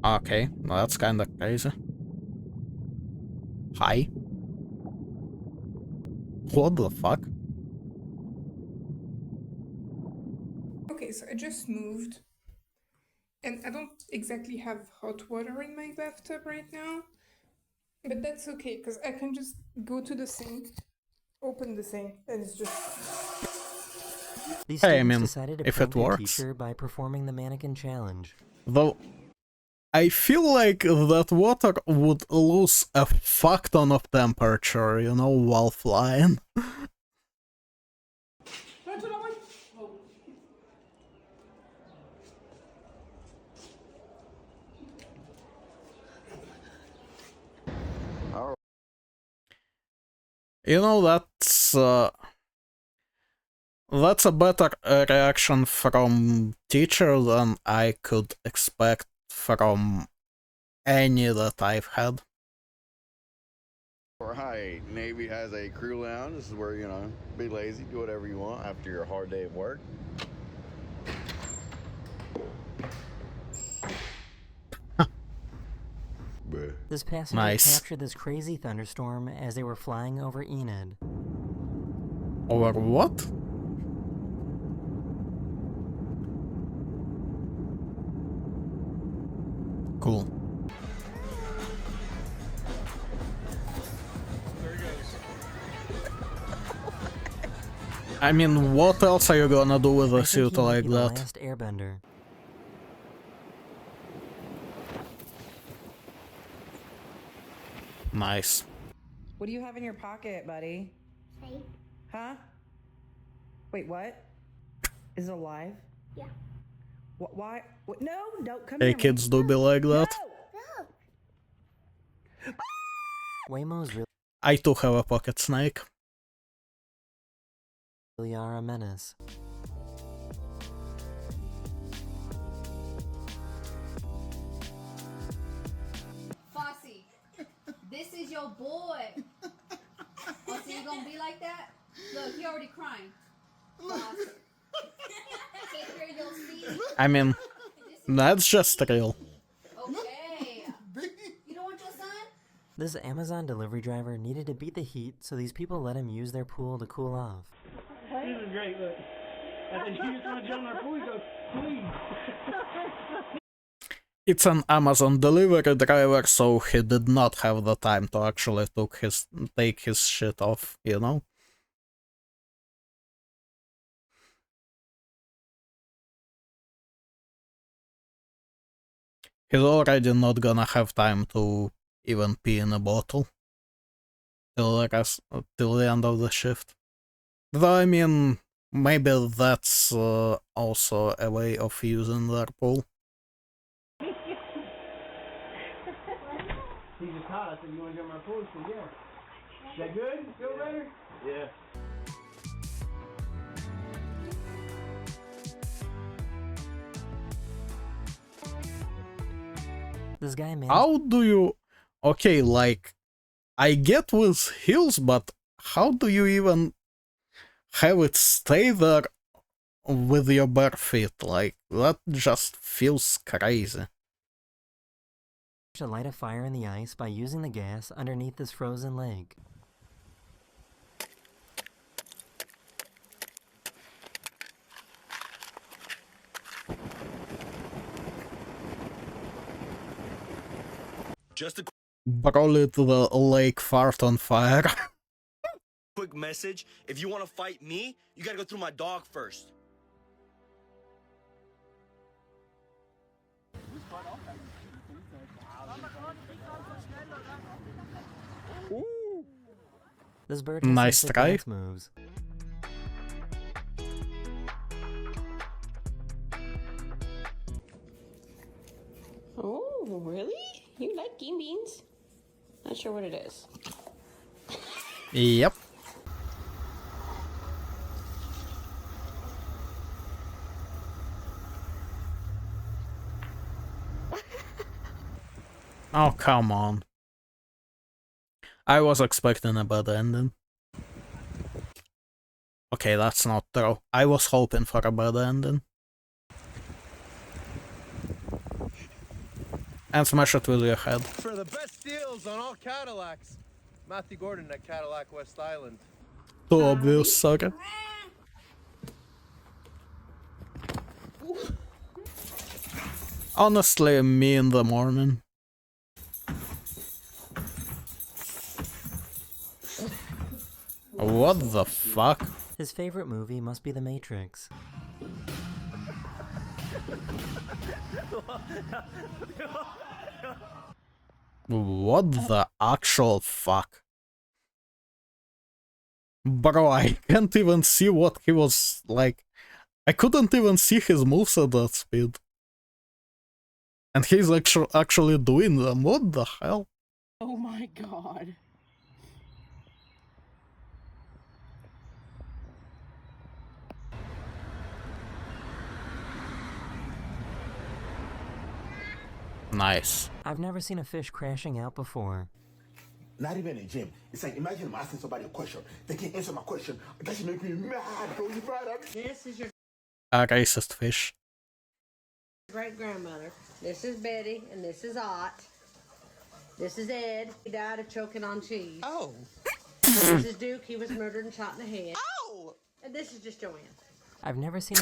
Okay, well, that's kinda crazy. Hi. What the fuck? Okay, so I just moved. And I don't exactly have hot water in my bathtub right now. But that's okay, because I can just go to the sink, open the sink, and it's just... These Hey, I students mean, decided to if prank it their works. teacher by performing the mannequin challenge. Though, I feel like that water would lose a fuck ton of temperature, you know, while flying. You know, that's a better reaction from teacher than I could expect from any that I've had. Right, Navy has a crew lounge. This is where, you know, be lazy, do whatever you want after your hard day of work. This passenger captured this crazy thunderstorm as they were flying over Enid. Over what? Cool. I mean, what else are you gonna do with a suit like that? Last airbender. Nice. What do you have in your pocket, buddy? Safe. Huh? Wait, what? Is it alive? Yeah. Why? What? No, don't come Hey, near kids me. do be like that. Waymo's I too have a pocket snake. really are a menace. Foxy, this is your boy. Oh, so you gonna be like that? Look, he already crying. Foxy. Take care of your seat. I mean, that's just real. Okay. You don't want your son? This Amazon delivery driver needed to beat the heat, so these people let him use their pool to cool off. This is great, look. I said, you just want to jump in our pool? He goes, please. It's an Amazon delivery driver, so he did not have the time to actually take his shit off, you know? He's already not gonna have time to even pee in a bottle till the end of the shift. Though, I mean, maybe that's also a way of using their pool. He just caught. I said, you want to jump in our pool? He said, yeah. Is that good? Feel better? Yeah. This guy managed. How do you... Okay, like, I get with heels, but how do you even have it stay there with your bare feet? Like, that just feels crazy. To light a fire in the ice by using the gas underneath this frozen lake. Just a Probably the lake fart on fire. quick message. If you want to fight me, you gotta go through my dog first. This bird has Nice some sick try. dance moves. Oh, really? You like green beans? Not sure what it is. Yep. Oh, come on. I was expecting a bad ending. Okay, that's not true. I was hoping for a bad ending. And smash it with your head. For the best deals on all Cadillacs, Matthew Gordon at Cadillac West Island. Too obvious, sorry. Honestly, me in the morning. What the fuck? His favorite movie must be The Matrix. What the actual fuck? Bro, I can't even see what he was like. I couldn't even see his moves at that speed. And he's actually doing them. What the hell? Oh my god. Nice. I've never seen a fish crashing out before. Not even in a gym. It's like, imagine I'm asking somebody a question. They can't answer my question. That should make me mad, bro. You mad at me? This is your A racist fish. great grandmother. This is Betty, and this is Ott. This is Ed. He died of choking on cheese. Oh. This is Duke. He was murdered and shot in the head. Oh. And this is just Joanne. I've never seen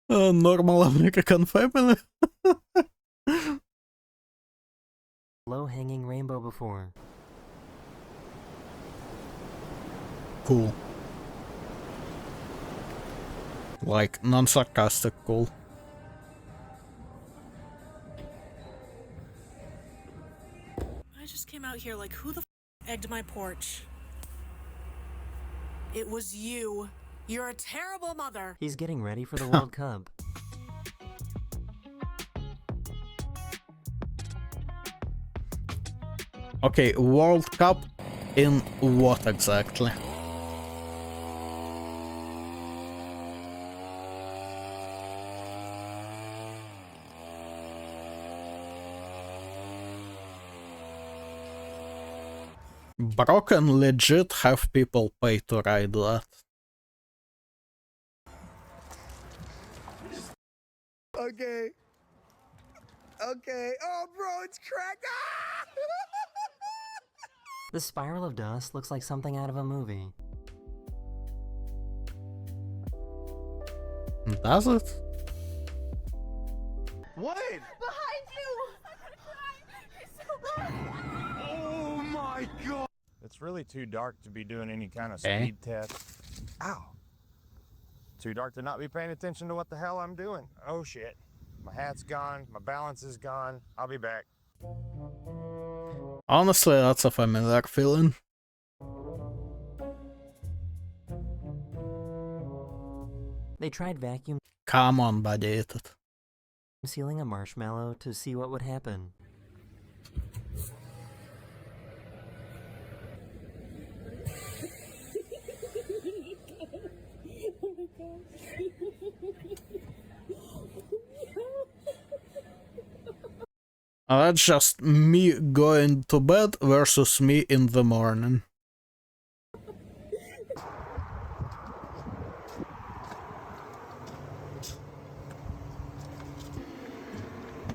a Normal American family. low-hanging rainbow before. Cool. Like, non-sarcastic cool. I just came out here like, who the egged my porch? It was you. You're a terrible mother. He's getting ready for the World Cup. Okay, World Cup in what exactly? Broken legit have people pay to ride that. Okay. Okay. Oh, bro, it's cracked. Ah! The spiral of dust looks like something out of a movie. Does it? What? Behind you! Oh my god! It's really too dark to be doing any kind of Okay. speed test. Ow! Too dark to not be paying attention to what the hell I'm doing. Oh shit. My hat's gone, my balance is gone. I'll be back. Honestly, that's a familiar feeling. They tried vacuum Come on, buddy, eat it. sealing a marshmallow to see what would happen. That's just me going to bed versus me in the morning.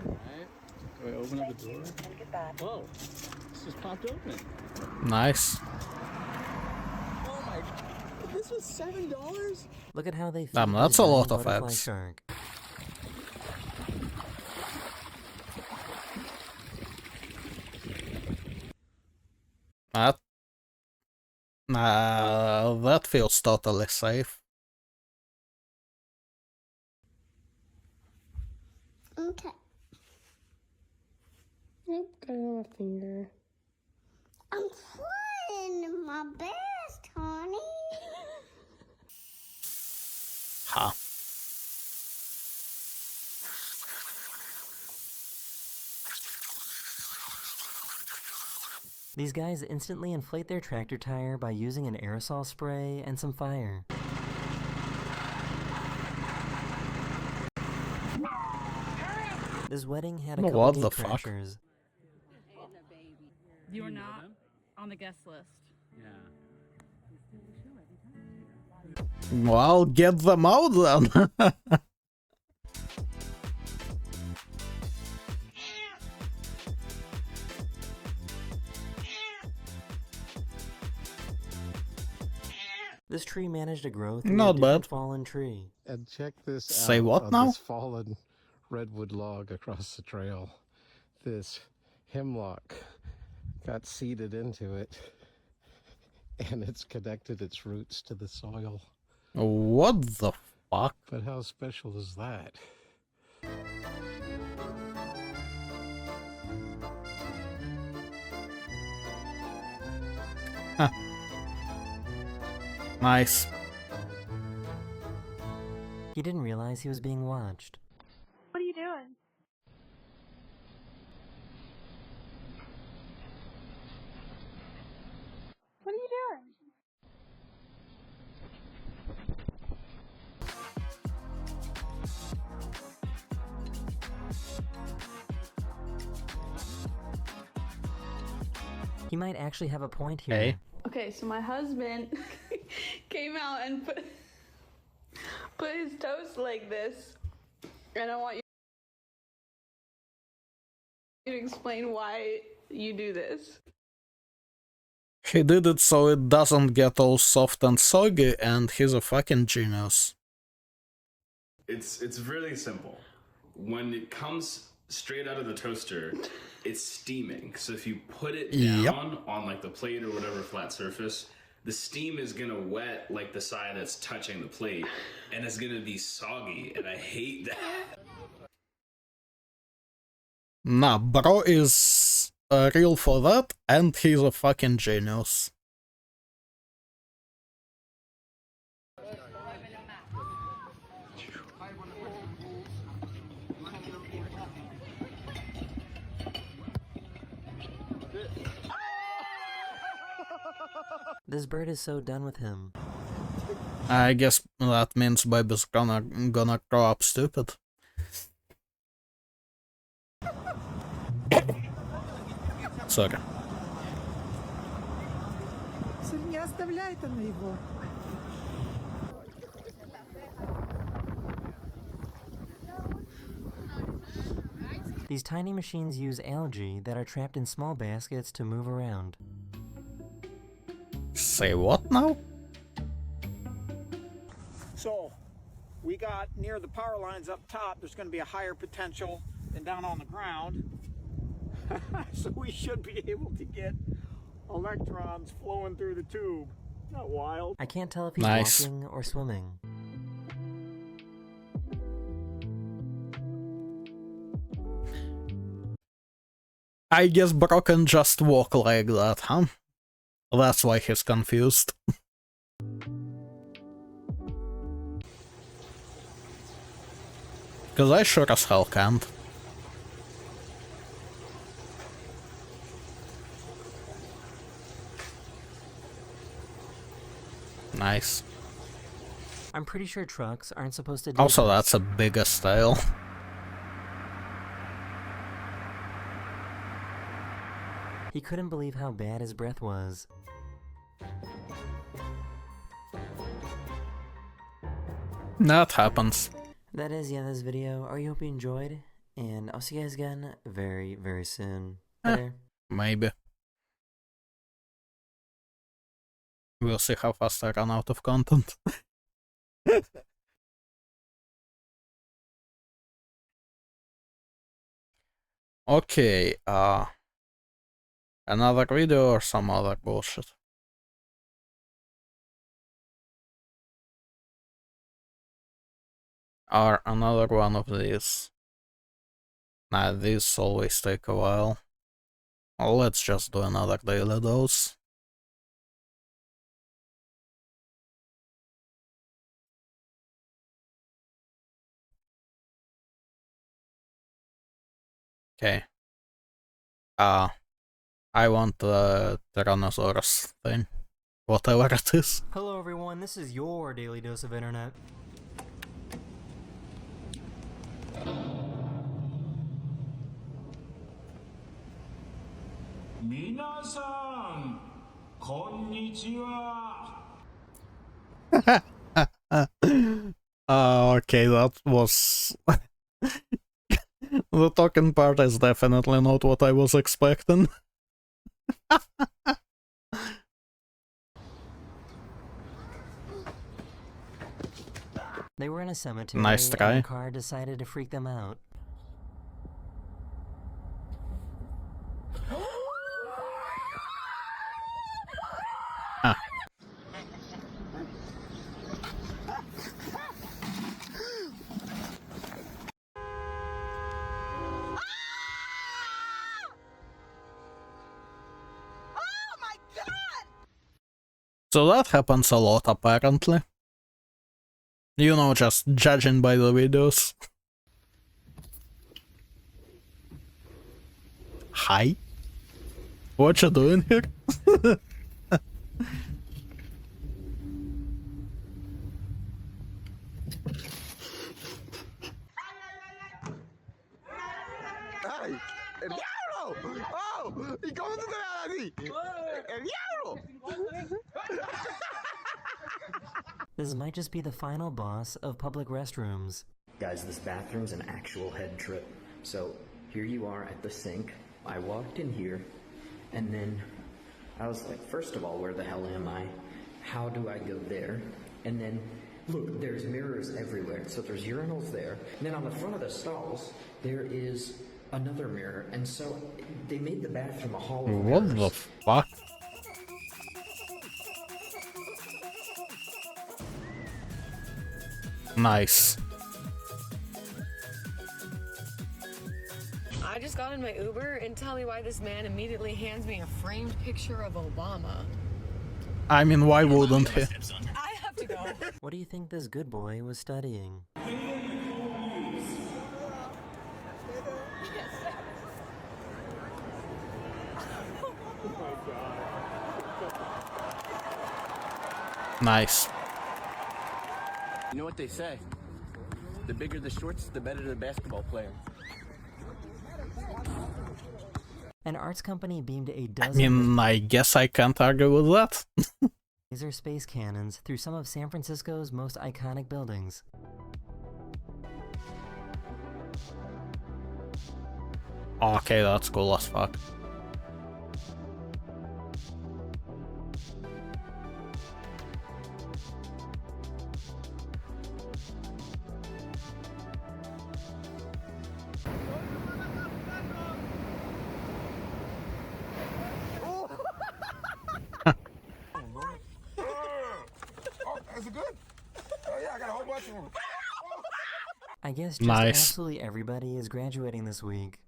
Do I open up the door? Whoa, this just popped open. Nice. Oh my, this was $7? Look at how they feed Damn, this that's a lot giant of butterfly eggs. shark. That feels totally safe. Okay. Oop, got it on my finger. I'm trying my best, honey. Ha. These guys instantly inflate their tractor tire by using an aerosol spray and some fire. This wedding had a couple What gate the fuck? crashers. You are not on the guest list. Yeah. Well, get them out then. This tree managed to grow through Not a different bad. fallen tree. And check this out. Say what on now? This fallen redwood log across the trail. This hemlock got seeded into it, and it's connected its roots to the soil. What the fuck? But how special is that? Huh. Nice. He didn't realize he was being watched. What are you doing? What are you doing? He might actually have a point here. Hey. Okay, so my husband came out and put his toast like this, and I want you to explain why you do this. He did it so it doesn't get all soft and soggy, and he's a fucking genius. It's really simple. When it comes straight out of the toaster, it's steaming. So if you put it down on like the plate or whatever flat surface, the steam is gonna wet like the side that's touching the plate, and it's gonna be soggy, and I hate that. Nah, bro is real for that, and he's a fucking genius. This bird is so done with him. I guess that means baby's gonna grow up stupid. Sorry. Не оставляй это на его. These tiny machines use algae that are trapped in small baskets to move around. Say what now? So, we got near the power lines up top, there's going to be a higher potential than down on the ground. So we should be able to get electrons flowing through the tube. Not wild. I can't tell if he's walking or swimming. I guess bro can just walk like that, huh? That's why he's confused. Cause I sure as hell can't. Nice. I'm pretty sure trucks aren't supposed to do Also, this. that's a bigger style. He couldn't believe how bad his breath was. That happens. That is the end of this video. I hope you enjoyed, and I'll see you guys again very, very soon. Later. Maybe. We'll see how fast I run out of content. Okay, another video or some other bullshit? Or another one of these? Nah, these always take a while. Well, let's just do another daily dose. Okay. I want the Tyrannosaurus thing. Whatever it is. Hello everyone, this is your daily dose of internet. Minasan, konnichiwa. Okay, that was... The talking part is definitely not what I was expecting. They were in a cemetery, Nice try. and a car decided to freak them out. Ah. So that happens a lot, apparently. You know, just judging by the videos. Hi? What you doing here? ¡Ay! ¡El diablo! ¡Oh! ¡Oh! ¿Y cómo tú te vas así? ¡El diablo! This might just be the final boss of public restrooms. Guys, this bathroom's an actual head trip. So here you are at the sink. I walked in here, and then I was like, first of all, where the hell am I? How do I go there? And then, look, there's mirrors everywhere. So there's urinals there. And then on the front of the stalls, there is another mirror. And so they made the bathroom a hall of mirrors. What the fuck? Nice. I just got in my Uber and tell me why this man immediately hands me a framed picture of Obama. I mean, why wouldn't he? I have to go. What do you think this good boy was studying? Nice. You know what they say? The bigger the shorts, the better the basketball player. An arts company beamed a I dozen mean, I guess I can't argue with that. laser space cannons through some of San Francisco's most iconic buildings. Okay, that's cool as fuck. Is it good? Oh yeah, I got a whole bunch of them. I guess just Nice. absolutely everybody is graduating this week.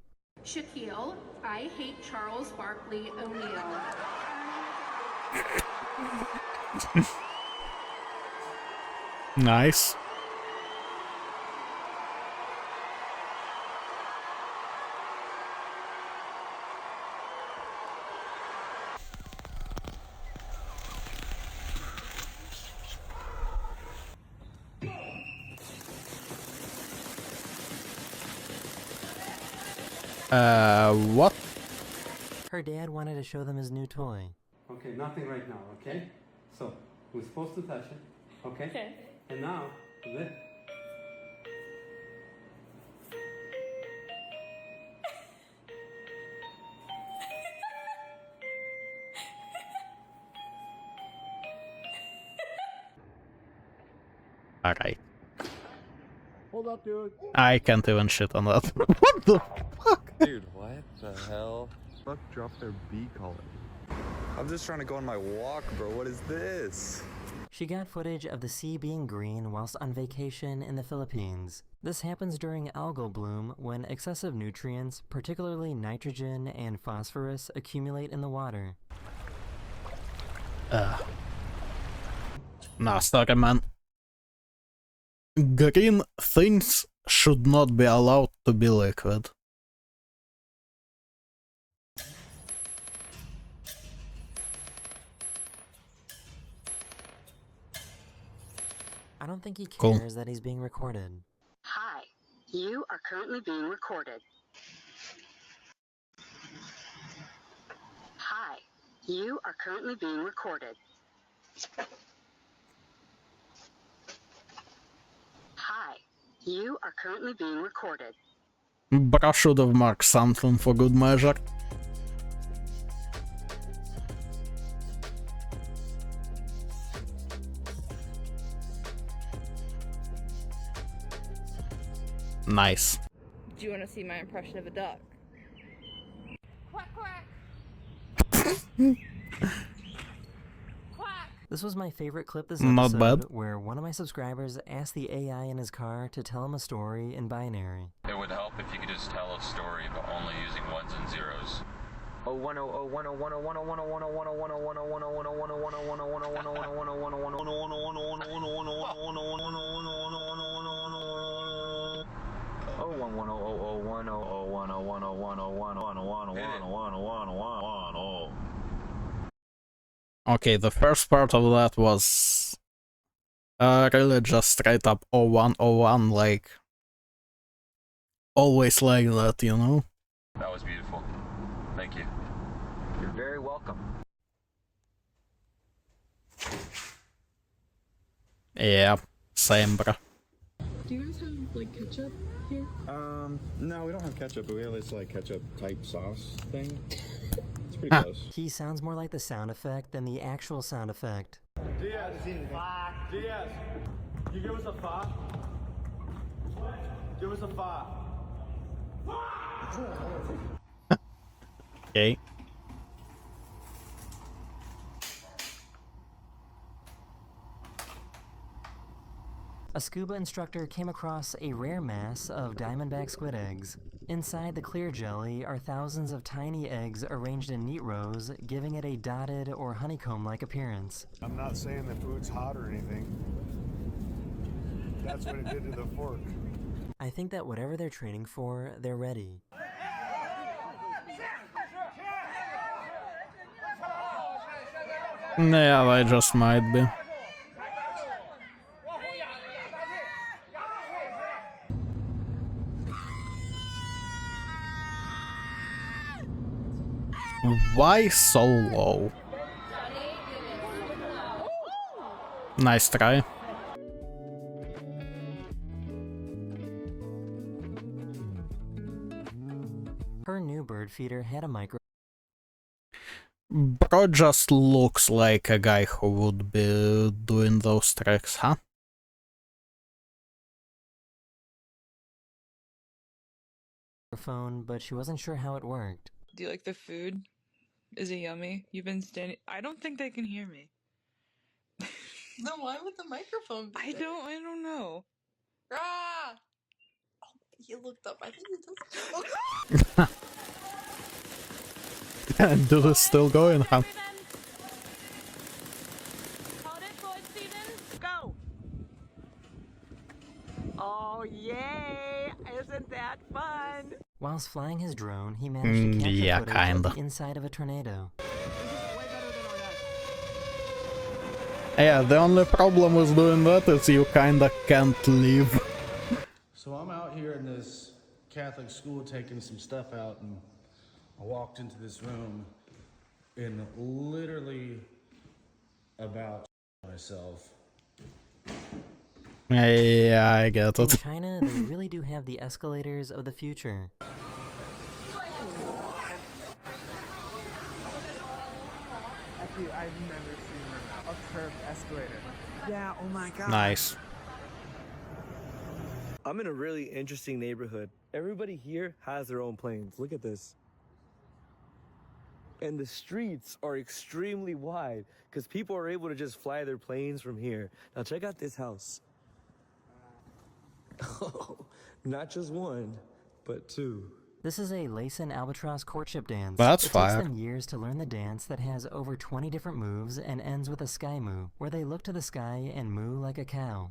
Shaquille, I hate Charles Barkley O'Neal. Nice. What? Her dad wanted to show them his new toy. Okay, nothing right now, okay? So, we're supposed to touch it, okay? Okay. And now, this. Alright. Hold up, dude. I can't even shit on that. What the fuck? Dude, what the hell? Fuck dropped their bee collar. I'm just trying to go on my walk, bro. What is this? She got footage of the sea being green whilst on vacation in the Philippines. This happens during algal bloom when excessive nutrients, particularly nitrogen and phosphorus, accumulate in the water. Nah, sorry, man. Green things should not be allowed to be liquid. I don't think he cares Cool. that he's being recorded. Hi, you are currently being recorded. Hi, you are currently being recorded. Hi, you are currently being recorded. But I should have marked something for good measure. Nice. Do you want to see my impression of a duck? Quack, quack. This was my favorite clip this Not episode, bad. where one of my subscribers asked the AI in his car to tell him a story in binary. It would help if you could just tell a story, but only using ones and zeros. Okay, the first part of that was really just straight up 0101, like always like that, you know? That was beautiful. Thank you. You're very welcome. Yeah, same, bro. Do you guys have like ketchup here? No, we don't have ketchup, but we have this like ketchup type sauce thing. It's pretty close. He sounds more like the sound effect than the actual sound effect. Diaz, Diaz, you give us a fa? Give us a fa. Okay. A scuba instructor came across a rare mass of diamondback squid eggs. Inside the clear jelly are thousands of tiny eggs arranged in neat rows, giving it a dotted or honeycomb-like appearance. I'm not saying the food's hot or anything. That's what it did to the fork. I think that whatever they're training for, they're ready. Yeah, they just might be. Why so low? Nice try. Her new bird feeder had a micro. Bro just looks like a guy who would be doing those tricks, huh? Phone, but she wasn't sure how it worked. Do you like the food? Is it yummy? You've been standing. I don't think they can hear me. Then why would the microphone be there? I don't know. Ah! Oh, he looked up. I think he does. And this is still going, huh? Go! Oh, yay! Isn't that fun? Whilst flying his drone, he managed to capture yeah, footage kinda. of the inside of a tornado. Yeah, the only problem with doing that is you kinda can't leave. So I'm out here in this Catholic school taking some stuff out, and I walked into this room and literally about myself. Yeah, I get In it. China, they really do have the escalators of the future. Actually, I've never seen a curved escalator. Yeah, oh my god. Nice. I'm in a really interesting neighborhood. Everybody here has their own planes. Look at this. And the streets are extremely wide because people are able to just fly their planes from here. Now check out this house. Oh, not just one, but two. This is a lace and albatross courtship dance. That's it fire. takes them years to learn the dance that has over 20 different moves and ends with a sky moo, where they look to the sky and moo like a cow.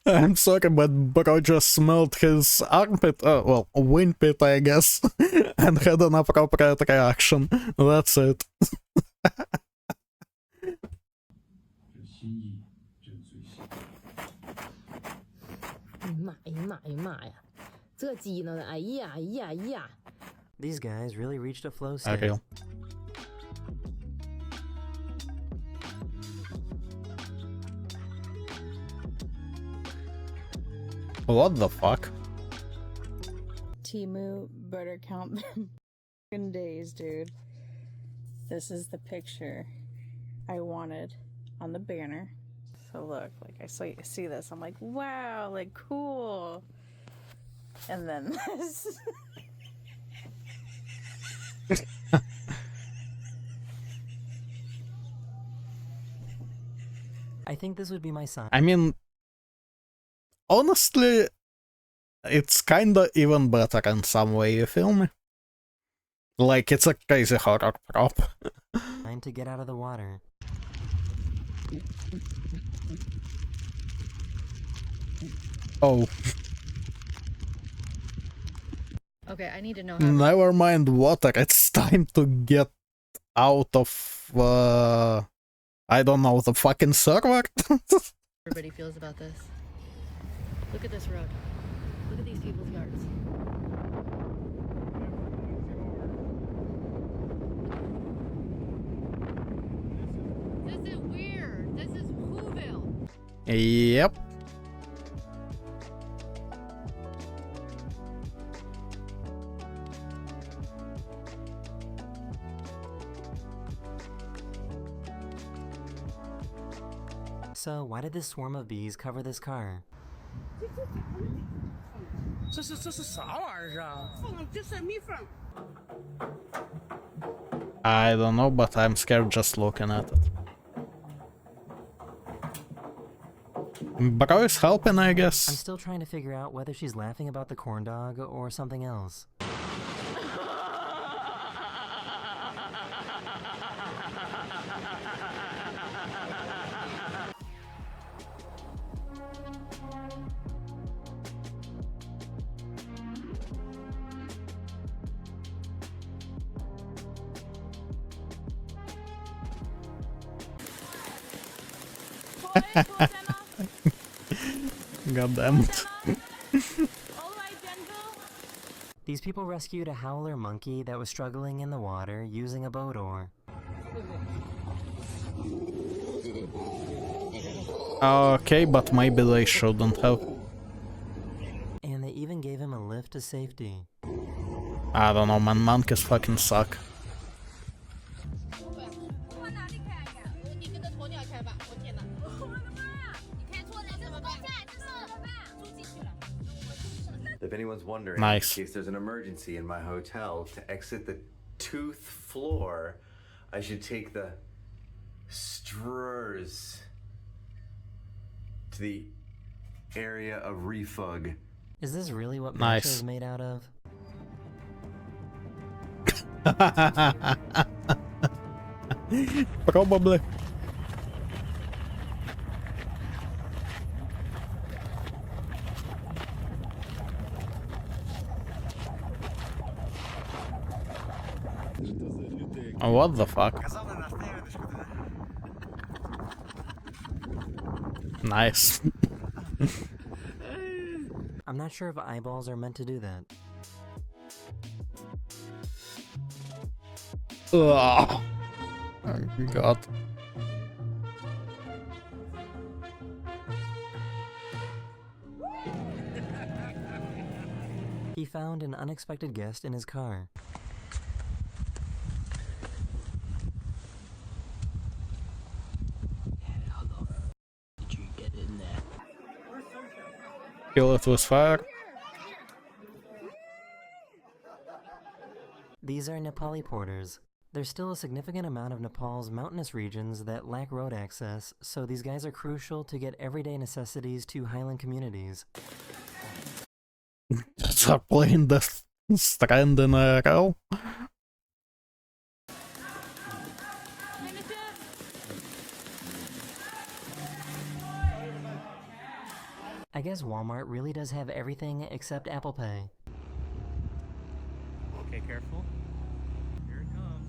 I'm sorry, but bro just smelled his armpit, well, windpit, I guess, and had an appropriate reaction. That's it. 妈呀妈呀妈呀！这鸡呢？哎呀哎呀哎呀！ These guys really reached a flow state. Okay. What the fuck? Timu better count them f***ing days, dude. This is the picture I wanted on the banner. So look, like I see this, I'm like, wow, like cool. And then this. I think this would be my sign. I mean, honestly, it's kinda even better in some way, you feel me? Like, it's a crazy horror prop. Trying to get out of the water. Oh. Okay, I need to know how. Never mind water, it's time to get out of, I don't know, the fucking server? Everybody feels about this. Look at this road. Look at these people's yards. This is weird. This is Whoville. Yep. So why did this swarm of bees cover this car? I don't know, but I'm scared just looking at it. Bro is helping, I guess. I'm still trying to figure out whether she's laughing about the corn dog or something else. God damn it. These people rescued a howler monkey that was struggling in the water using a boat oar. Okay, but maybe they shouldn't have. And they even gave him a lift to safety. I don't know, man, monkeys fucking suck. If anyone's wondering, Nice. in case there's an emergency in my hotel, to exit the tooth floor, I should take the stairs to the area of refug. Is this really what Nice. matcha is made out of? Probably. What the fuck? Nice. I'm not sure if eyeballs are meant to do that. Ugh. Oh god. He found an unexpected guest in his car. Kill it with fire. These are Nepali porters. There's still a significant amount of Nepal's mountainous regions that lack road access, so these guys are crucial to get everyday necessities to highland communities. Start playing the strand in a row. I guess Walmart really does have everything except Apple Pay. Okay, careful. Here it comes.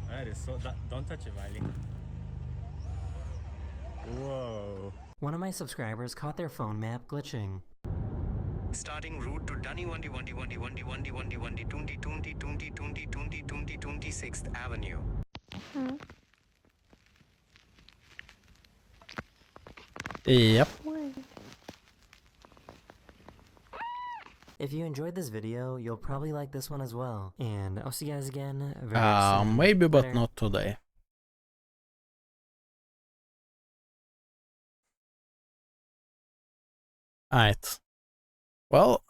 That is so... don't touch it, Miley. Whoa. One of my subscribers caught their phone map glitching. Starting route to Dunny 26th Avenue. Yep. If you enjoyed this video, you'll probably like this one as well. And I'll see you guys again very soon. Maybe, but Later. not today. Alright. Well,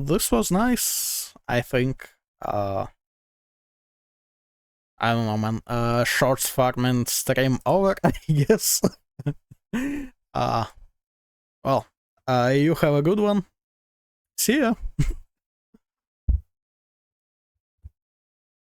this was nice, I think. I don't know, man. Shorts farming stream over, I guess. Well, you have a good one. See ya.